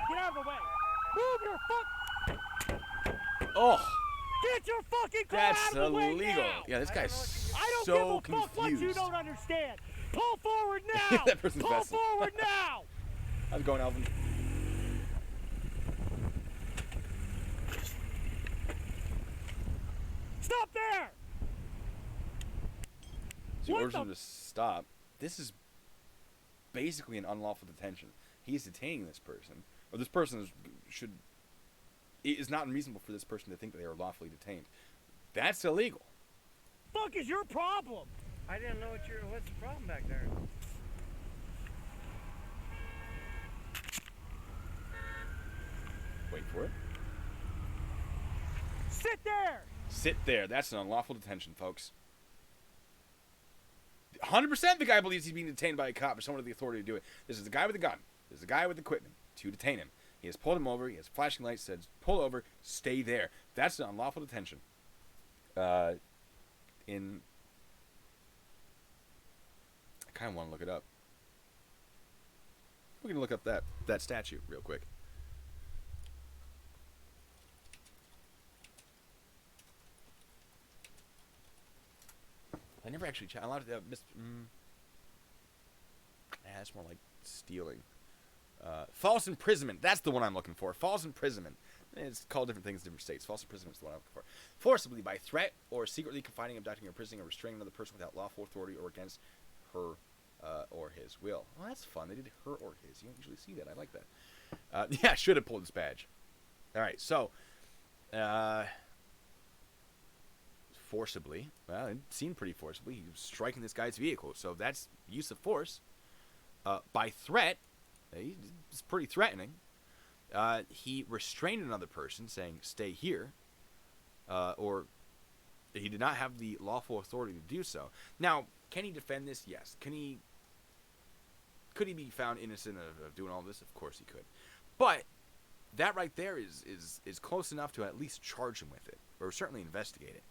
Get out of the way! Move your fuck! Oh! Get your fucking car That's out of the way illegal. now! Yeah, this guy's I don't so give a fuck confused. what you don't understand! Pull forward now! That person's Pull vessel. forward now! How's it going, Alvin? Stop there! So you What orders the- him to stop. This is basically an unlawful detention. He's detaining this person, or this person it is not unreasonable for this person to think that they are lawfully detained. That's illegal. Fuck is your problem? I didn't know what's the problem back there. Wait for it. Sit there! Sit there. That's an unlawful detention, folks. 100% the guy believes he's being detained by a cop or someone with the authority to do it. This is the guy with the gun. This is the guy with the equipment to detain him. He has pulled him over. He has flashing lights. Says, pull over. Stay there. That's an unlawful detention. I kind of want to look it up. We're going to look up that statute real quick. I never actually checked. A lot of that's more like stealing. False imprisonment. That's the one I'm looking for. False imprisonment. It's called different things in different states. False imprisonment is the one I'm looking for. Forcibly, by threat or secretly confining, abducting, or imprisoning, or restraining another person without lawful authority or against her or his will. Well, that's fun. They did her or his. You don't usually see that. I like that. Yeah, I should have pulled this badge. All right, so forcibly. Well, it seemed pretty forcibly. He was striking this guy's vehicle, so that's use of force. By threat, it's pretty threatening. He restrained another person, saying, stay here, or he did not have the lawful authority to do so. Now, can he defend this? Yes. Could he be found innocent of doing all this? Of course he could. But that right there is close enough to at least charge him with it, or certainly investigate it.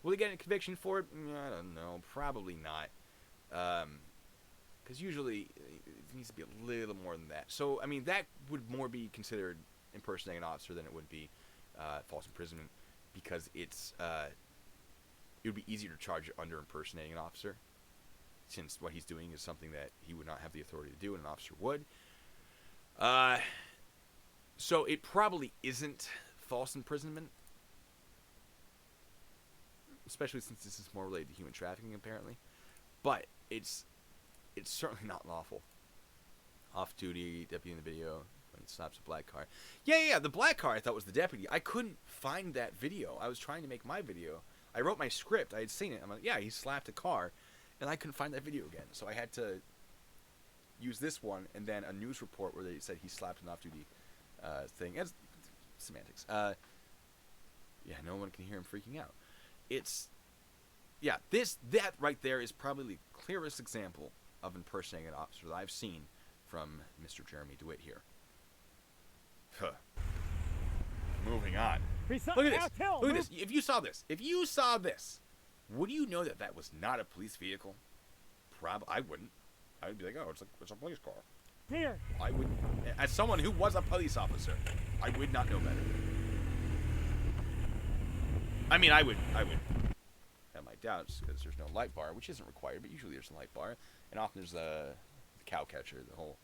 Will he get a conviction for it? I don't know. Probably not. Because usually it needs to be a little more than that. So, I mean, that would more be considered impersonating an officer than it would be false imprisonment, because it would be easier to charge it under impersonating an officer, since what he's doing is something that he would not have the authority to do and an officer would. So it probably isn't false imprisonment, especially since this is more related to human trafficking, apparently. But it's certainly not lawful. Off-duty deputy in the video when he stops a black car. Yeah, the black car I thought was the deputy. I couldn't find that video. I was trying to make my video. I wrote my script. I had seen it. I'm like, yeah, he slapped a car, and I couldn't find that video again. So I had to use this one and then a news report where they said he slapped an off-duty thing. It's semantics. Yeah, no one can hear him freaking out. That right there is probably the clearest example of impersonating an officer that I've seen from Mr. Jeremy Dewitte here. Huh. Moving on. Look at this. Look at this. If you saw this, would you know that that was not a police vehicle? I wouldn't. I would be like, oh, it's a police car. Here. I would, as someone who was a police officer, I would not know better. I mean, I would have my doubts because there's no light bar, which isn't required, but usually there's a light bar, and often there's the cow catcher, the whole.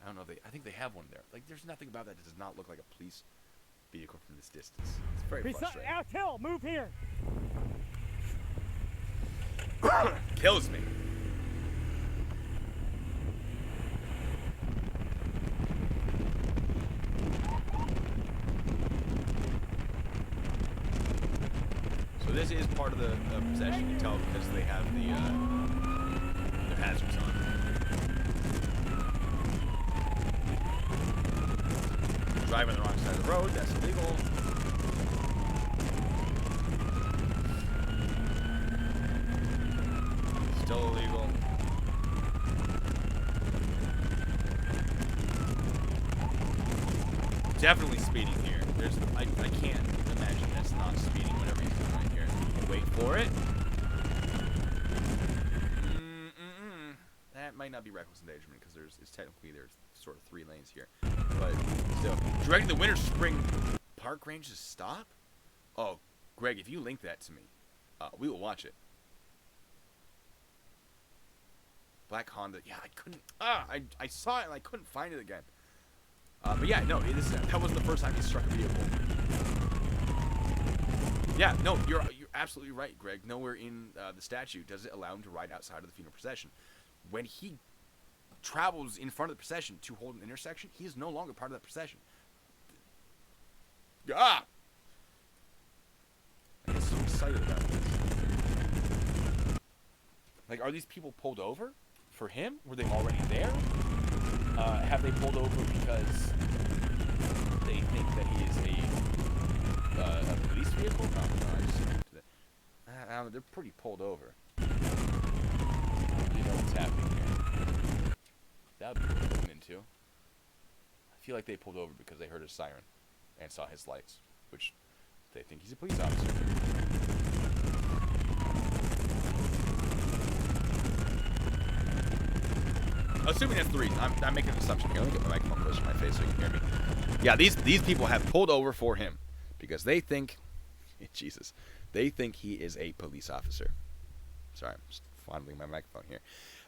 I don't know. I think they have one there. Like, there's nothing about that does not look like a police vehicle from this distance. It's very frustrating. Till, move here. Kills me. So this is part of the possession. You can tell because they have their hazards on. Driving on the wrong side of the road, that's illegal. Still illegal. Definitely speeding here. I can't imagine that's not speeding, whatever he's doing right here. Wait for it. That might not be reckless endangerment because there's sort of 3 lanes here. But still, directing the Winter Spring Park Range to stop? Oh, Greg, if you link that to me, we will watch it. Black Honda. Yeah, I couldn't. I saw it and I couldn't find it again. But yeah, no, that wasn't the first time he struck a vehicle. Yeah, no, you're absolutely right, Greg. Nowhere in the statute does it allow him to ride outside of the funeral procession. When he travels in front of the procession to hold an intersection, he is no longer part of that procession. I get so excited about this. Like, are these people pulled over for him? Were they already there? Have they pulled over because they think that he is a police vehicle? No, I don't know, they're pretty pulled over. You know what's happening here. That would be worth looking into. I feel like they pulled over because they heard his siren and saw his lights, which they think he's a police officer. Assuming that's the reason. I'm making an assumption here. Let me get my microphone closer to my face so you can hear me. Yeah, these people have pulled over for him because they think, Jesus, they think he is a police officer. Sorry, I'm just fondling my microphone here.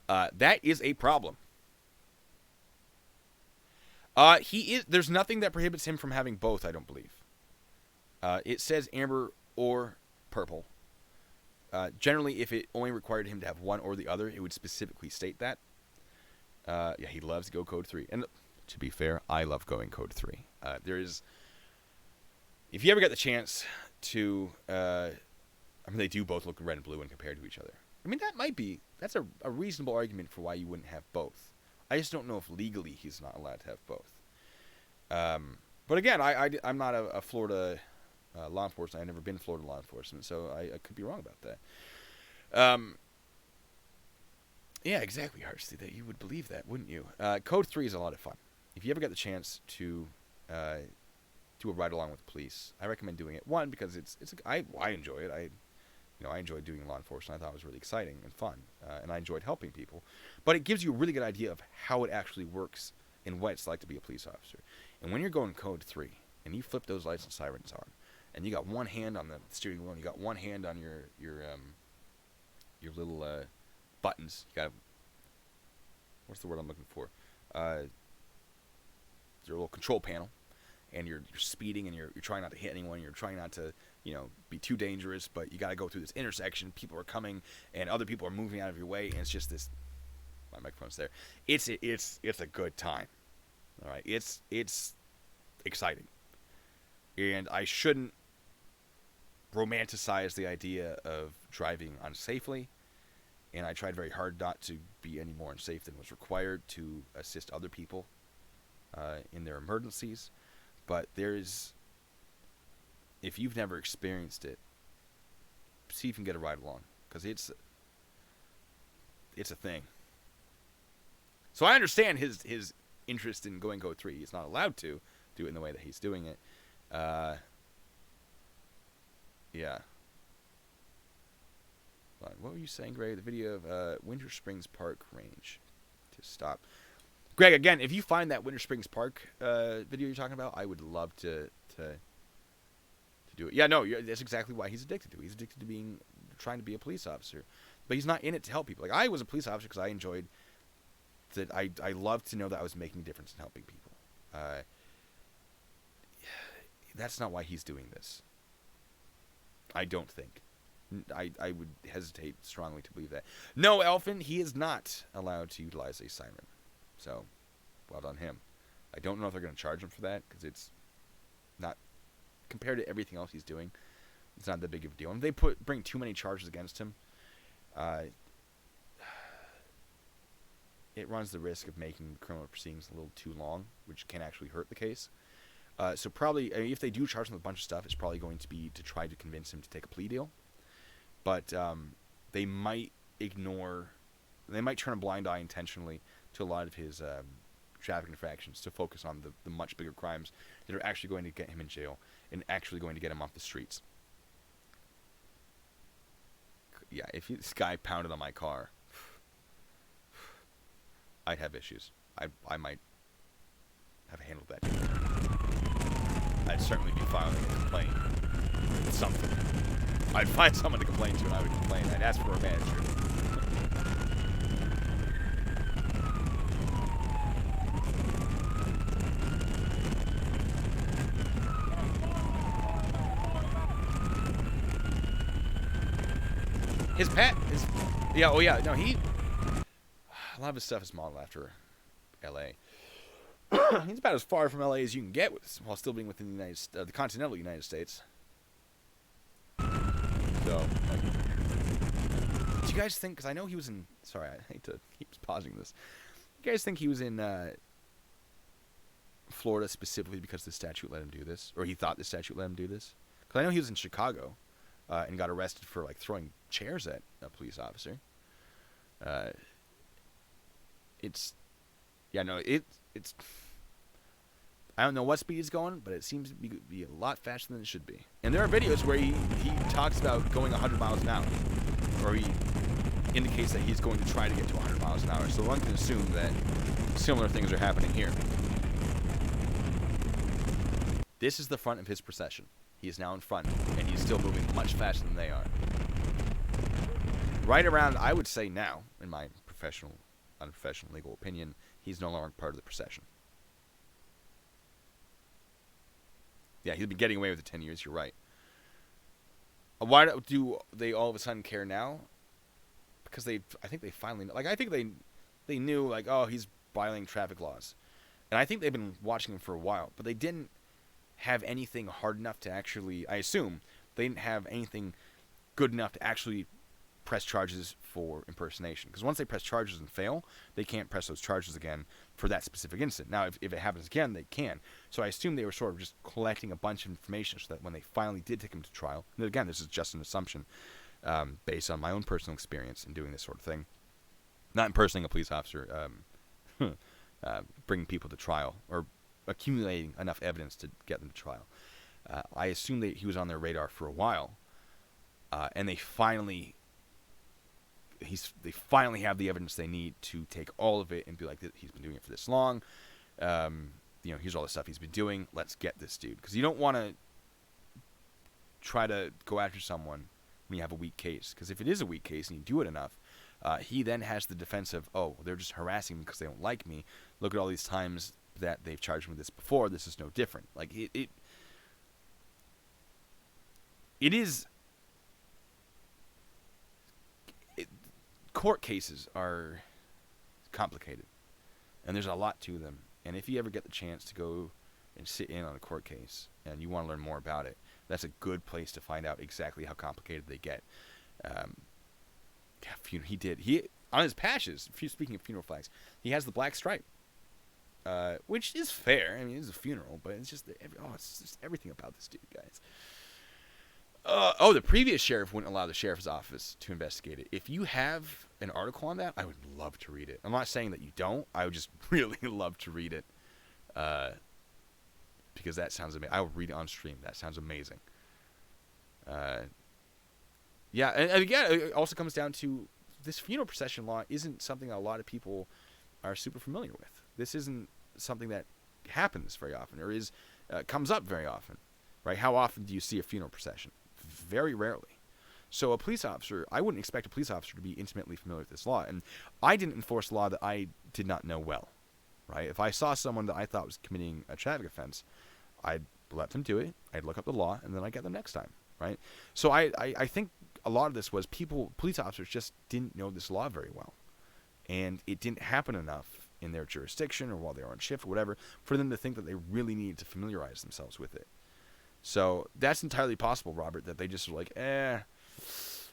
That is a problem. There's nothing that prohibits him from having both, I don't believe. It says amber or purple. Generally, if it only required him to have one or the other, it would specifically state that. Yeah, he loves to go code 3. And to be fair, I love going code 3. If you ever get the chance to, they do both look red and blue when compared to each other. I mean, that's a reasonable argument for why you wouldn't have both. I just don't know if legally he's not allowed to have both. But again, I'm not a Florida law enforcement. I've never been Florida law enforcement, so I could be wrong about that. Yeah, exactly, Harsty. That you would believe that, wouldn't you? Code 3 is a lot of fun. If you ever get the chance to do a ride along with the police, I recommend doing it. One, because I enjoy it. I enjoyed doing law enforcement. I thought it was really exciting and fun, and I enjoyed helping people. But it gives you a really good idea of how it actually works and what it's like to be a police officer. And when you're going code 3 and you flip those lights and sirens on, and you got one hand on the steering wheel, and you got one hand on your little buttons. You got, what's the word I'm looking for? Your little control panel, and you're speeding, and you're trying not to hit anyone. You're trying not to be too dangerous, but you got to go through this intersection. People are coming, and other people are moving out of your way, and it's just this. My microphone's there. It's a good time. All right, it's exciting, and I shouldn't romanticize the idea of driving unsafely. And I tried very hard not to be any more unsafe than was required to assist other people in their emergencies. But if you've never experienced it, see if you can get a ride along, because it's a thing. So I understand his interest in going code 3. He's not allowed to do it in the way that he's doing it. Yeah. But what were you saying, Greg? The video of Winter Springs Park range to stop. Greg, again, if you find that Winter Springs Park video you're talking about, I would love to do it. Yeah, no, that's exactly why he's addicted to it. He's addicted to trying to be a police officer. But he's not in it to help people. Like, I was a police officer because I enjoyed that. I loved to know that I was making a difference in helping people. That's not why he's doing this. I don't think. I would hesitate strongly to believe that. No, Elfin, he is not allowed to utilize a siren. So, well done him. I don't know if they're going to charge him for that, because it's not, compared to everything else he's doing, it's not that big of a deal. And if they bring too many charges against him, it runs the risk of making criminal proceedings a little too long, which can actually hurt the case. So probably, I mean, if they do charge him with a bunch of stuff, it's probably going to be to try to convince him to take a plea deal. But they might turn a blind eye intentionally to a lot of his traffic infractions to focus on the much bigger crimes that are actually going to get him in jail and actually going to get him off the streets. Yeah, if this guy pounded on my car, I'd have issues. I might have handled that. I'd certainly be filing a complaint. Something. I'd find someone to complain to, and I would complain. I'd ask for a manager. Yeah, oh yeah, no, a lot of his stuff is modeled after L.A. He's about as far from L.A. as you can get while still being within the continental United States. So, do you guys think, because I know he was in, sorry, I hate to keep pausing this. You guys think he was in Florida specifically because the statute let him do this? Or he thought the statute let him do this? Because I know he was in Chicago and got arrested for, like, throwing chairs at a police officer. It's I don't know what speed he's going, but it seems to be a lot faster than it should be. And there are videos where he talks about going 100 miles an hour, or he indicates that he's going to try to get to 100 miles an hour. So one can assume that similar things are happening here. This is the front of his procession. He is now in front, and he's still moving much faster than they are. Right around, I would say now, in my unprofessional legal opinion, he's no longer part of the procession. Yeah, he's been getting away with it 10 years, you're right. Why do they all of a sudden care now? Because I think they finally know. Like, I think they knew, like, oh, he's violating traffic laws. And I think they've been watching him for a while, but they didn't have anything hard enough to actually, I assume, they didn't have anything good enough to actually press charges for impersonation. Because once they press charges and fail, they can't press those charges again for that specific incident. Now, if it happens again, they can. So I assume they were sort of just collecting a bunch of information so that when they finally did take him to trial, and again, this is just an assumption based on my own personal experience in doing this sort of thing, not impersonating a police officer, bringing people to trial, or accumulating enough evidence to get them to trial. I assume that he was on their radar for a while, and they finally have the evidence they need to take all of it and be like, he's been doing it for this long. Here's all the stuff he's been doing. Let's get this dude. Because you don't want to try to go after someone when you have a weak case. Because if it is a weak case and you do it enough, he then has the defense of, oh, they're just harassing me because they don't like me. Look at all these times that they've charged me with this before. This is no different. Like, it is... Court cases are complicated, and there's a lot to them. And if you ever get the chance to go and sit in on a court case and you want to learn more about it, that's a good place to find out exactly how complicated they get. He on his patches, speaking of funeral flags, he has the black stripe, which is fair. I mean, it's a funeral, but it's just it's just everything about this dude, guys. The previous sheriff wouldn't allow the sheriff's office to investigate it. If you have an article on that, I would love to read it. I'm not saying that you don't. I would just really love to read it. Because that sounds amazing. I will read it on stream. That sounds amazing. Yeah, and again, it also comes down to this funeral procession law isn't something a lot of people are super familiar with. This isn't something that happens very often or is comes up very often, right? How often do you see a funeral procession? Very rarely. So a police officer, I wouldn't expect a police officer to be intimately familiar with this law. And I didn't enforce law that I did not know well, right? If I saw someone that I thought was committing a traffic offense, I'd let them do it. I'd look up the law, and then I'd get them next time, right? So I think a lot of this was police officers just didn't know this law very well. And it didn't happen enough in their jurisdiction or while they were on shift or whatever for them to think that they really needed to familiarize themselves with it. So that's entirely possible, Robert, that they just were like,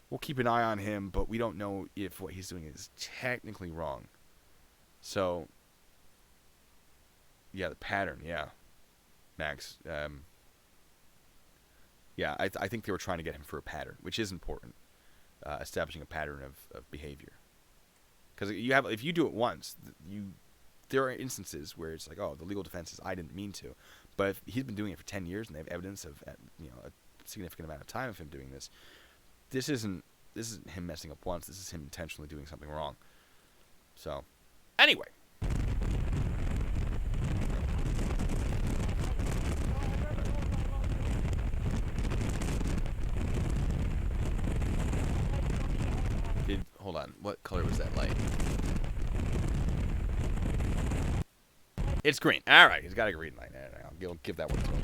we'll keep an eye on him, but we don't know if what he's doing is technically wrong. So, yeah, the pattern, yeah. Max, yeah, I think they were trying to get him for a pattern, which is important, establishing a pattern of behavior. Because if you do it once, there are instances where it's like, oh, the legal defense is I didn't mean to. But if he's been doing it for 10 years and they have evidence of a significant amount of time of him doing this, this isn't him messing up once. This is him intentionally doing something wrong. So, anyway. Hold on. What color was that light? It's green. All right. He's got a green light. I'll give that one to him.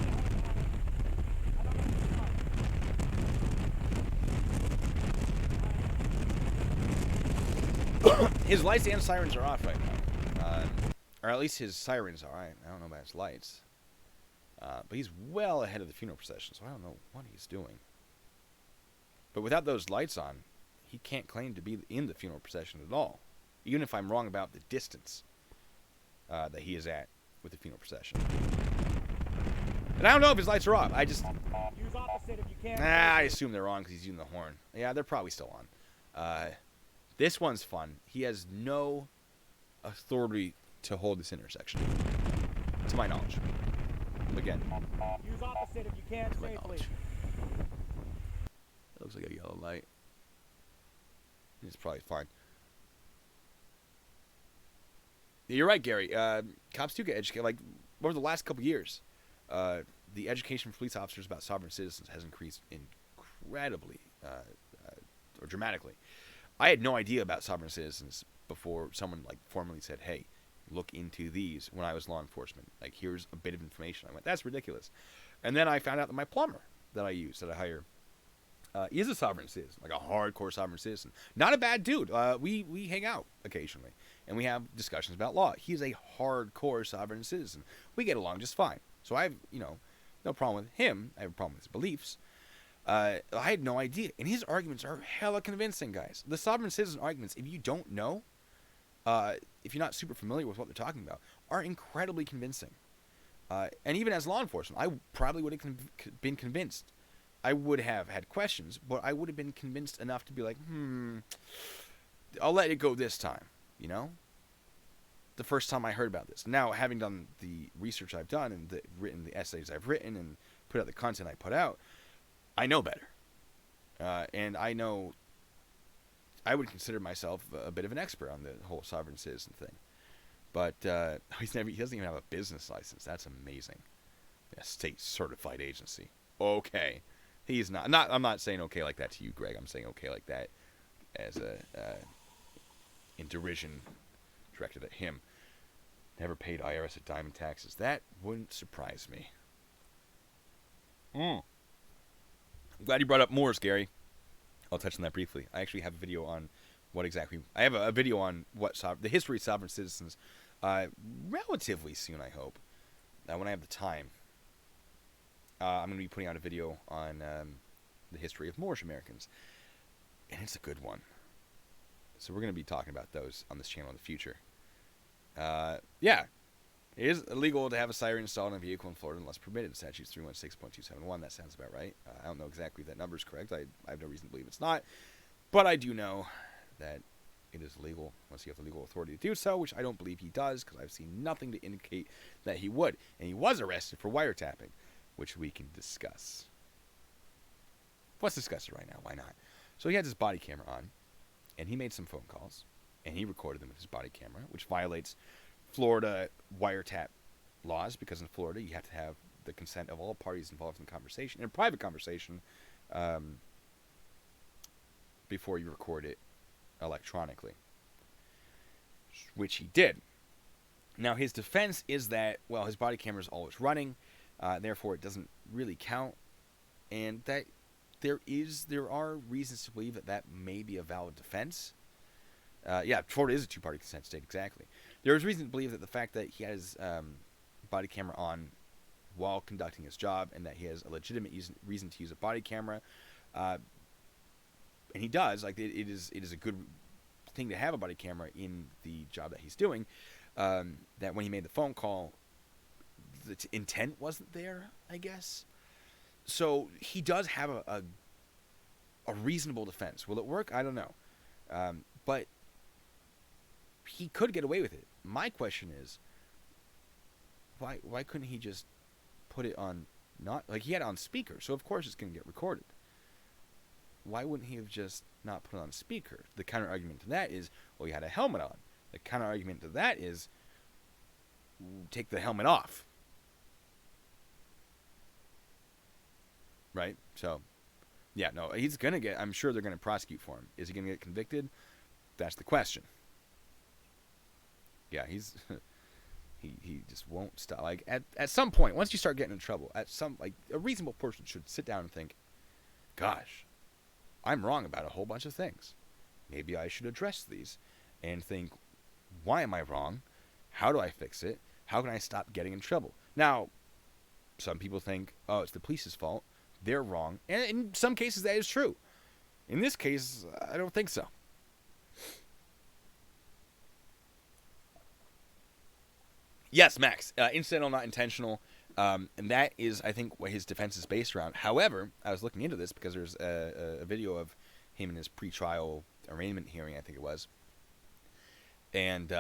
His lights and sirens are off right now. Or at least his sirens are. I don't know about his lights. But he's well ahead of the funeral procession, so I don't know what he's doing. But without those lights on, he can't claim to be in the funeral procession at all. Even if I'm wrong about the distance that he is at with the funeral procession. And I don't know if his lights are off. I just... Use opposite if you can. I assume they're on because he's using the horn. Yeah, they're probably still on. This one's fun. He has no authority to hold this intersection, to my knowledge. Again. Use opposite if you can safely. It looks like a yellow light. It's probably fine. You're right, Gary. Cops do get educated. Like, over the last couple years, the education for police officers about sovereign citizens has increased incredibly, or dramatically. I had no idea about sovereign citizens before someone like formally said, "Hey, look into these." When I was law enforcement, like, here's a bit of information. I went, "That's ridiculous," and then I found out that my plumber that I use, that I hire, is a sovereign citizen, like a hardcore sovereign citizen. Not a bad dude. We hang out occasionally, and we have discussions about law. He's a hardcore sovereign citizen. We get along just fine. So I have, no problem with him. I have a problem with his beliefs. I had no idea. And his arguments are hella convincing, guys. The sovereign citizen arguments, if you don't know, if you're not super familiar with what they're talking about, are incredibly convincing. And even as law enforcement, I probably would have been convinced. I would have had questions, but I would have been convinced enough to be like, I'll let it go this time, The first time I heard about this. Now, having done the research I've done and written the essays I've written and put out the content I put out, I know better. And I know I would consider myself a bit of an expert on the whole sovereign citizen thing. But he doesn't even have a business license. That's amazing. A state certified agency. Okay. He's not. I'm not saying okay like that to you, Greg. I'm saying okay like that as in derision directed at him. Never paid IRS a dime in taxes. That wouldn't surprise me. I'm glad you brought up Moors, Gary. I'll touch on that briefly. I actually have a video on what exactly... I have a video on what the history of sovereign citizens relatively soon, I hope. When I have the time. I'm going to be putting out a video on the history of Moorish Americans. And it's a good one. So we're going to be talking about those on this channel in the future. Yeah. It is illegal to have a siren installed in a vehicle in Florida unless permitted. Statutes 316.271. That sounds about right. I don't know exactly if that number is correct. I have no reason to believe it's not. But I do know that it is illegal unless you have the legal authority to do so, which I don't believe he does because I've seen nothing to indicate that he would. And he was arrested for wiretapping, which we can discuss. Let's discuss it right now. Why not? So he had his body camera on, and he made some phone calls, and he recorded them with his body camera, which violates Florida wiretap laws, because in Florida you have to have the consent of all parties involved in the conversation, in a private conversation, before you record it electronically, which he did. Now, his defense is that, well, his body camera is always running, therefore it doesn't really count, and that there are reasons to believe that that may be a valid defense. Yeah, Florida is a two-party consent state, exactly. There is reason to believe that the fact that he has body camera on while conducting his job, and that he has a legitimate reason to use a body camera, and he does, like, it is a good thing to have a body camera in the job that he's doing, that when he made the phone call, the intent wasn't there, I guess. So he does have a reasonable defense. Will it work? I don't know. But he could get away with it. My question is, why couldn't he just put it on, not, like, he had it on speaker, so of course it's going to get recorded. Why wouldn't he have just not put it on speaker? The counter argument to that is, well, you had a helmet on. The counter argument to that is, take the helmet off. Right? So, yeah, no, he's going to get, I'm sure they're going to prosecute for him. Is he going to get convicted? That's the question. Yeah, he's, he just won't stop. Like, at some point, once you start getting in trouble, like, a reasonable person should sit down and think, gosh, I'm wrong about a whole bunch of things. Maybe I should address these and think, why am I wrong? How do I fix it? How can I stop getting in trouble? Now, some people think, oh, it's the police's fault. They're wrong. And in some cases, that is true. In this case, I don't think so. Yes, Max. Incidental, not intentional. And that is, I think, what his defense is based around. However, I was looking into this because there's a video of him in his pretrial arraignment hearing, I think it was. And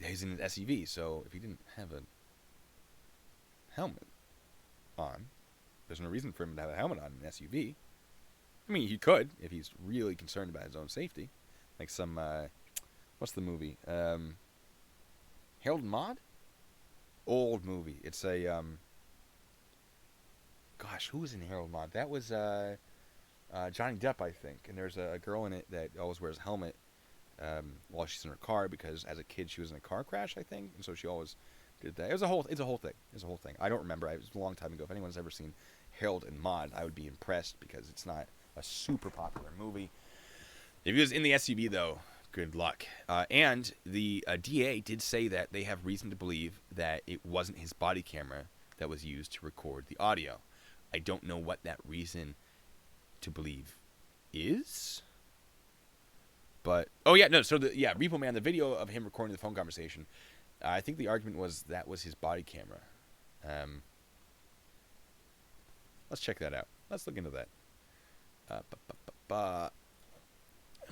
he's in an SUV, so if he didn't have a helmet on, there's no reason for him to have a helmet on in an SUV. I mean, he could, if he's really concerned about his own safety. Like some, what's the movie? Harold and Maude? Old movie. It's a, gosh, who was in Harold and Maude? That was Johnny Depp, I think. And there's a girl in it that always wears a helmet while she's in her car, because as a kid she was in a car crash, I think, and so she always did that. It's a whole thing. I don't remember. It was a long time ago. If anyone's ever seen Harold and Maude, I would be impressed, because it's not a super popular movie. If he was in the SUV, though, good luck. And the DA did say that they have reason to believe that it wasn't his body camera that was used to record the audio. I don't know what that reason to believe is. But, oh yeah, no, so Repo Man, the video of him recording the phone conversation, I think the argument was that was his body camera. Let's check that out. Let's look into that. Let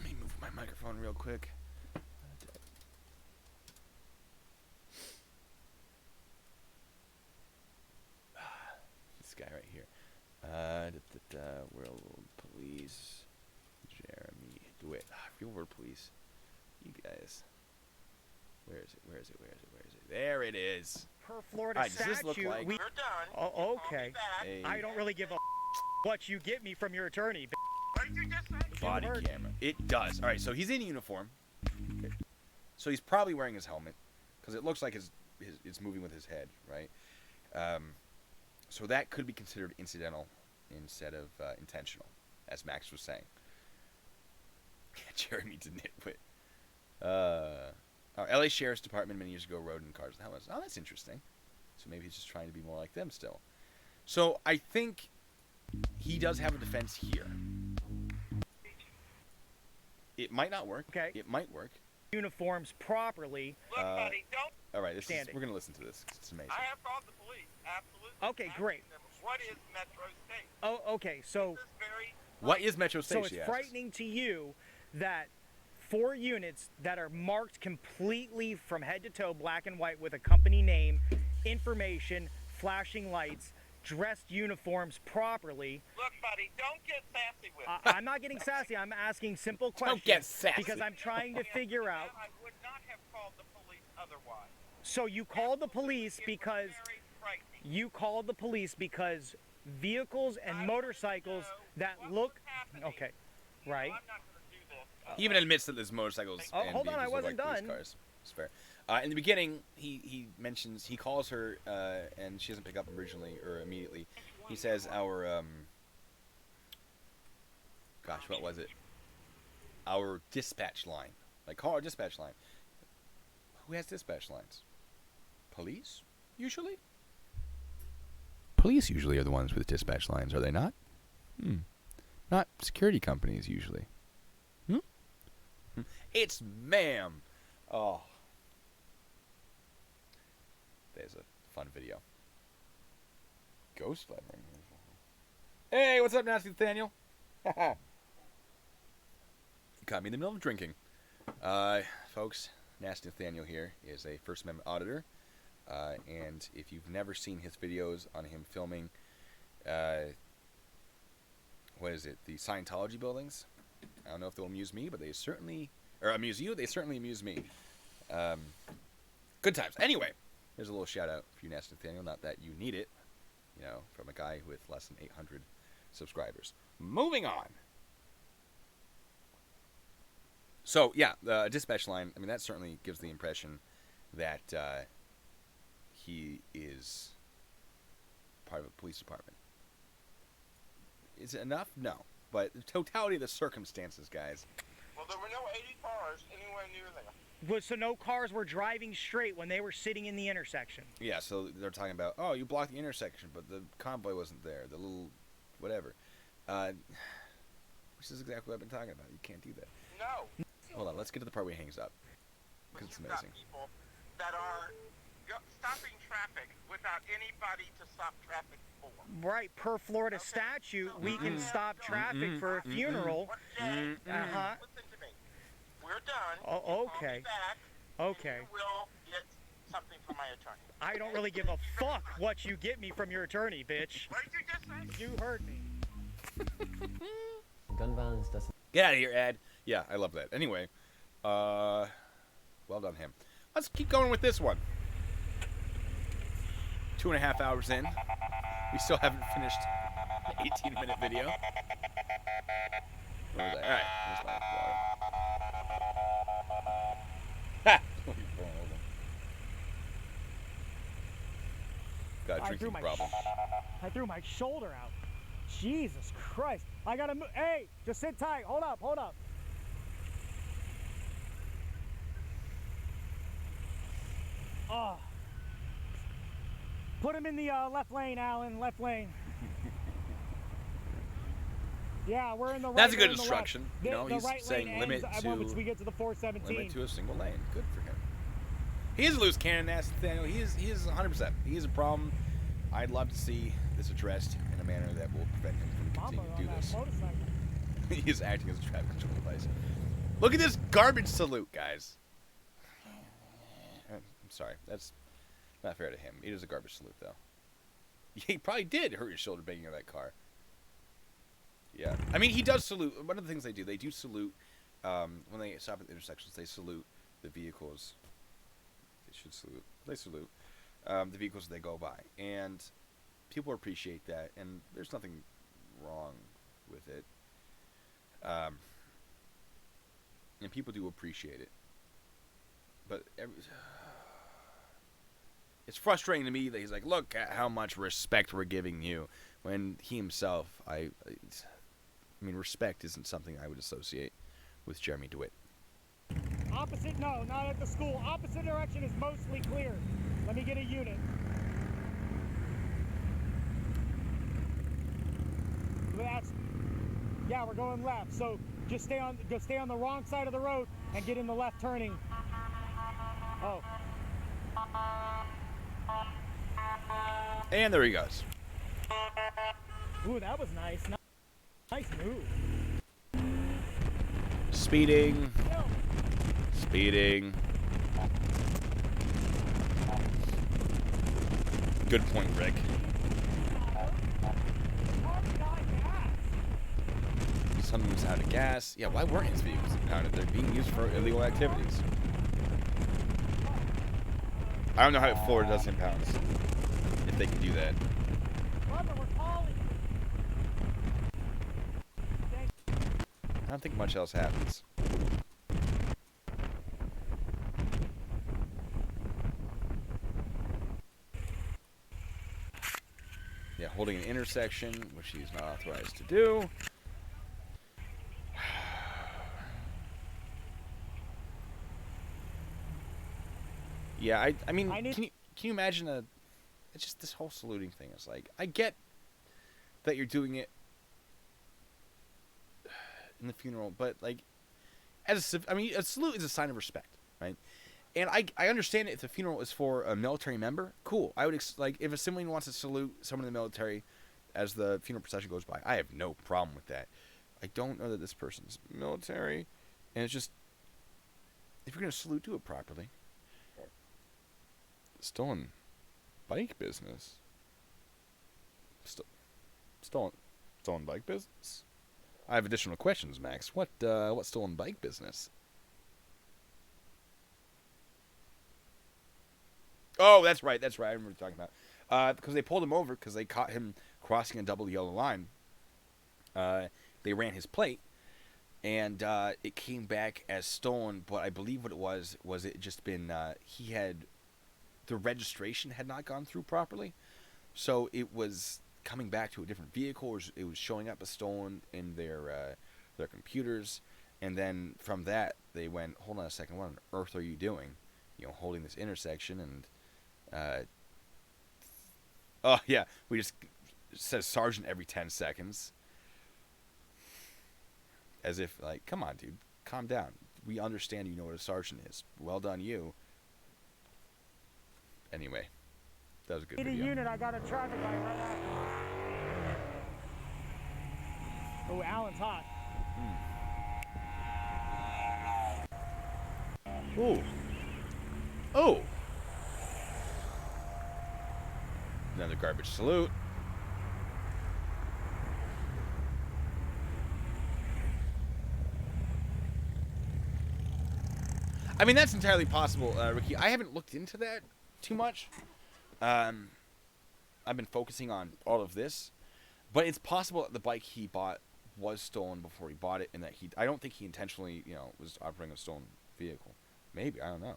me move my microphone real quick. This guy right here. World Police. Jeremy Dewitte. Real World Police. You guys. Where is it? There it is. Per Florida statute, does this look like... We're done. Oh, okay. I don't really give a what you get me from your attorney. What did you just say? Body camera. It does. All right, so he's in uniform. So he's probably wearing his helmet, because it looks like it's moving with his head, right? So that could be considered incidental instead of intentional, as Max was saying. Jeremy Dewitte. LA Sheriff's Department many years ago rode in cars with helmets. Oh, that's interesting. So maybe he's just trying to be more like them still. So I think he does have a defense here. It might not work. Okay. It might work. Uniforms properly. Look, buddy, don't. All right, we're going to listen to this. It's amazing. I have called the police. Absolutely. Okay, great. What is Metro State? Oh, okay. So, what is Metro State? so it's frightening to you that 4 units that are marked completely from head to toe, black and white, with a company name, information, flashing lights, dressed uniforms properly. Look, buddy, don't get sassy with me. I'm not getting sassy. I'm asking simple questions. Don't get sassy. Because I'm trying to figure out. I would not have called the police otherwise. So you called the police because vehicles and motorcycles that look okay, right? I'm not going to do this. He even admits that there's motorcycles. Oh, and hold on, I vehicles wasn't like police done. Cars. It's fair. In the beginning, he mentions, he calls her, and she doesn't pick up originally or immediately. He says our, gosh, what was it? Our dispatch line. Like, call our dispatch line. Who has dispatch lines? Police, usually? Police usually are the ones with dispatch lines, are they not? Not security companies, usually. It's ma'am. Oh. There's a fun video. Ghost flattering. Hey, what's up, Nasty Nathaniel? You caught me in the middle of drinking. Folks, Nasty Nathaniel here is a First Amendment auditor. And if you've never seen his videos on him filming, what is it, the Scientology buildings? I don't know if they'll amuse me, but they certainly, or amuse you, they certainly amuse me. Good times. Anyway, here's a little shout out for you, Nasty Nathaniel. Not that you need it, you know, from a guy with less than 800 subscribers. Moving on. So, yeah, the dispatch line, I mean, that certainly gives the impression that he is part of a police department. Is it enough? No. But the totality of the circumstances, guys. Well, there were no 80 cars anywhere near there. So no cars were driving straight when they were sitting in the intersection. Yeah, so they're talking about, oh, you blocked the intersection, but the convoy wasn't there. The little whatever. Which is exactly what I've been talking about. You can't do that. No. Hold on, let's get to the part where he hangs up. Because it's You've got amazing. people that are stopping traffic without anybody to stop traffic for. Right, per Florida statute, we can stop traffic for a funeral. Listen to me. We're done. Oh, Call okay. me back, Okay. and you will get something from my attorney. I don't really give a fuck what you get me from your attorney, bitch. What did you just say? You heard me. Gun violence doesn't. Get out of here, Ed. Yeah, I love that. Anyway, well done, him. Let's keep going with this one. 2.5 hours in. We still haven't finished the 18-minute video. Where was I? Alright, here's my water. Ha! Got a drinking problem. I threw my shoulder out. Jesus Christ. I gotta move. Hey, just sit tight. Hold up, hold up. Oh. Put him in the left lane, Alan. Left lane. Yeah, we're in the right. That's a good we're in the instruction. left. You know, the he's right saying lane limit ends to once we get to the 417. limit to a single lane. Good for him. He is a loose cannon, Nasty Nathaniel. He is 100%. He is a problem. I'd love to see this addressed in a manner that will prevent him from continuing to do this. He is acting as a traffic control device. Look at this garbage salute, guys. I'm sorry. That's not fair to him. It is a garbage salute, though. He probably did hurt his shoulder banging on that car. Yeah. I mean, he does salute. One of the things they do salute, when they stop at the intersections, they salute the vehicles. They should salute. They salute the vehicles they go by. And people appreciate that, and there's nothing wrong with it. And people do appreciate it. But it's frustrating to me that he's like, look at how much respect we're giving you, when he himself, I mean, respect isn't something I would associate with Jeremy Dewitte. Opposite, no, not at the school. Opposite direction is mostly clear. Let me get a unit. Yeah, we're going left. So just stay on the wrong side of the road and get in the left turning. Oh. And there he goes. Ooh, that was nice. Nice move. Speeding. Speeding. Good point, Rick. Some of them was out of gas. Yeah, why weren't his vehicles impounded? They're being used for illegal activities. I don't know how Florida does impounds. If they can do that. Brother, we're calling. I don't think much else happens. Yeah, holding an intersection, which he's not authorized to do. Yeah, I mean, can you imagine it's just this whole saluting thing. It's like, I get that you're doing it in the funeral, but like, a salute is a sign of respect, right? And I understand it if the funeral is for a military member, cool. I would like if a sibling wants to salute someone in the military as the funeral procession goes by. I have no problem with that. I don't know that this person's military, and it's just if you're gonna salute, do it properly. Stolen bike business. Stolen bike business. I have additional questions, Max. What stolen bike business? Oh, that's right. I remember what you're talking about. Because they pulled him over because they caught him crossing a double yellow line. They ran his plate, and it came back as stolen. But I believe what it was it just been the registration had not gone through properly, so it was coming back to a different vehicle, or it was showing up as stolen in their computers, and then from that they went, hold on a second, what on earth are you doing? Holding this intersection, and oh yeah, we just says sergeant every 10 seconds, as if like, come on, dude, calm down. We understand you know what a sergeant is. Well done, you. Anyway, that was a good video. Unit, I got a traffic light right after. Oh, Alan's hot. Ooh. Oh. Another garbage salute. I mean, that's entirely possible, Ricky. I haven't looked into that too much. I've been focusing on all of this, but it's possible that the bike he bought was stolen before he bought it, and that I don't think he intentionally, was operating a stolen vehicle. Maybe, I don't know.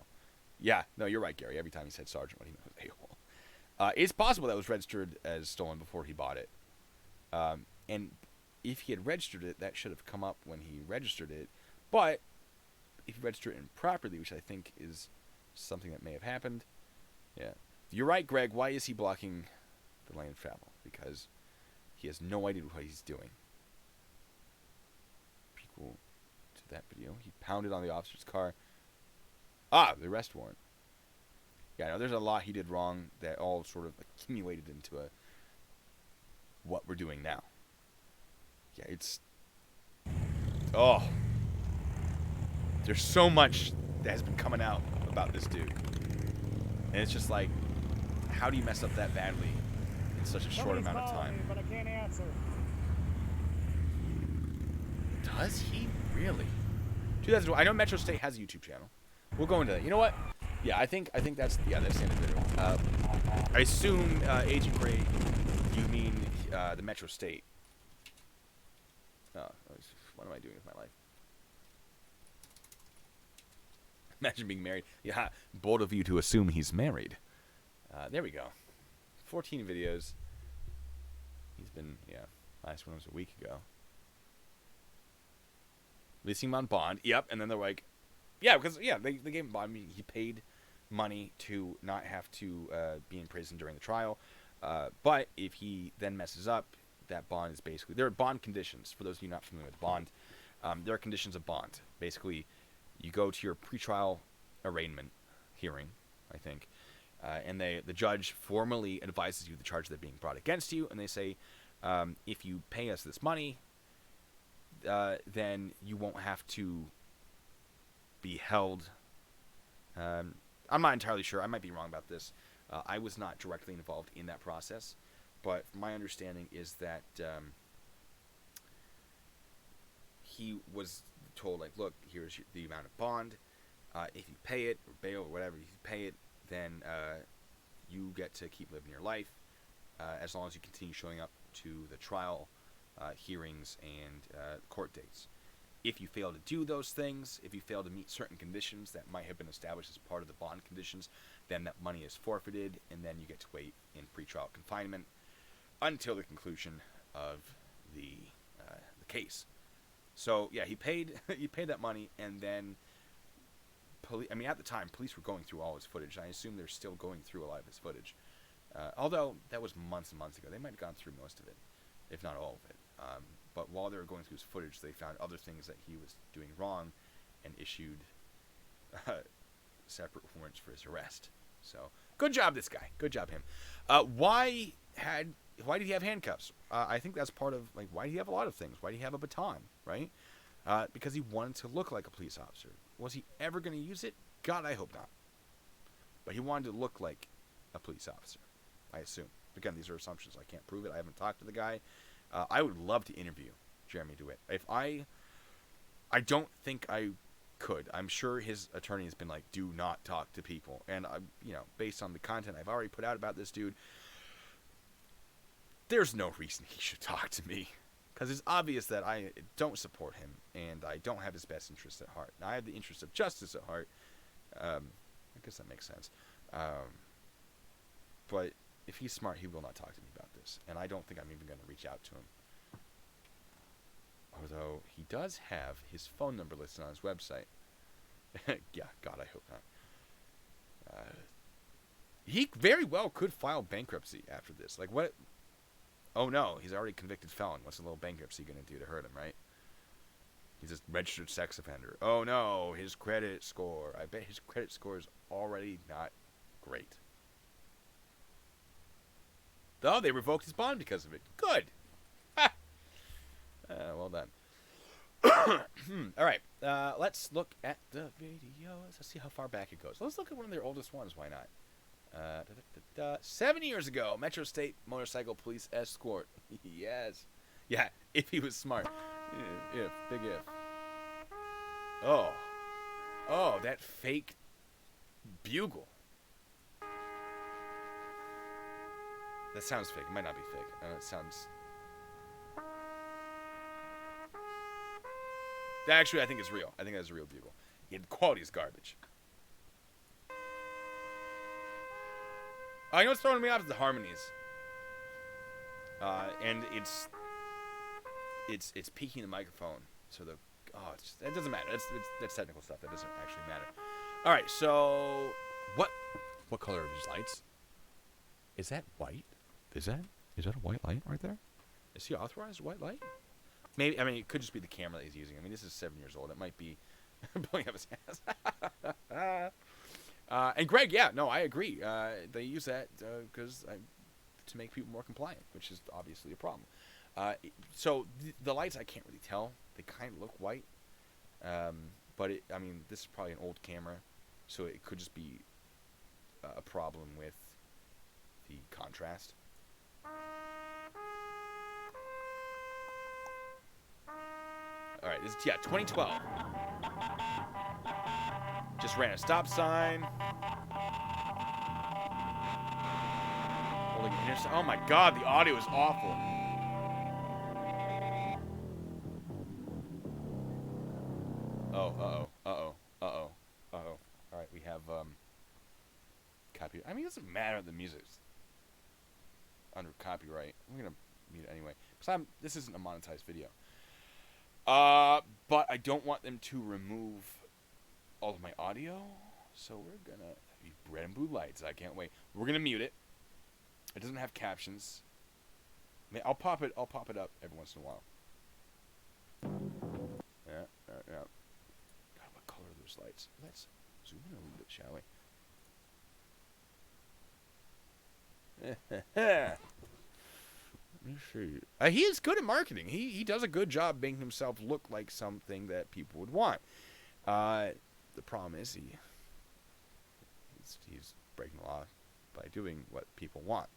Yeah, no, you're right, Gary. Every time he said sergeant, what he meant was a-hole. It's possible that it was registered as stolen before he bought it. And if he had registered it, that should have come up when he registered it. But if you register it improperly, which I think is something that may have happened, yeah. You're right, Greg. Why is he blocking the lane of travel? Because he has no idea what he's doing. Prequel to that video. He pounded on the officer's car. Ah, the arrest warrant. Yeah, no, there's a lot he did wrong that all sort of accumulated into what we're doing now. Yeah, it's... Oh. There's so much that has been coming out about this dude. And it's just like, how do you mess up that badly in such a short amount of time? Me, but I can't answer. Does he really? 2000. I know Metro State has a YouTube channel. We'll go into that. You know what? Yeah, I think that's the end of the video. I assume Agent Gray, you mean the Metro State. Oh, what am I doing with my life? Imagine being married. Yeah, bold of you to assume he's married. There we go. 14 videos. He's been, last one was a week ago. Releasing him on bond. Yep, and then they're like, yeah, because, they gave him bond. I mean, he paid money to not have to be in prison during the trial. But if he then messes up, that bond is basically... There are bond conditions, for those of you not familiar with bond. There are conditions of bond. Basically, you go to your pretrial arraignment hearing, I think, and the judge formally advises you the charges that are being brought against you, and they say, if you pay us this money, then you won't have to be held. I'm not entirely sure. I might be wrong about this. I was not directly involved in that process, but my understanding is that he was told, like, look, here's the amount of bond. If you pay it, or bail, or whatever, if you pay it, then you get to keep living your life as long as you continue showing up to the trial hearings and court dates. If you fail to do those things, if you fail to meet certain conditions that might have been established as part of the bond conditions, then that money is forfeited, and then you get to wait in pretrial confinement until the conclusion of the case. So yeah, he paid that money, and then at the time, police were going through all his footage. I assume they're still going through a lot of his footage, although that was months and months ago. They might have gone through most of it, if not all of it. But while they were going through his footage, they found other things that he was doing wrong, and issued separate warrants for his arrest. So good job, this guy. Good job, him. Why did he have handcuffs? I think that's part of, like, why did he have a lot of things? Why did he have a baton, right? Because he wanted to look like a police officer. Was he ever going to use it? God, I hope not. But he wanted to look like a police officer, I assume. Again, these are assumptions. I can't prove it. I haven't talked to the guy. I would love to interview Jeremy Dewitte. If I don't think I could. I'm sure his attorney has been like, do not talk to people. And, based on the content I've already put out about this dude, there's no reason he should talk to me. Because it's obvious that I don't support him, and I don't have his best interests at heart. Now, I have the interest of justice at heart. I guess that makes sense. But if he's smart, he will not talk to me about this. And I don't think I'm even going to reach out to him. Although, he does have his phone number listed on his website. Yeah, God, I hope not. He very well could file bankruptcy after this. Like, what? Oh, no, he's already a convicted felon. What's a little bankruptcy going to do to hurt him, right? He's a registered sex offender. Oh, no, his credit score. I bet his credit score is already not great. Though they revoked his bond because of it. Good. Ha! Well done. All right, let's look at the videos. Let's see how far back it goes. Let's look at one of their oldest ones. Why not? 7 years ago, Metro State motorcycle police escort. Yes. Yeah, if he was smart. If. Big if. Oh. Oh, that fake bugle. That sounds fake. It might not be fake. It sounds... Actually, I think it's real. I think that's a real bugle. Yeah, the quality is garbage. You know what's throwing me off is the harmonies. And it's peaking the microphone. So it doesn't matter. That's technical stuff. That doesn't actually matter. All right. So what color are these lights? Is that white? Is that a white light right there? Is he authorized a white light? Maybe. I mean, it could just be the camera that he's using. I mean, this is 7 years old. It might be blowing up his ass. And Greg, yeah, no, I agree. They use that because to make people more compliant, which is obviously a problem. So the lights, I can't really tell. They kind of look white. But this is probably an old camera, so it could just be a problem with the contrast. All right, this is 2012. Just ran a stop sign. Oh my God, the audio is awful. Uh-oh. All right, we have copy. I mean, it doesn't matter if the music's under copyright. I'm gonna mute it anyway because this isn't a monetized video. But I don't want them to remove all of my audio, so we're gonna be red and blue lights. I can't wait. We're gonna mute it. It doesn't have captions. I'll pop it up every once in a while. Yeah. God, what color are those lights? Let's zoom in a little bit, shall we? Let me see. He is good at marketing. He does a good job making himself look like something that people would want. The problem is he's breaking the law by doing what people want.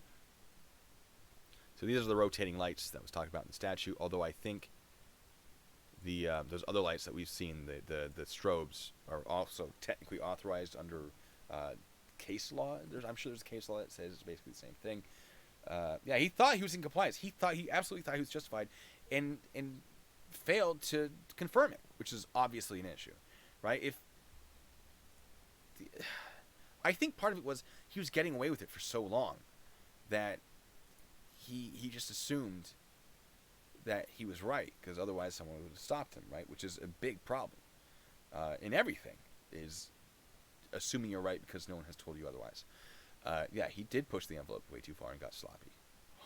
So these are the rotating lights that was talked about in the statute, although I think those other lights that we've seen, the strobes, are also technically authorized under case law. I'm sure there's a case law that says it's basically the same thing. Yeah, he thought he was in compliance. He absolutely thought he was justified, and failed to confirm it, which is obviously an issue, right? I think part of it was he was getting away with it for so long that he just assumed that he was right, because otherwise someone would have stopped him, right? Which is a big problem in everything, is assuming you're right because no one has told you otherwise. Yeah, he did push the envelope way too far and got sloppy,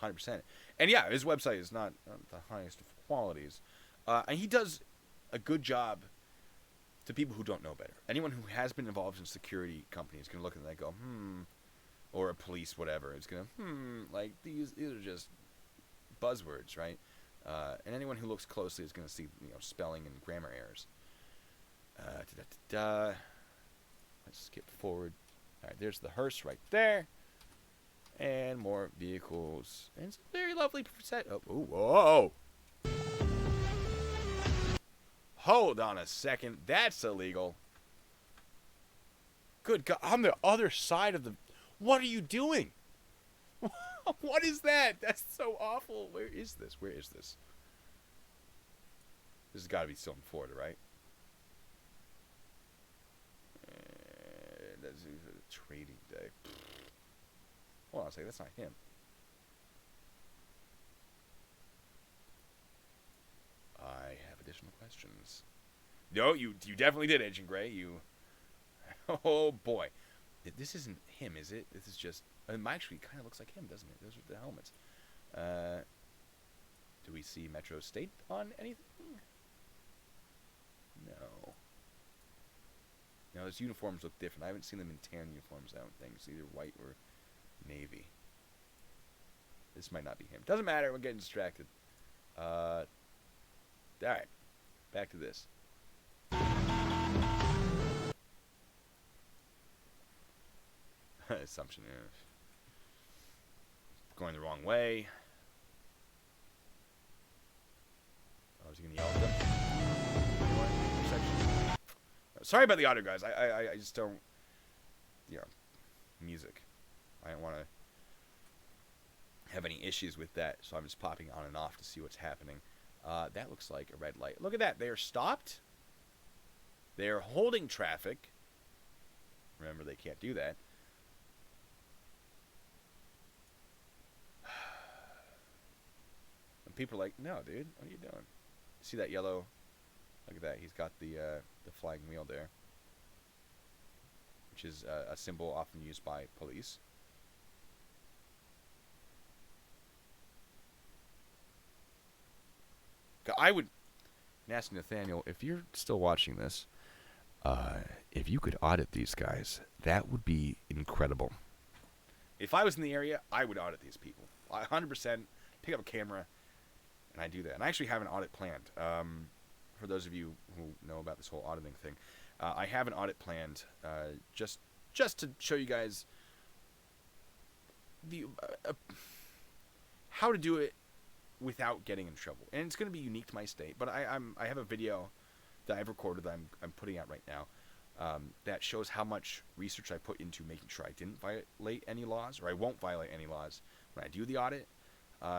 100%. And yeah, his website is not the highest of qualities, and he does a good job to people who don't know better. Anyone who has been involved in security companies is going to look at that and go, or a police, whatever. It's going to, like, these are just buzzwords, right? And anyone who looks closely is going to see, spelling and grammar errors. Let's skip forward. All right, there's the hearse right there. And more vehicles. And it's a very lovely set. Oh, whoa. Hold on a second. That's illegal. Good God. On the other side of the... What are you doing? What is that? That's so awful. Where is this? Where is this? This has got to be still in Florida, right? That's a trading day. Hold on a second. That's not him. I have additional questions. No, you definitely did, Agent Gray. You... Oh, boy. This isn't him, is it? This is just... It actually kind of looks like him, doesn't it? Those are the helmets. Do we see Metro State on anything? No. No, his uniforms look different. I haven't seen them in tan uniforms, I don't think. It's either white or navy. This might not be him. Doesn't matter. We're getting distracted. Alright. Back to this. Assumption is going the wrong way. Oh, is he gonna yell at them? Sorry about the audio, guys. I just don't... music. I don't want to have any issues with that, so I'm just popping on and off to see what's happening. That looks like a red light. Look at that. They are stopped. They are holding traffic. Remember, they can't do that. And people are like, no, dude, what are you doing? See that yellow? Look at that. He's got the flying wheel there, which is a symbol often used by police. I would ask Nathaniel, if you're still watching this, if you could audit these guys, that would be incredible. If I was in the area, I would audit these people. 100% pick up a camera, and I do that. And I actually have an audit planned. For those of you who know about this whole auditing thing, I have an audit planned just to show you guys the how to do it without getting in trouble. And it's going to be unique to my state, but I have a video that I've recorded that I'm putting out right now that shows how much research I put into making sure I didn't violate any laws, or I won't violate any laws when I do the audit.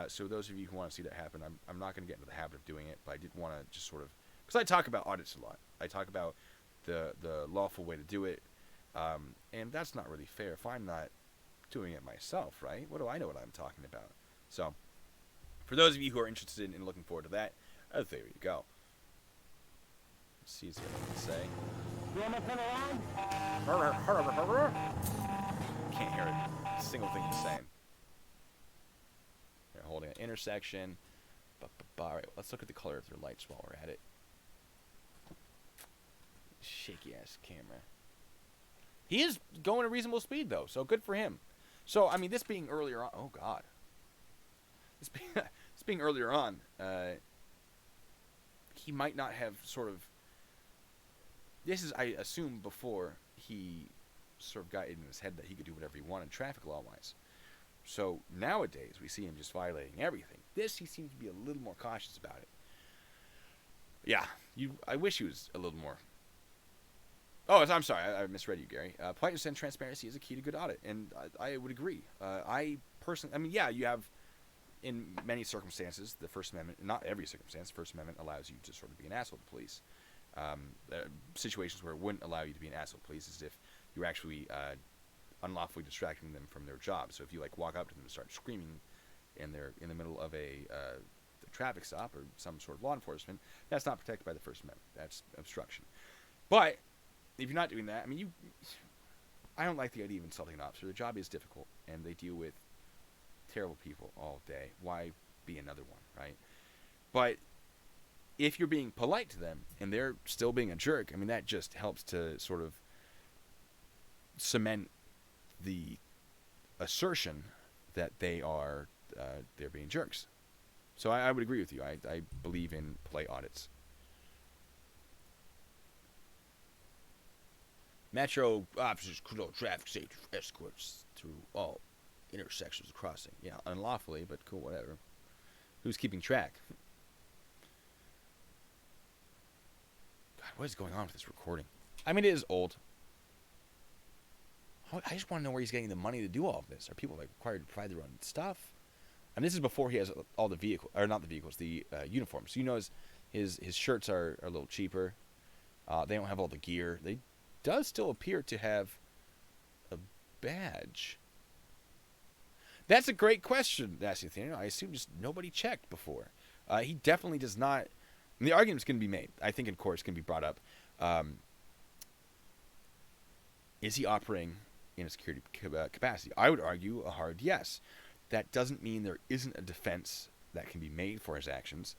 So those of you who want to see that happen, I'm not going to get into the habit of doing it, but I did want to just sort of, because I talk about audits a lot. I talk about the lawful way to do it, and that's not really fair if I'm not doing it myself, right? What do I know what I'm talking about? So, for those of you who are interested in looking forward to that, there you go. Let's see what I can say. You want me to come around? Can't hear a single thing he's saying. They're holding an intersection. All right, let's look at the color of their lights while we're at it. Shaky ass camera. He is going at reasonable speed though, so good for him. So I mean, this being earlier on. Oh God. This being earlier on, he might not have sort of. This is, I assume, before he sort of got it in his head that he could do whatever he wanted traffic law-wise. So nowadays, we see him just violating everything. This, he seems to be a little more cautious about it. Yeah, I wish he was a little more. Oh, I'm sorry. I misread you, Gary. Politeness and transparency is a key to good audit, and I would agree. I personally, I mean, yeah, you have, in many circumstances, the First Amendment, not every circumstance, the First Amendment allows you to sort of be an asshole to police. Situations where it wouldn't allow you to be an asshole to police is if you're actually unlawfully distracting them from their job. So if you like walk up to them and start screaming, and they're in the middle of a traffic stop or some sort of law enforcement, that's not protected by the First Amendment. That's obstruction. But if you're not doing that, I mean, I don't like the idea of insulting an officer. Their job is difficult, and they deal with terrible people all day. Why be another one, right? But if you're being polite to them and they're still being a jerk, I mean, that just helps to sort of cement the assertion that they're being jerks. So I would agree with you. I believe in polite audits. Metro officers control traffic safety for escorts through all intersections of crossing. Yeah, unlawfully, but cool, whatever. Who's keeping track? God, what is going on with this recording? I mean, it is old. I just want to know where he's getting the money to do all of this. Are people like required to provide their own stuff? And this is before he has all the vehicles, or not the vehicles, the uniforms. So you know his shirts are a little cheaper. They don't have all the gear. They does still appear to have a badge. That's a great question, Nathaniel. I assume just nobody checked before. He definitely does not. And the argument's going to be made. I think in court it's going to be brought up. Is he operating in a security capacity? I would argue a hard yes. That doesn't mean there isn't a defense that can be made for his actions.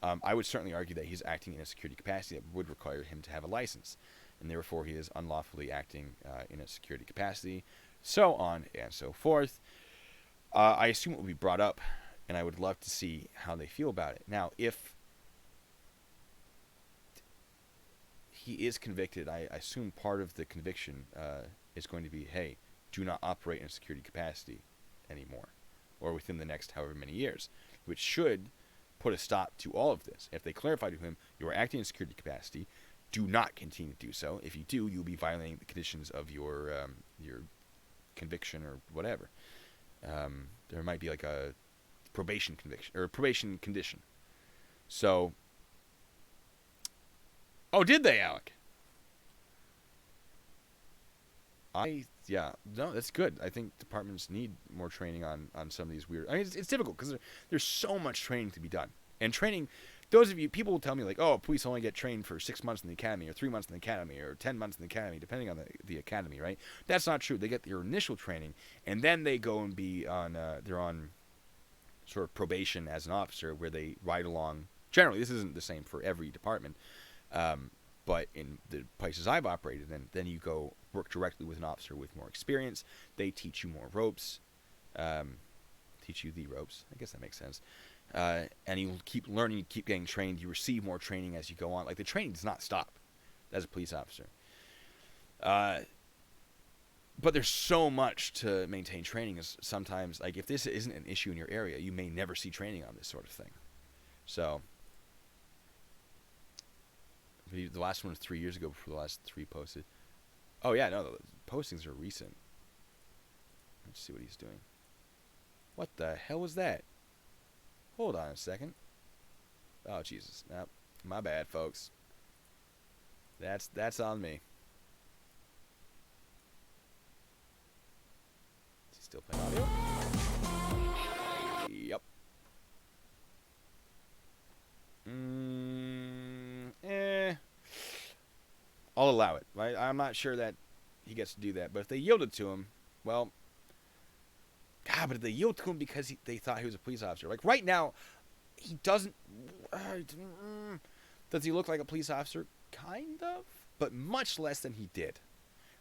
I would certainly argue that he's acting in a security capacity that would require him to have a license, and therefore he is unlawfully acting in a security capacity, so on and so forth. I assume it will be brought up, and I would love to see how they feel about it. Now, if he is convicted, I assume part of the conviction is going to be, hey, do not operate in a security capacity anymore, or within the next however many years, which should put a stop to all of this. If they clarify to him, you are acting in security capacity, do not continue to do so. If you do, you'll be violating the conditions of your conviction or whatever. There might be like a probation conviction or probation condition. So, oh, did they, Alec? No, that's good. I think departments need more training on some of these weird. I mean, it's difficult because there's so much training to be done. And training, those of you, people will tell me like, oh, police only get trained for 6 months in the academy, or 3 months in the academy, or 10 months in the academy, depending on the academy, right? That's not true. They get their initial training, and then they go and be on, they're on sort of probation as an officer, where they ride along. Generally, this isn't the same for every department, but in the places I've operated, then you go work directly with an officer with more experience. They teach you more ropes, teach you the ropes. I guess that makes sense. And you keep learning, you keep getting trained. You receive more training as you go on. Like, the training does not stop as a police officer. But there's so much to maintain training. Is sometimes, like, if this isn't an issue in your area, you may never see training on this sort of thing. So, the last one was 3 years ago before the last 3 posted. Oh, yeah, no, the postings are recent. Let's see what he's doing. What the hell was that? Hold on a second. Oh, Jesus. Nope. My bad, folks. That's on me. Is he still playing audio? Yep. I'll allow it. Right? I'm not sure that he gets to do that, but if they yielded to him, well, God, but if they yield to him because they thought he was a police officer. Like, right now, he doesn't. Does he look like a police officer? Kind of, but much less than he did.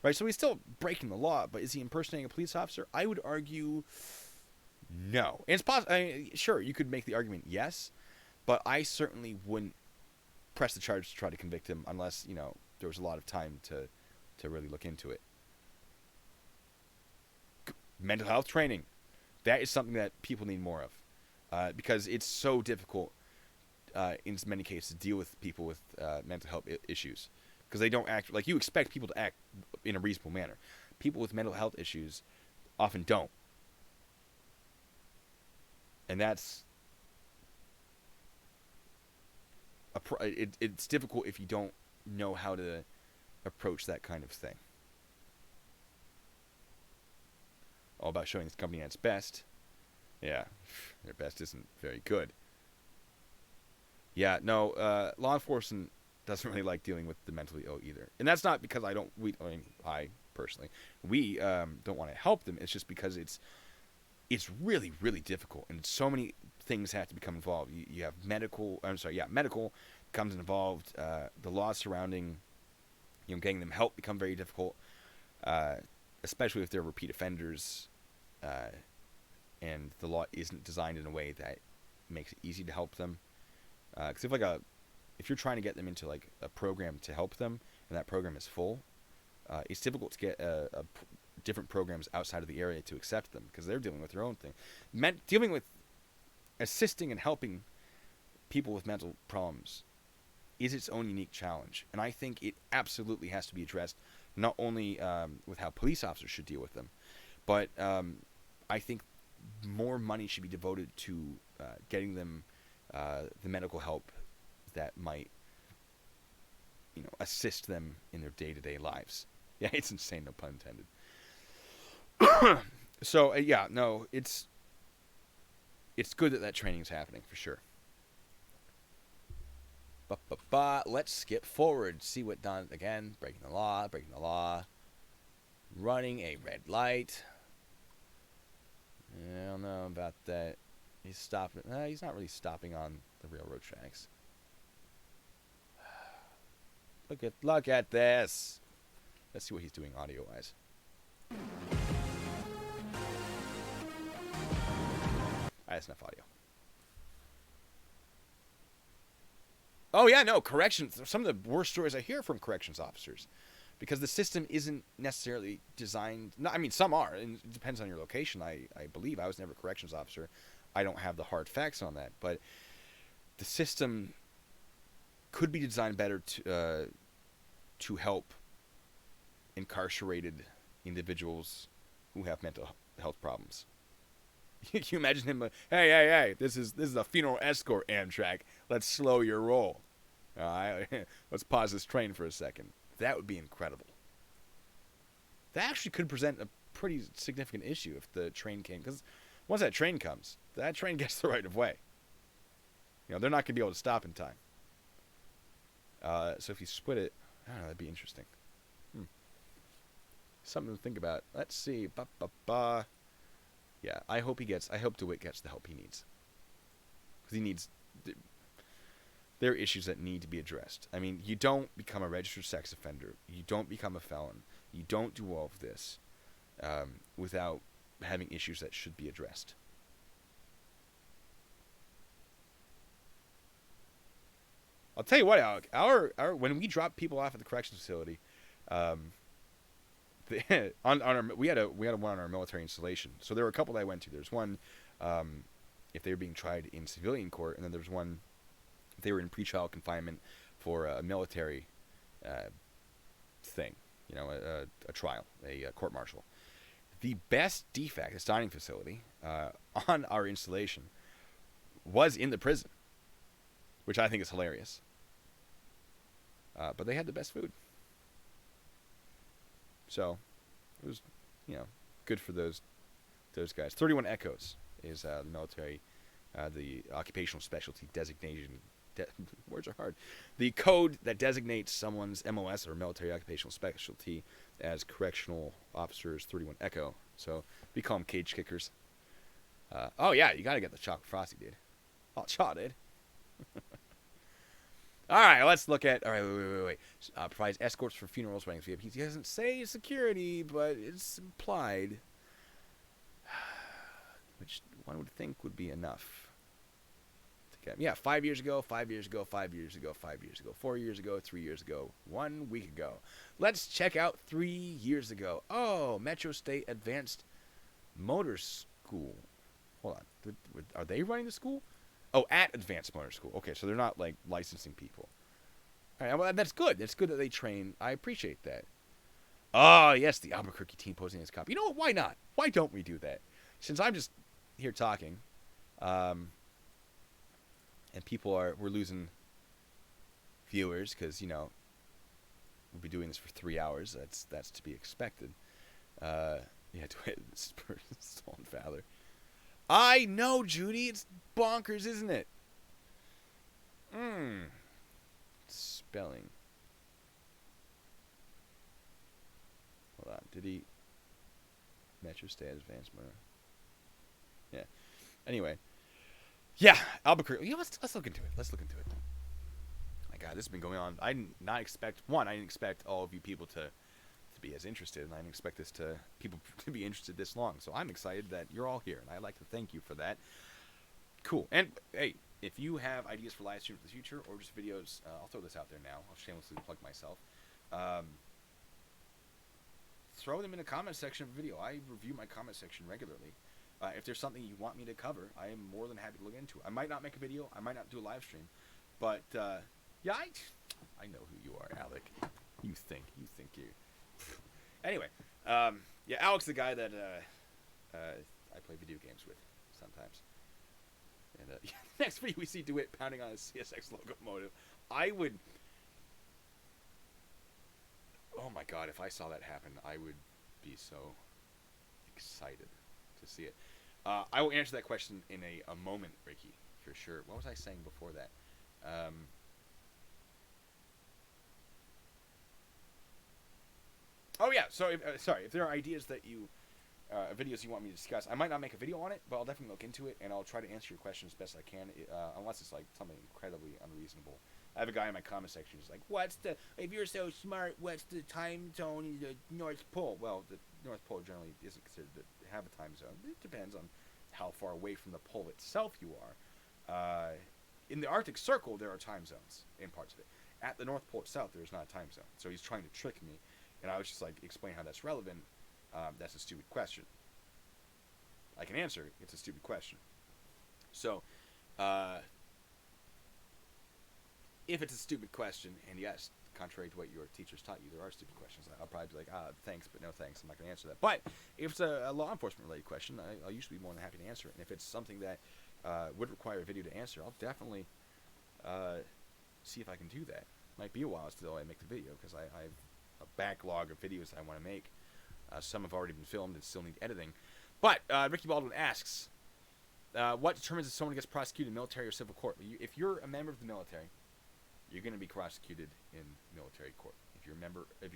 Right? So he's still breaking the law, but is he impersonating a police officer? I would argue no. And it's possible. I mean, sure, you could make the argument yes, but I certainly wouldn't press the charge to try to convict him unless, there was a lot of time to really look into it. Mental health training. That is something that people need more of, because it's so difficult. in many cases, deal with people with mental health issues because they don't act like you expect people to act in a reasonable manner. People with mental health issues often don't, and that's it's difficult if you don't know how to approach that kind of thing. All about showing this company at its best. Yeah, their best isn't very good. Yeah, no, law enforcement doesn't really like dealing with the mentally ill either. And that's not because I personally, we don't want to help them. It's just because it's really, really difficult. And so many things have to become involved. You have medical becomes involved. The laws surrounding, getting them help become very difficult, especially if they're repeat offenders. And the law isn't designed in a way that makes it easy to help them. Because if you're trying to get them into like a program to help them, and that program is full, it's difficult to get different programs outside of the area to accept them because they're dealing with their own thing. Dealing with assisting and helping people with mental problems is its own unique challenge, and I think it absolutely has to be addressed not only with how police officers should deal with them, but I think more money should be devoted to getting them the medical help that might, assist them in their day-to-day lives. Yeah, it's insane, no pun intended. So, yeah, no, it's good that training is happening, for sure. Let's skip forward, see what done again. Breaking the law. Running a red light. I don't know about that. He's stopping. He's not really stopping on the railroad tracks. Look at this. Let's see what he's doing audio-wise. That's enough audio. Oh yeah, no, corrections. Some of the worst stories I hear from corrections officers, because the system isn't necessarily designed. No, I mean, some are, and it depends on your location. I believe I was never a corrections officer. I don't have the hard facts on that, but the system could be designed better to help incarcerated individuals who have mental health problems. Can you imagine him? Hey! This is a funeral escort, Amtrak. Let's slow your roll. All right, let's pause this train for a second. That would be incredible. That actually could present a pretty significant issue if the train came, because once that train comes, that train gets the right of way. They're not going to be able to stop in time. So if you split it, I don't know, that'd be interesting. Something to think about. Let's see. Yeah, I hope Dewitte gets the help he needs. Because there are issues that need to be addressed. I mean, you don't become a registered sex offender. You don't become a felon. You don't do all of this without having issues that should be addressed. I'll tell you what, Alec. When we drop people off at the corrections facility, we had one on our military installation. So there were a couple that I went to. There's one if they were being tried in civilian court, and then there's one if they were in pretrial confinement for a military thing, a trial, a court-martial. The best defect, this dining facility, on our installation was in the prison, which I think is hilarious. But they had the best food. So it was, good for those guys. 31 Echoes is the military, the occupational specialty designation. Words are hard. The code that designates someone's MOS or military occupational specialty as correctional officers. 31 Echo. So we call them cage kickers. Oh yeah, you gotta get the chocolate frosty, dude. Oh, chaw, dude. All right, let's look at. All right, wait. Provides escorts for funerals, weddings, VIPs. He doesn't say security, but it's implied, which one would think would be enough to get. Yeah, 5 years ago, 5 years ago, 5 years ago, 5 years ago, 4 years ago, 3 years ago, 1 week ago. Let's check out 3 years ago. Oh, Metro State Advanced Motor School. Hold on, are they running the school? Oh, at Advanced Motor School. Okay, so they're not, like, licensing people. All right, well, that's good. That's good that they train. I appreciate that. Oh, yes, the Albuquerque team posting this copy. You know what? Why not? Why don't we do that? Since I'm just here talking, and we're losing viewers because, you know, we'll be doing this for 3 hours. That's to be expected. Yeah, Dewitte, stolen valor. I know, Judy. It's bonkers, isn't it? Spelling. Hold on. Did he? Metro State Advanced Motor. Yeah. Anyway. Yeah, Albuquerque. Yeah, let's look into it. Let's look into it. My God, this has been going on. I didn't expect all of you people to be as interested, and I didn't expect people to be interested this long. So I'm excited that you're all here, and I'd like to thank you for that. Cool. And hey, if you have ideas for live streams in the future or just videos, I'll throw this out there now. I'll shamelessly plug myself. Throw them in the comment section of the video. I review my comment section regularly. If there's something you want me to cover, I am more than happy to look into it. I might not make a video. I might not do a live stream. But, yeah, I know who you are, Alec. You think you... Anyway, yeah, Alec's the guy that I play video games with sometimes. And yeah, next video we see Dewitte pounding on his CSX locomotive. I would... Oh my God, if I saw that happen, I would be so excited to see it. I will answer that question in a moment, Ricky, for sure. What was I saying before that? Oh yeah, so if there are ideas that videos you want me to discuss, I might not make a video on it, but I'll definitely look into it, and I'll try to answer your questions as best I can, unless it's like something incredibly unreasonable. I have a guy in my comment section who's like, if you're so smart, what's the time zone in the North Pole? Well, the North Pole generally isn't considered to have a time zone. It depends on how far away from the pole itself you are. In the Arctic Circle, there are time zones in parts of it. At the North Pole itself, there is not a time zone. So he's trying to trick me. And I was just like, explain how that's relevant. That's a stupid question. I can answer. It's a stupid question. So, if it's a stupid question, and yes, contrary to what your teachers taught you, there are stupid questions, I'll probably be like, thanks, but no thanks. I'm not going to answer that. But if it's a law enforcement related question, I'll usually be more than happy to answer it. And if it's something that would require a video to answer, I'll definitely see if I can do that. Might be a while until I make the video, because I have a backlog of videos I want to make. Some have already been filmed and still need editing. But Ricky Baldwin asks, what determines if someone gets prosecuted in military or civil court? If you're a member of the military, you're going to be prosecuted in military court. If you're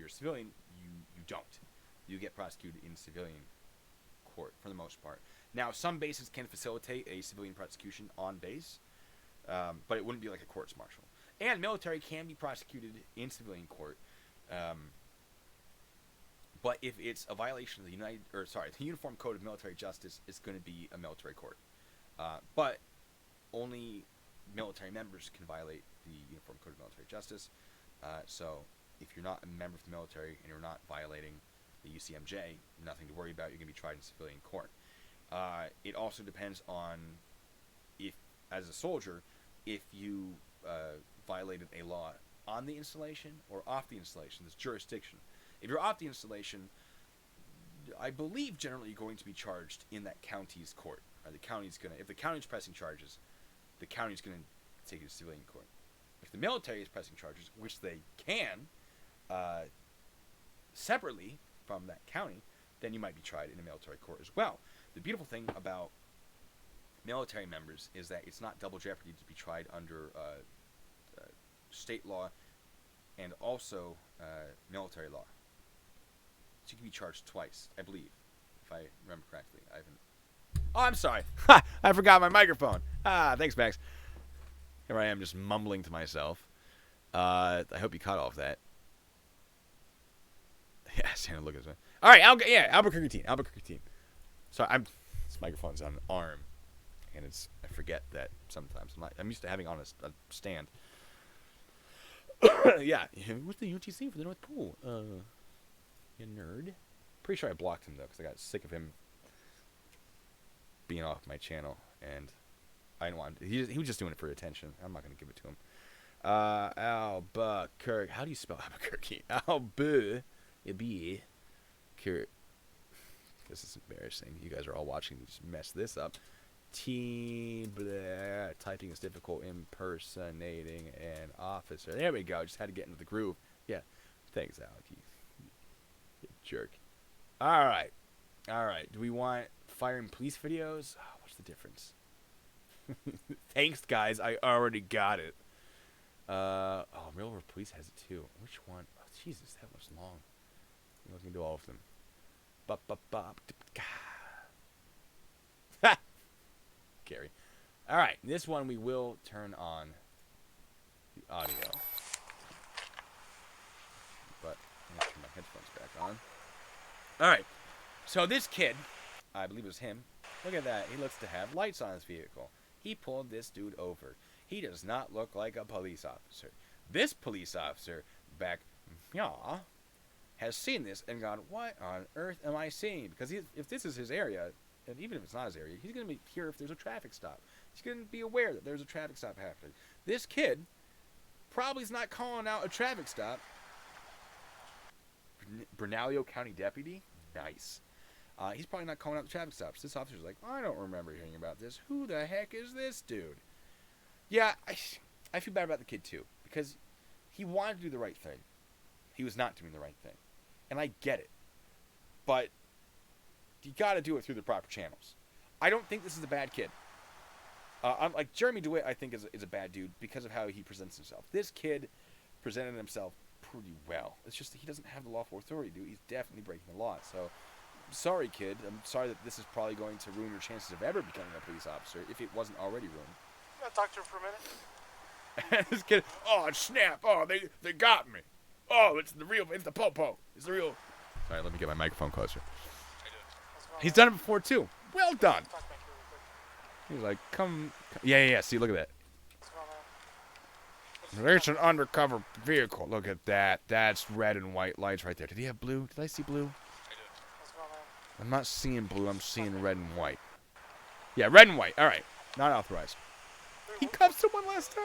a civilian, you don't. You get prosecuted in civilian court for the most part. Now, some bases can facilitate a civilian prosecution on base, but it wouldn't be like a courts martial. And military can be prosecuted in civilian court. But if it's a violation of the Uniform Code of Military Justice, it's going to be a military court. But only military members can violate the Uniform Code of Military Justice. So if you're not a member of the military and you're not violating the UCMJ, nothing to worry about. You're going to be tried in civilian court. It also depends on if, as a soldier, if you violated a law on the installation or off the installation. There's jurisdiction. If you're off the installation, I believe generally you're going to be charged in that county's court. Or the county's gonna, if the county's pressing charges, the county's going to take you to civilian court. If the military is pressing charges, which they can, separately from that county, then you might be tried in a military court as well. The beautiful thing about military members is that it's not double jeopardy to be tried under state law and also military law. So you can be charged twice, I believe, if I remember correctly. I haven't. Oh, I'm sorry. Ha! I forgot my microphone. Thanks, Max. Here I am just mumbling to myself. I hope you caught all of that. Yeah, Santa, look at this. All right, Albuquerque team. Sorry, this microphone's on an arm, and I forget that sometimes. I'm used to having on a stand. Yeah, what's the UTC for the North Pole? You nerd. Pretty sure I blocked him though, because I got sick of him being off my channel, and I didn't want him to. He was just doing it for attention. I'm not going to give it to him. Albuquerque. How do you spell Albuquerque? Albuquerque. This is embarrassing. You guys are all watching me just mess this up. Typing is difficult. Impersonating an officer. There we go. Just had to get into the groove. Yeah. Thanks, Alec. You jerk. All right. Do we want firing police videos? Oh, what's the difference? Thanks, guys. I already got it. Real World Police has it too. Which one? Oh, Jesus, that was long. We can do all of them. Gary. All right, this one we will turn on the audio. But I'm gonna turn my headphones back on. All right. So this kid, I believe it was him. Look at that. He looks to have lights on his vehicle. He pulled this dude over. He does not look like a police officer. This police officer back has seen this and gone, what on earth am I seeing? Because if this is his area, and even if it's not his area, he's going to be here if there's a traffic stop. He's going to be aware that there's a traffic stop happening. This kid probably is not calling out a traffic stop. Bernalillo County Deputy? Nice. He's probably not calling out the traffic stops. This officer's like, I don't remember hearing about this. Who the heck is this dude? Yeah, I feel bad about the kid too, because he wanted to do the right thing. He was not doing the right thing. And I get it. But you got to do it through the proper channels. I don't think this is a bad kid. Like Jeremy Dewitte, I think is a bad dude because of how he presents himself. This kid presented himself pretty well. It's just that he doesn't have the lawful authority to do. He's definitely breaking the law. So, sorry, kid. I'm sorry that this is probably going to ruin your chances of ever becoming a police officer if it wasn't already ruined. Can I talk to her for a minute? This kid, oh snap! Oh, they got me! Oh, it's the popo. It's the real. Sorry, let me get my microphone closer. He's done it before too. Well done. He's like, come. Yeah. See, look at that. There's an undercover vehicle. Look at that. That's red and white lights right there. Did he have blue? Did I see blue? I'm not seeing blue. I'm seeing red and white. Yeah, red and white. All right. Not authorized. He cuffed someone last time.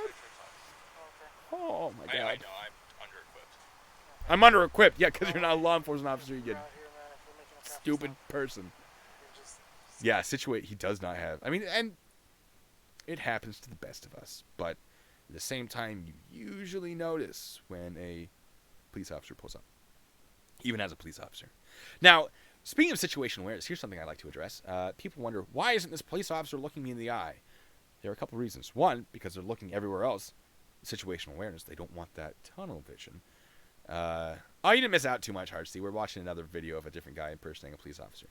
Oh my God. I know. I'm under-equipped. I'm under-equipped. Yeah, because you're not a law enforcement officer. You stupid person. Yeah, situate. He does not have. I mean, and it happens to the best of us. But at the same time, you usually notice when a police officer pulls up, even as a police officer. Now, speaking of situational awareness, here's something I'd like to address. People wonder, why isn't this police officer looking me in the eye? There are a couple reasons. One, because they're looking everywhere else. Situational awareness. They don't want that tunnel vision. You didn't miss out too much, Hardstee. We're watching another video of a different guy impersonating a police officer.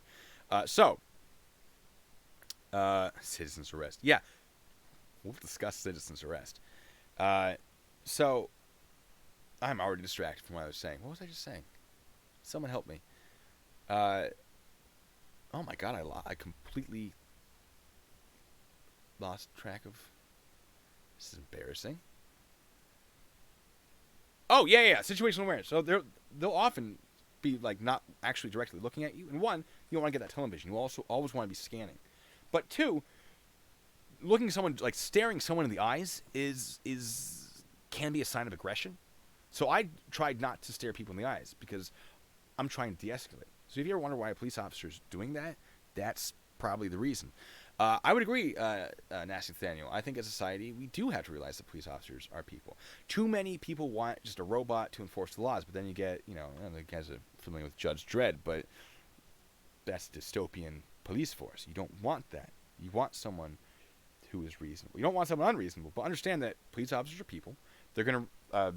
Citizen's arrest. Yeah. We'll discuss citizen's arrest. So, I'm already distracted from what I was saying. What was I just saying? Someone help me. Oh my God, I completely lost track of. This is embarrassing. Oh yeah, situational awareness. So they'll often be like not actually directly looking at you. And one, you don't want to get that tunnel vision. You also always want to be scanning. But two, looking at someone, like staring someone in the eyes can be a sign of aggression. So I tried not to stare people in the eyes because I'm trying to de-escalate. So if you ever wonder why a police officer's doing that, that's probably the reason. I would agree, Nasty Nathaniel. I think as a society, we do have to realize that police officers are people. Too many people want just a robot to enforce the laws, but then you get, I don't know if you guys are familiar with Judge Dredd, but that's dystopian police force. You don't want that. You want someone who is reasonable. You don't want someone unreasonable, but understand that police officers are people. They're going to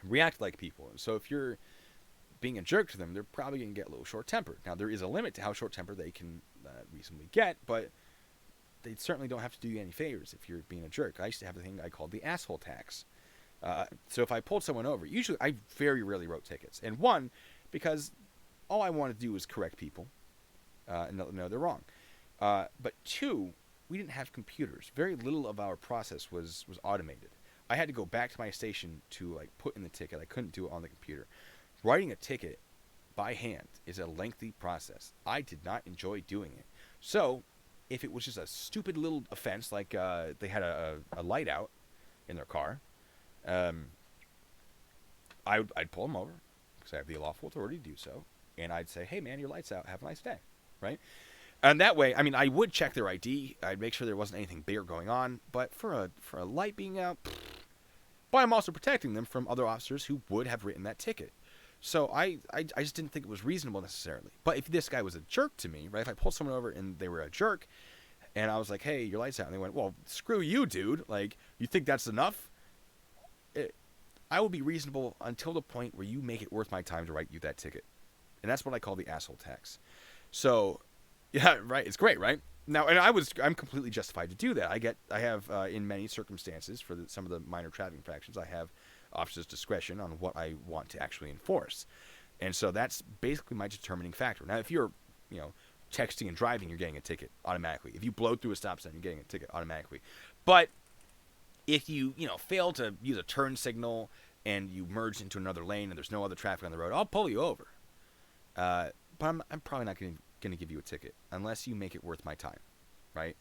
react like people. And so if you're being a jerk to them, they're probably going to get a little short-tempered. Now, there is a limit to how short-tempered they can reasonably get, but they certainly don't have to do you any favors if you're being a jerk. I used to have a thing I called the asshole tax. So if I pulled someone over, usually I very rarely wrote tickets. And one, because all I wanted to do was correct people and let them know they're wrong. But two, we didn't have computers. Very little of our process was automated. I had to go back to my station to like put in the ticket. I couldn't do it on the computer. Writing a ticket by hand is a lengthy process. I did not enjoy doing it. So if it was just a stupid little offense, like they had a light out in their car, I'd pull them over because I have the lawful authority to do so, and I'd say, hey, man, your light's out. Have a nice day, right? And that way, I mean, I would check their ID. I'd make sure there wasn't anything bigger going on. But for a light being out, but I'm also protecting them from other officers who would have written that ticket. So I just didn't think it was reasonable necessarily. But if this guy was a jerk to me, right? If I pulled someone over and they were a jerk, and I was like, hey, your light's out, and they went, well, screw you, dude. Like, you think that's enough? I will be reasonable until the point where you make it worth my time to write you that ticket. And that's what I call the asshole tax. So, yeah, right. It's great, right? Now, and I'm completely justified to do that. I have in many circumstances for some of the minor traffic infractions, I have officer's discretion on what I want to actually enforce. And so that's basically my determining factor. Now, if you're, texting and driving, you're getting a ticket automatically. If you blow through a stop sign, you're getting a ticket automatically. But if you, fail to use a turn signal and you merge into another lane and there's no other traffic on the road, I'll pull you over. But I'm probably not going to give you a ticket unless you make it worth my time, right?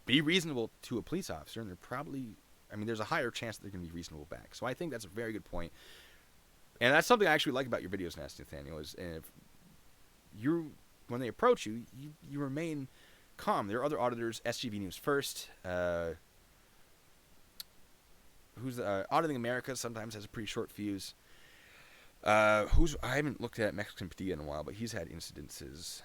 Be reasonable to a police officer, and there's a higher chance that they're going to be reasonable back. So I think that's a very good point. And that's something I actually like about your videos, Nathaniel, is if when they approach you, you remain calm. There are other auditors, SGV News First, who's Auditing America sometimes has a pretty short fuse. I haven't looked at Mexican Padilla in a while, but he's had incidences.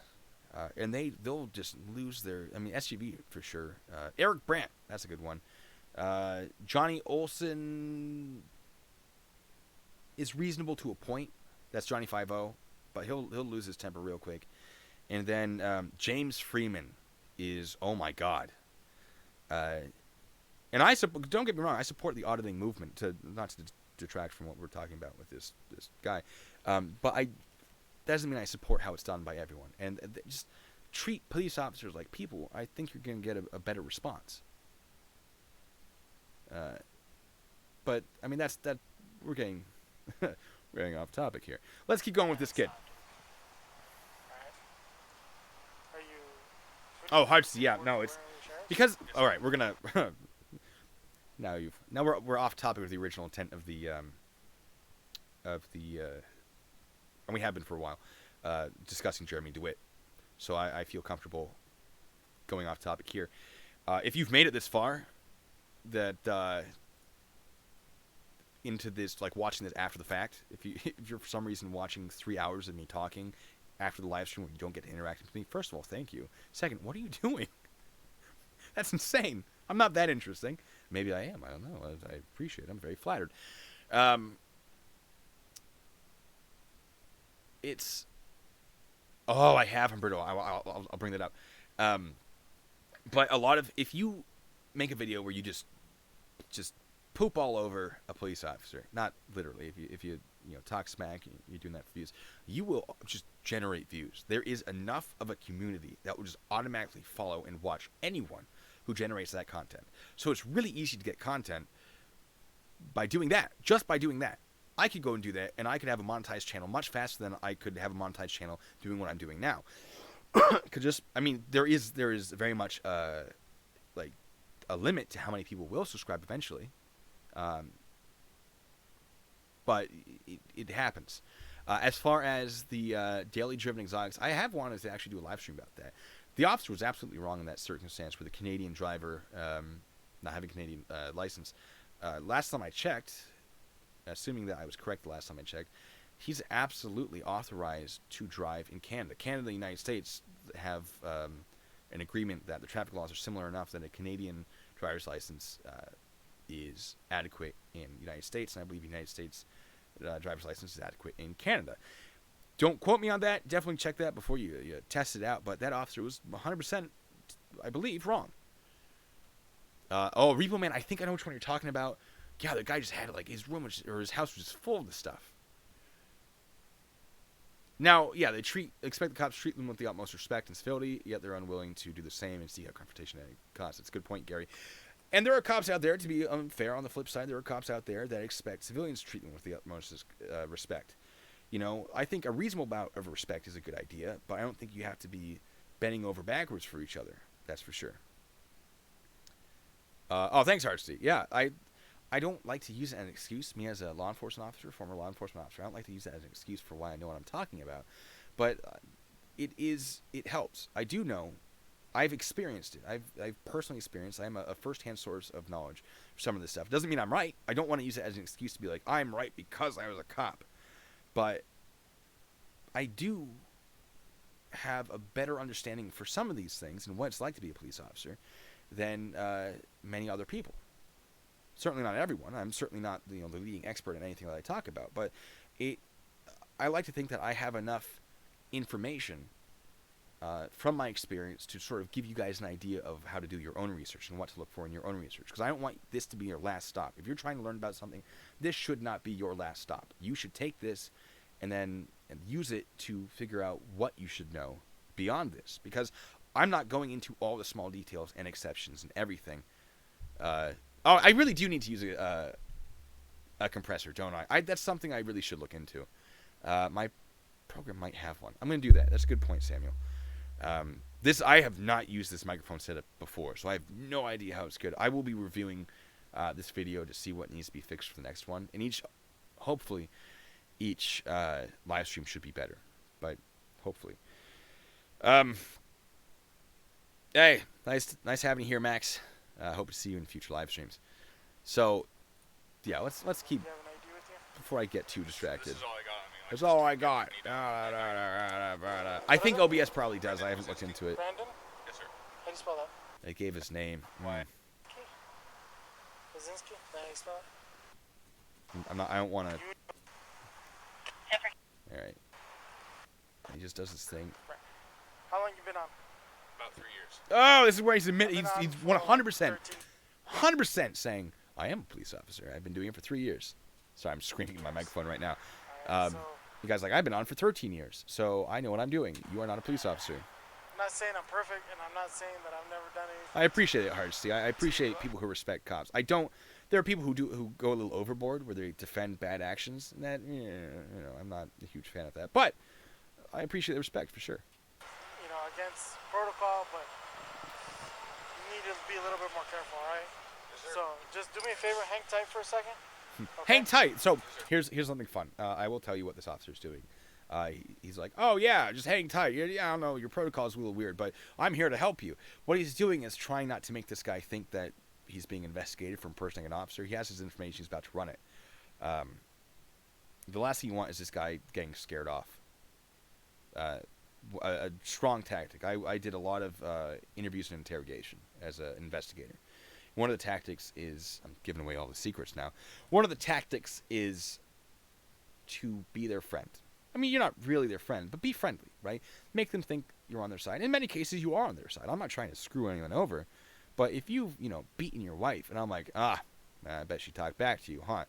And they'll just lose their, SGV for sure. Eric Brandt, that's a good one. Johnny Olson is reasonable to a point. That's Johnny 5-0, but he'll lose his temper real quick. And then James Freeman is, oh my God. And don't get me wrong, I support the auditing movement, not to detract from what we're talking about with this guy. But that doesn't mean I support how it's done by everyone. And just treat police officers like people. I think you're going to get a better response. But that's we're getting off topic here. Let's keep going with this kid. Oh, hard to see. Yeah, no, it's because. All right, we're gonna. Now we're off topic with the original intent of the and we have been for a while discussing Jeremy Dewitte. So I feel comfortable going off topic here. If you've made it this far, that into this, like watching this after the fact, if you're for some reason watching 3 hours of me talking after the live stream where you don't get to interact with me, first of all, thank you. Second, what are you doing? That's insane. I'm not that interesting. Maybe I am. I don't know. I appreciate it. I'm very flattered. It's... Oh, I have, Humberto. I'll bring that up. But a lot of... If you make a video where you just poop all over a police officer, not literally, if you talk smack, you're doing that for views, you will just generate views. There is enough of a community that will just automatically follow and watch anyone who generates that content. So it's really easy to get content by doing that. Just by doing that. I could go and do that, and I could have a monetized channel much faster than I could have a monetized channel doing what I'm doing now. There is very much like a limit to how many people will subscribe eventually. But it happens. As far as the daily driven exotics, I have wanted to actually do a live stream about that. The officer was absolutely wrong in that circumstance with a Canadian driver not having a Canadian license. Last time I checked, assuming that I was correct the last time I checked, he's absolutely authorized to drive in Canada. Canada and the United States have an agreement that the traffic laws are similar enough that a Canadian driver's license is adequate in the United States, and I believe the United States driver's license is adequate in Canada. Don't quote me on that. Definitely check that before you test it out. But that officer was 100%, I believe, wrong. Repo Man, I think I know which one you're talking about. Yeah, the guy just had his room or his house was just full of this stuff. Now, yeah, they expect the cops to treat them with the utmost respect and civility, yet they're unwilling to do the same and see how confrontation costs. It's a good point, Gary. And there are cops out there, to be fair on the flip side, there are cops out there that expect civilians to treat them with the utmost respect. I think a reasonable amount of respect is a good idea, but I don't think you have to be bending over backwards for each other. That's for sure. Oh, thanks, Archie. Yeah, I don't like to use it as an excuse. Me as a law enforcement officer, former law enforcement officer, I don't like to use that as an excuse for why I know what I'm talking about. But it helps. I do know. I've experienced it. I've personally experienced. I'm a first-hand source of knowledge for some of this stuff. Doesn't mean I'm right. I don't want to use it as an excuse to be like, I'm right because I was a cop. But I do have a better understanding for some of these things and what it's like to be a police officer than many other people. Certainly not everyone. I'm certainly not the leading expert in anything that I talk about. But I like to think that I have enough information from my experience to sort of give you guys an idea of how to do your own research and what to look for in your own research. Because I don't want this to be your last stop. If you're trying to learn about something, this should not be your last stop. You should take this and use it to figure out what you should know beyond this. Because I'm not going into all the small details and exceptions and everything. I really do need to use a compressor, don't I? That's something I really should look into. My program might have one. I'm going to do that. That's a good point, Samuel. I have not used this microphone setup before, so I have no idea how it's good. I will be reviewing this video to see what needs to be fixed for the next one. And hopefully, each live stream should be better. But hopefully. Hey, nice having you here, Max. Hope to see you in future live streams. So, yeah, let's keep before I get too distracted. That's all I got. I think OBS probably does. I haven't looked into it. Brandon? Yes, sir. How do you spell that? They gave his name. Why? Lazinski? How do you spell it? I don't want to. All right. He just does his thing. How long you been on? About 3 years. Oh, this is where he's 100% saying, I am a police officer. I've been doing it for 3 years. Sorry, I'm screaming in my microphone right now. The guy's like, I've been on for 13 years, so I know what I'm doing. You are not a police officer. I'm not saying I'm perfect, and I'm not saying that I've never done anything. I appreciate it, Hardesty. I appreciate people who respect cops. I don't. There are people who go a little overboard, where they defend bad actions, and that, I'm not a huge fan of that. But I appreciate the respect for sure. Against protocol, but you need to be a little bit more careful, all right? Yes, so just do me a favor, hang tight for a second. Okay? Hang tight. So here's something fun. I will tell you what this officer's doing. He's like, oh yeah, just hang tight. Yeah, I don't know, your protocol is a little weird, but I'm here to help you. What he's doing is trying not to make this guy think that he's being investigated for impersonating an officer. He has his information. He's about to run it. The last thing you want is this guy getting scared off. A strong tactic. I did a lot of interviews and interrogation as an investigator. One of the tactics is, I'm giving away all the secrets now. One of the tactics is to be their friend. I mean, you're not really their friend, but be friendly, right? Make them think you're on their side. In many cases, you are on their side. I'm not trying to screw anyone over, but if you've, beaten your wife, and I'm like, I bet she talked back to you, huh?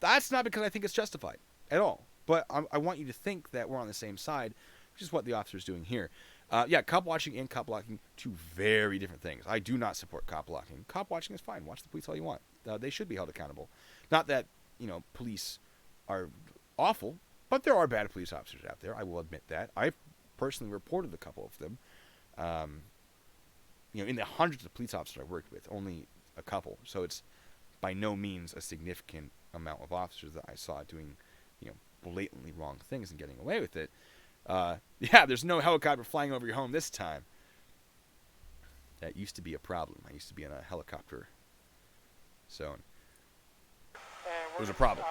That's not because I think it's justified at all. But I want you to think that we're on the same side, which is what the officer's doing here. Cop watching and cop blocking, two very different things. I do not support cop blocking. Cop watching is fine. Watch the police all you want. They should be held accountable. Not that, police are awful, but there are bad police officers out there. I will admit that. I've personally reported a couple of them. In the hundreds of police officers I've worked with, only a couple. So it's by no means a significant amount of officers that I saw doing, blatantly wrong things and getting away with it. There's no helicopter flying over your home this time. That used to be a problem. I used to be in a helicopter zone. It was a problem.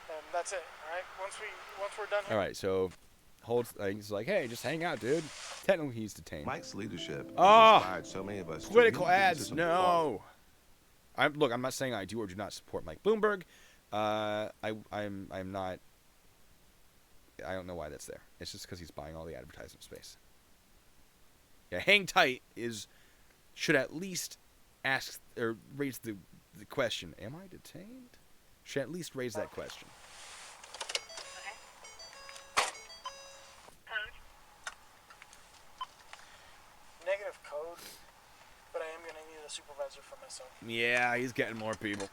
And that's it, all right? Once we're done here. All right, so he's like, hey, just hang out, dude. Technically, he's detained. Mike's leadership inspired so many of us. Political ads, no. I'm not saying I do or do not support Mike Bloomberg. I'm not. I don't know why that's there. It's just because he's buying all the advertisement space. Yeah, hang tight should at least ask or raise the question, am I detained? Should at least raise that question. Okay. Negative code, but I am going to need a supervisor for myself. Yeah, he's getting more people.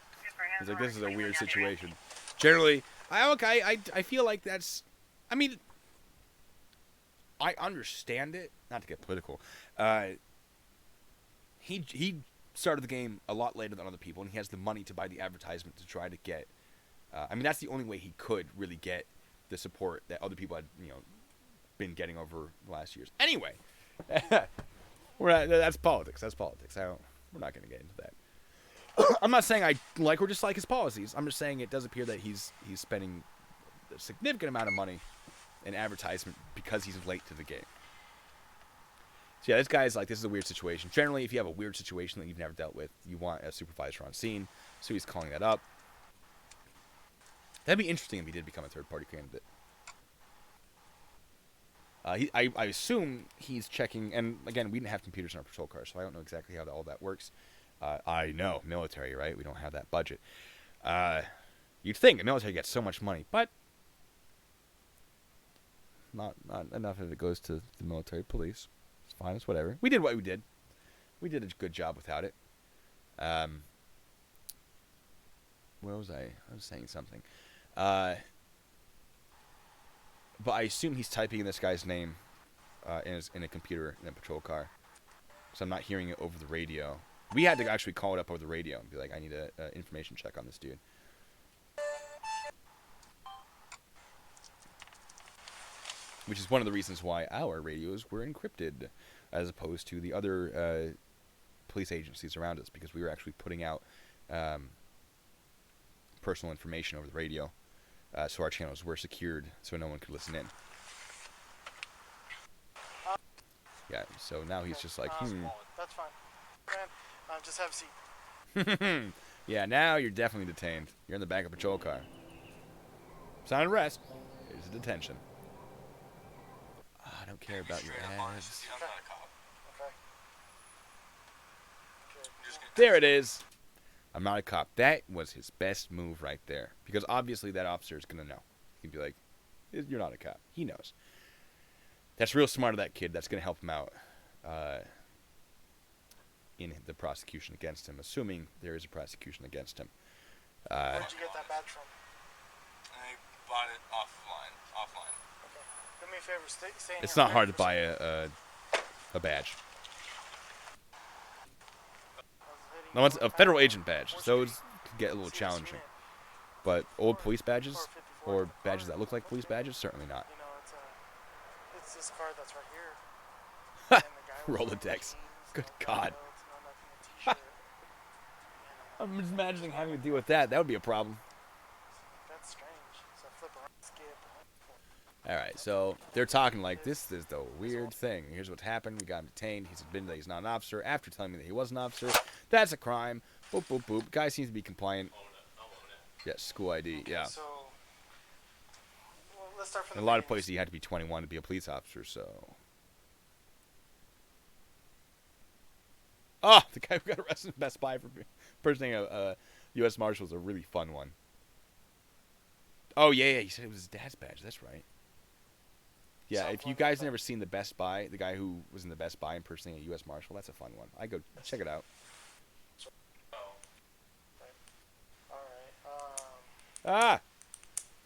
He's like, this is a weird situation. Generally, I feel like that's... I mean, I understand it. Not to get political. He started the game a lot later than other people, and he has the money to buy the advertisement to try to get. I mean, that's the only way he could really get the support that other people had, been getting over the last years. Anyway, that's politics. That's politics. We're not going to get into that. I'm not saying I like or dislike his policies. I'm just saying it does appear that he's spending a significant amount of money in advertisement because he's late to the game. So yeah, this guy's like, this is a weird situation. Generally, if you have a weird situation that you've never dealt with, you want a supervisor on scene. So he's calling that up. That'd be interesting if he did become a third-party candidate. I assume he's checking, and again, we didn't have computers in our patrol cars, so I don't know exactly how all that works. I know, military, right? We don't have that budget. You'd think the military gets so much money, but not enough of it goes to the military police. It's fine, it's whatever. We did what we did. We did a good job without it. Where was I? I was saying something. But I assume he's typing in this guy's name in a computer in a patrol car. So I'm not hearing it over the radio. We had to actually call it up over the radio and be like, I need an information check on this dude. Which is one of the reasons why our radios were encrypted as opposed to the other police agencies around us, because we were actually putting out personal information over the radio. So our channels were secured so no one could listen in. Yeah, so now he's just like, That's fine. Man, just have a seat. Yeah, now you're definitely detained. You're in the back of a patrol car. Sign of arrest. Here's a detention. I don't care about your ads. There it is. I'm not a cop. That was his best move right there. Because obviously that officer is going to know. He can be like, you're not a cop. He knows. That's real smart of that kid. That's going to help him out in the prosecution against him, assuming there is a prosecution against him. Where'd you get that badge from? I bought it offline. Okay. Do me a favor, stay in It's here, not hard to buy a badge. No, it's a federal agent badge. Those could get a little challenging. But old police badges, or badges that look like police badges, certainly not. You know, it's this card that's right here. Rolodex. Good God. I'm just imagining having to deal with that. That would be a problem. That's strange. So flip around, skip. Alright, so they're talking like, this is the weird thing. Here's what's happened. We got him detained. He's admitted that he's not an officer after telling me that he was an officer. That's a crime. Boop, boop, boop. Guy seems to be compliant. Yes, school ID. Yeah. So, well, let's start from In a lot of places, you had to be 21 to be a police officer, so... Oh, the guy who got arrested in Best Buy for impersonating a U.S. Marshal is a really fun one. Oh, yeah, he said it was his dad's badge. That's right. Yeah, if you guys never seen the Best Buy, the guy who was in the Best Buy impersonating a U.S. Marshal, that's a fun one. I go check it out. Alright,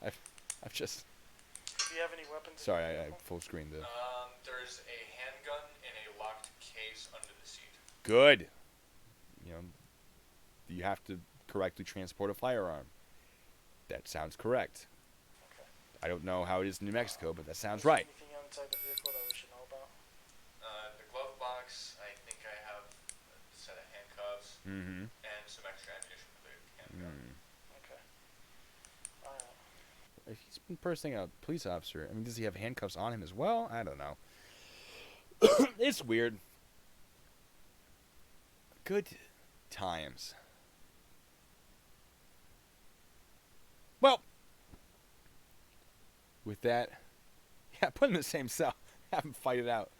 I've just... Do you have any weapons? Sorry, I full screened it. There's a handgun in a locked case under the seat. Good. You know, you have to correctly transport a firearm. That sounds correct. Okay. I don't know how it is in New Mexico, but that sounds right. Anything inside the vehicle that we should know about? The glove box, I think I have a set of handcuffs and some extra ammunition for the handgun. Okay. Alright. If he's impersonating a police officer, I mean, does he have handcuffs on him as well? I don't know. It's weird. Good times. Well, with that, yeah, put him in the same cell. Have him fight it out.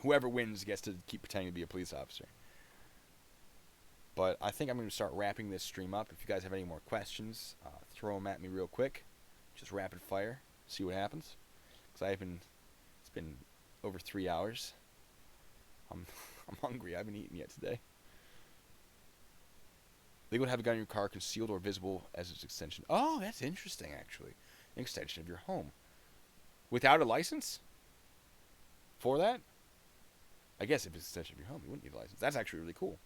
Whoever wins gets to keep pretending to be a police officer. But I think I'm going to start wrapping this stream up. If you guys have any more questions, throw them at me real quick. Just rapid fire. See what happens. Because it's been over 3 hours. I'm hungry. I haven't eaten yet today. Legal to have a gun in your car concealed or visible as its extension. Oh, that's interesting, actually. An extension of your home. Without a license? for that. I guess if it's an extension of your home, you wouldn't need a license. That's actually really cool.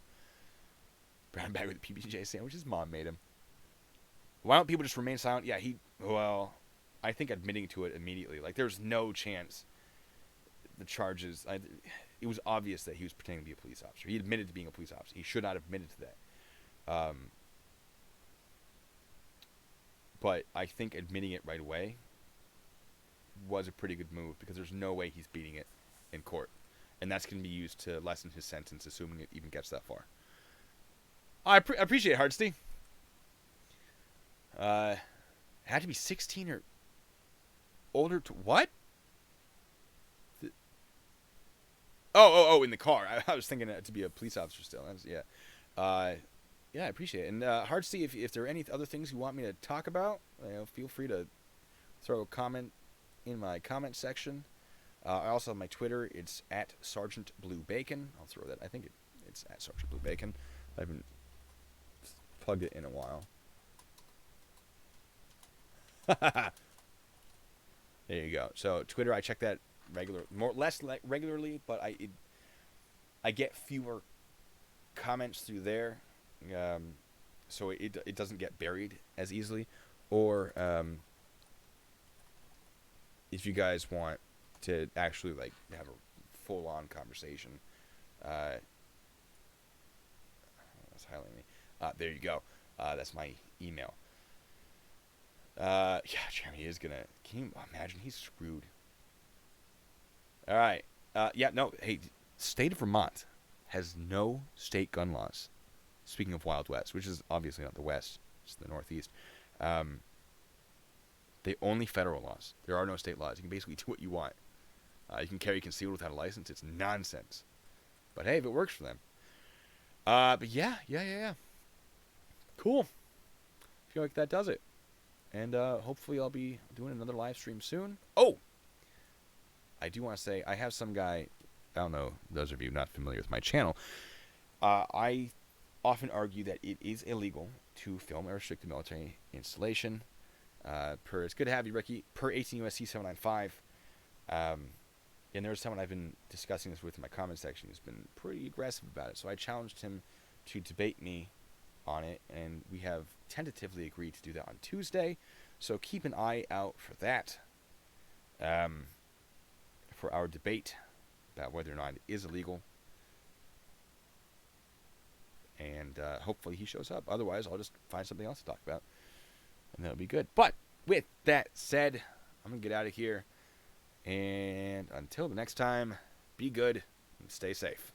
Brown bag with a PB&J sandwich. His mom made him. Why don't people just remain silent? Yeah, well, I think admitting to it immediately. Like, there's no chance the charges... it was obvious that he was pretending to be a police officer. He admitted to being a police officer. He should not have admitted to that. But I think admitting it right away was a pretty good move, because there's no way he's beating it in court. And that's going to be used to lessen his sentence, assuming it even gets that far. I appreciate it, Hardstee. Had to be 16 or older to... What? Oh, in the car. I was thinking to be a police officer still. Yeah. Yeah, I appreciate it. And Hardstee, if there are any other things you want me to talk about, feel free to throw a comment in my comment section. I also have my Twitter. It's at Sergeant Blue Bacon. I'll throw that. I think it's at Sergeant Blue Bacon. I haven't plugged it in a while. There you go. So Twitter, I check that less regularly, but I get fewer comments through there, so it doesn't get buried as easily. Or if you guys want to actually like have a full-on conversation, that's highlighting me. There you go. That's my email. Yeah, Jeremy is gonna. Can you imagine? He's screwed. All right. Yeah. No. Hey, state of Vermont has no state gun laws. Speaking of Wild West, which is obviously not the West, it's the Northeast. They only federal laws. There are no state laws. You can basically do what you want. You can carry concealed without a license. It's nonsense. But hey, if it works for them. But yeah. Cool. I feel like that does it. And hopefully I'll be doing another live stream soon. Oh! I do want to say, I have some guy, I don't know, those of you not familiar with my channel, I often argue that it is illegal to film a restricted military installation. It's good to have you, Ricky, per 18 U.S.C. 795. And there's someone I've been discussing this with in my comment section who's been pretty aggressive about it. So I challenged him to debate me on it, and we have tentatively agreed to do that on Tuesday. So keep an eye out for that. For our debate about whether or not it is illegal. And hopefully he shows up. Otherwise, I'll just find something else to talk about. And that'll be good. But with that said, I'm going to get out of here. And until the next time, be good and stay safe.